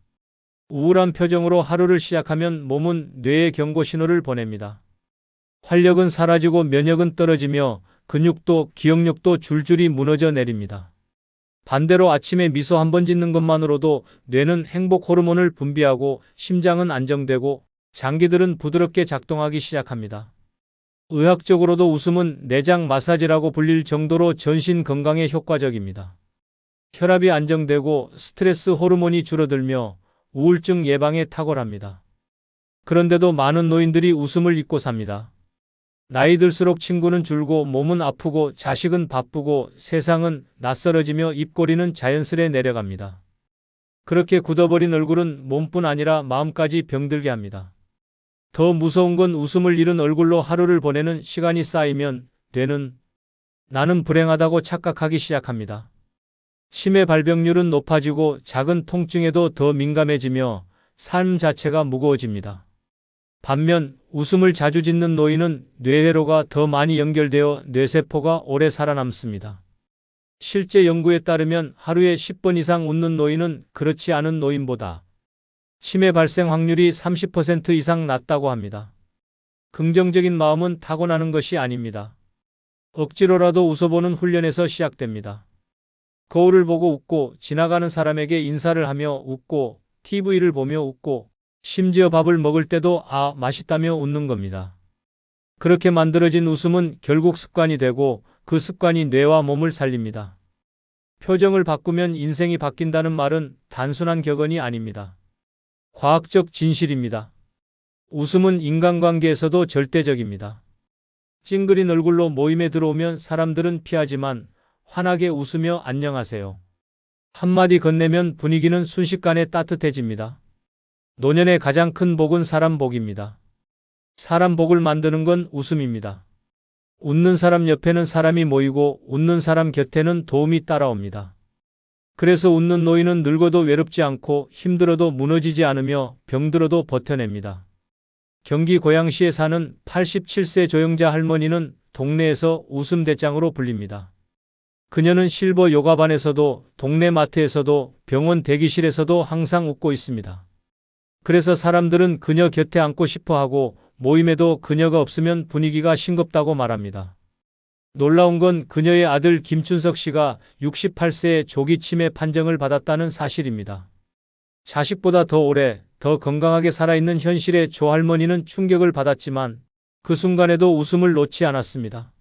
우울한 표정으로 하루를 시작하면 몸은 뇌에 경고 신호를 보냅니다. 활력은 사라지고 면역은 떨어지며 근육도 기억력도 줄줄이 무너져 내립니다. 반대로 아침에 미소 한 번 짓는 것만으로도 뇌는 행복 호르몬을 분비하고 심장은 안정되고 장기들은 부드럽게 작동하기 시작합니다. 의학적으로도 웃음은 내장 마사지라고 불릴 정도로 전신 건강에 효과적입니다. 혈압이 안정되고 스트레스 호르몬이 줄어들며 우울증 예방에 탁월합니다. 그런데도 많은 노인들이 웃음을 잊고 삽니다. 나이 들수록 친구는 줄고 몸은 아프고 자식은 바쁘고 세상은 낯설어지며 입꼬리는 자연스레 내려갑니다. 그렇게 굳어버린 얼굴은 몸뿐 아니라 마음까지 병들게 합니다. 더 무서운 건 웃음을 잃은 얼굴로 하루를 보내는 시간이 쌓이면 뇌는 나는 불행하다고 착각하기 시작합니다. 치매 발병률은 높아지고 작은 통증에도 더 민감해지며 삶 자체가 무거워집니다. 반면 웃음을 자주 짓는 노인은 뇌회로가 더 많이 연결되어 뇌세포가 오래 살아남습니다. 실제 연구에 따르면 하루에 10번 이상 웃는 노인은 그렇지 않은 노인보다 치매 발생 확률이 30% 이상 낮다고 합니다. 긍정적인 마음은 타고나는 것이 아닙니다. 억지로라도 웃어보는 훈련에서 시작됩니다. 거울을 보고 웃고, 지나가는 사람에게 인사를 하며 웃고, TV를 보며 웃고, 심지어 밥을 먹을 때도 맛있다며 웃는 겁니다. 그렇게 만들어진 웃음은 결국 습관이 되고 그 습관이 뇌와 몸을 살립니다. 표정을 바꾸면 인생이 바뀐다는 말은 단순한 격언이 아닙니다. 과학적 진실입니다. 웃음은 인간관계에서도 절대적입니다. 찡그린 얼굴로 모임에 들어오면 사람들은 피하지만 환하게 웃으며 안녕하세요. 한마디 건네면 분위기는 순식간에 따뜻해집니다. 노년의 가장 큰 복은 사람 복입니다. 사람 복을 만드는 건 웃음입니다. 웃는 사람 옆에는 사람이 모이고 웃는 사람 곁에는 도움이 따라옵니다. 그래서 웃는 노인은 늙어도 외롭지 않고 힘들어도 무너지지 않으며 병들어도 버텨냅니다. 경기 고양시에 사는 87세 조영자 할머니는 동네에서 웃음 대장으로 불립니다. 그녀는 실버 요가반에서도 동네 마트에서도 병원 대기실에서도 항상 웃고 있습니다. 그래서 사람들은 그녀 곁에 앉고 싶어 하고 모임에도 그녀가 없으면 분위기가 싱겁다고 말합니다. 놀라운 건 그녀의 아들 김춘석 씨가 68세에 조기 치매 판정을 받았다는 사실입니다. 자식보다 더 오래, 더 건강하게 살아있는 현실에 조 할머니는 충격을 받았지만 그 순간에도 웃음을 놓지 않았습니다.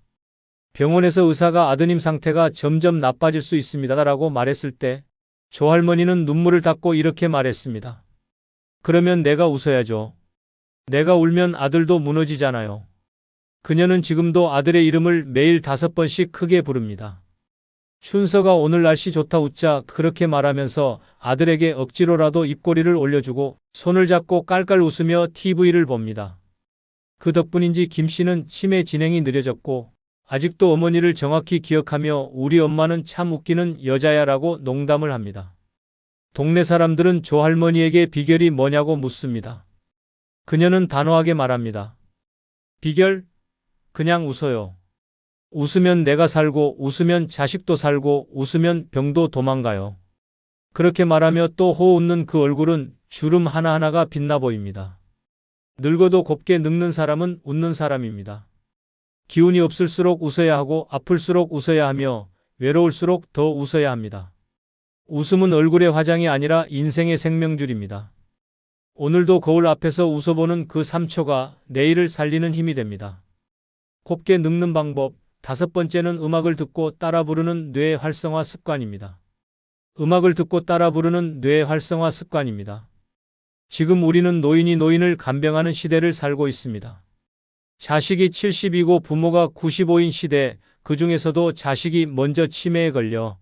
병원에서 의사가 아드님 상태가 점점 나빠질 수 있습니다라고 말했을 때 조 할머니는 눈물을 닦고 이렇게 말했습니다. 그러면 내가 웃어야죠. 내가 울면 아들도 무너지잖아요. 그녀는 지금도 아들의 이름을 매일 5번씩 크게 부릅니다. 춘서가 오늘 날씨 좋다 웃자 그렇게 말하면서 아들에게 억지로라도 입꼬리를 올려주고 손을 잡고 깔깔 웃으며 TV를 봅니다. 그 덕분인지 김 씨는 치매 진행이 느려졌고 아직도 어머니를 정확히 기억하며 우리 엄마는 참 웃기는 여자야라고 농담을 합니다. 동네 사람들은 조 할머니에게 비결이 뭐냐고 묻습니다. 그녀는 단호하게 말합니다. 비결? 그냥 웃어요. 웃으면 내가 살고 웃으면 자식도 살고 웃으면 병도 도망가요. 그렇게 말하며 또 호 웃는 그 얼굴은 주름 하나하나가 빛나 보입니다. 늙어도 곱게 늙는 사람은 웃는 사람입니다. 기운이 없을수록 웃어야 하고 아플수록 웃어야 하며 외로울수록 더 웃어야 합니다. 웃음은 얼굴의 화장이 아니라 인생의 생명줄입니다. 오늘도 거울 앞에서 웃어보는 그 3초가 내일을 살리는 힘이 됩니다. 곱게 늙는 방법 5번째는 음악을 듣고 따라 부르는 뇌 활성화 습관입니다. 음악을 듣고 따라 부르는 뇌 활성화 습관입니다. 지금 우리는 노인이 노인을 간병하는 시대를 살고 있습니다. 자식이 70이고 부모가 95인 시대, 그 중에서도 자식이 먼저 치매에 걸려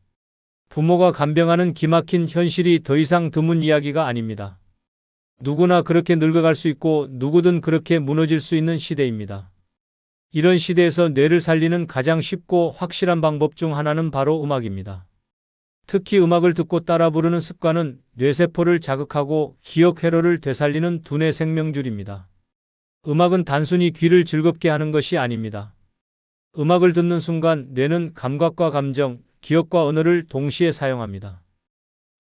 부모가 간병하는 기막힌 현실이 더 이상 드문 이야기가 아닙니다. 누구나 그렇게 늙어갈 수 있고 누구든 그렇게 무너질 수 있는 시대입니다. 이런 시대에서 뇌를 살리는 가장 쉽고 확실한 방법 중 하나는 바로 음악입니다. 특히 음악을 듣고 따라 부르는 습관은 뇌세포를 자극하고 기억 회로를 되살리는 두뇌 생명줄입니다. 음악은 단순히 귀를 즐겁게 하는 것이 아닙니다. 음악을 듣는 순간 뇌는 감각과 감정, 기억과 언어를 동시에 사용합니다.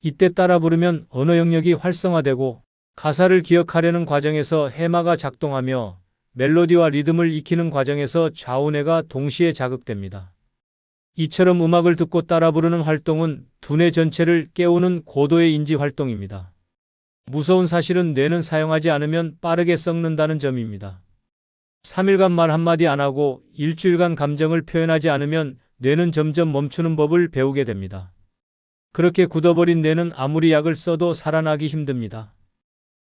이때 따라 부르면 언어 영역이 활성화되고 가사를 기억하려는 과정에서 해마가 작동하며 멜로디와 리듬을 익히는 과정에서 좌우뇌가 동시에 자극됩니다. 이처럼 음악을 듣고 따라 부르는 활동은 두뇌 전체를 깨우는 고도의 인지 활동입니다. 무서운 사실은 뇌는 사용하지 않으면 빠르게 썩는다는 점입니다. 3일간 말 한마디 안 하고 일주일간 감정을 표현하지 않으면 뇌는 점점 멈추는 법을 배우게 됩니다. 그렇게 굳어버린 뇌는 아무리 약을 써도 살아나기 힘듭니다.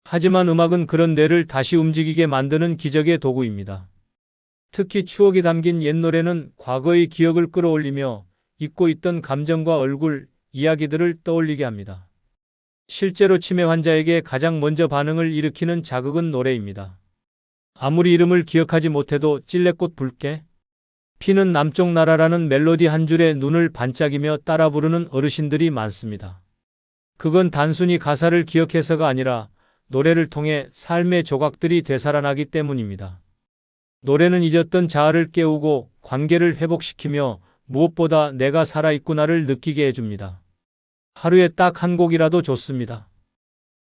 하지만 음악은 그런 뇌를 다시 움직이게 만드는 기적의 도구입니다. 특히 추억이 담긴 옛 노래는 과거의 기억을 끌어올리며 잊고 있던 감정과 얼굴, 이야기들을 떠올리게 합니다. 실제로 치매 환자에게 가장 먼저 반응을 일으키는 자극은 노래입니다. 아무리 이름을 기억하지 못해도 찔레꽃 붉게 피는 남쪽 나라라는 멜로디 한 줄에 눈을 반짝이며 따라 부르는 어르신들이 많습니다. 그건 단순히 가사를 기억해서가 아니라 노래를 통해 삶의 조각들이 되살아나기 때문입니다. 노래는 잊었던 자아를 깨우고 관계를 회복시키며 무엇보다 내가 살아있구나를 느끼게 해줍니다. 하루에 딱 한 곡이라도 좋습니다.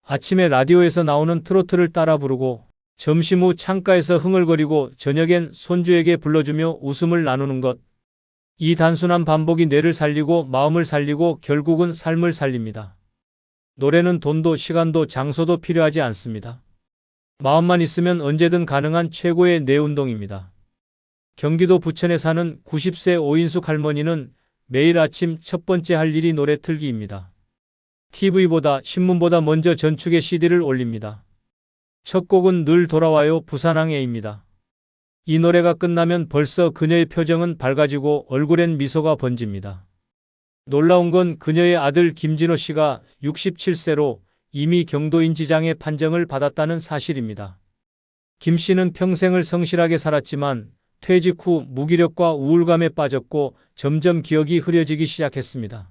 아침에 라디오에서 나오는 트로트를 따라 부르고 점심 후 창가에서 흥얼거리고 저녁엔 손주에게 불러주며 웃음을 나누는 것. 이 단순한 반복이 뇌를 살리고 마음을 살리고 결국은 삶을 살립니다. 노래는 돈도 시간도 장소도 필요하지 않습니다. 마음만 있으면 언제든 가능한 최고의 뇌 운동입니다. 경기도 부천에 사는 90세 오인숙 할머니는 매일 아침 첫 번째 할 일이 노래 틀기입니다. TV보다 신문보다 먼저 전축에 CD를 올립니다. 첫 곡은 늘 돌아와요 부산항에입니다. 이 노래가 끝나면 벌써 그녀의 표정은 밝아지고 얼굴엔 미소가 번집니다. 놀라운 건 그녀의 아들 김진호 씨가 67세로 이미 경도인 지장의 판정을 받았다는 사실입니다. 김 씨는 평생을 성실하게 살았지만 퇴직 후 무기력과 우울감에 빠졌고 점점 기억이 흐려지기 시작했습니다.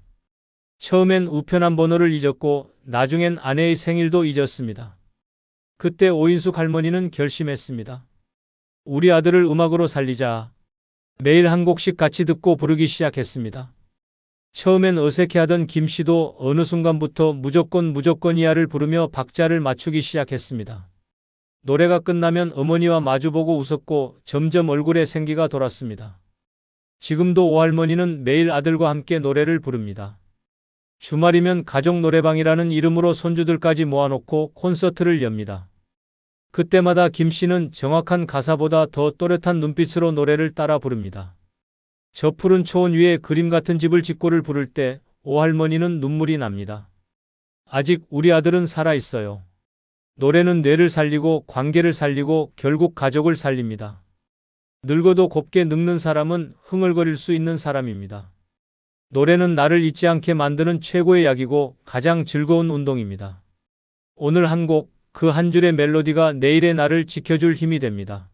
처음엔 우편함 번호를 잊었고 나중엔 아내의 생일도 잊었습니다. 그때 오인숙 할머니는 결심했습니다. 우리 아들을 음악으로 살리자. 매일 한 곡씩 같이 듣고 부르기 시작했습니다. 처음엔 어색해하던 김 씨도 어느 순간부터 무조건 이하를 부르며 박자를 맞추기 시작했습니다. 노래가 끝나면 어머니와 마주보고 웃었고 점점 얼굴에 생기가 돌았습니다. 지금도 오할머니는 매일 아들과 함께 노래를 부릅니다. 주말이면 가족 노래방이라는 이름으로 손주들까지 모아놓고 콘서트를 엽니다. 그때마다 김 씨는 정확한 가사보다 더 또렷한 눈빛으로 노래를 따라 부릅니다. 저 푸른 초원 위에 그림 같은 집을 짓고를 부를 때 오할머니는 눈물이 납니다. 아직 우리 아들은 살아있어요. 노래는 뇌를 살리고 관계를 살리고 결국 가족을 살립니다. 늙어도 곱게 늙는 사람은 흥얼거릴 수 있는 사람입니다. 노래는 나를 잊지 않게 만드는 최고의 약이고 가장 즐거운 운동입니다. 오늘 한 곡, 그 한 줄의 멜로디가 내일의 나를 지켜줄 힘이 됩니다.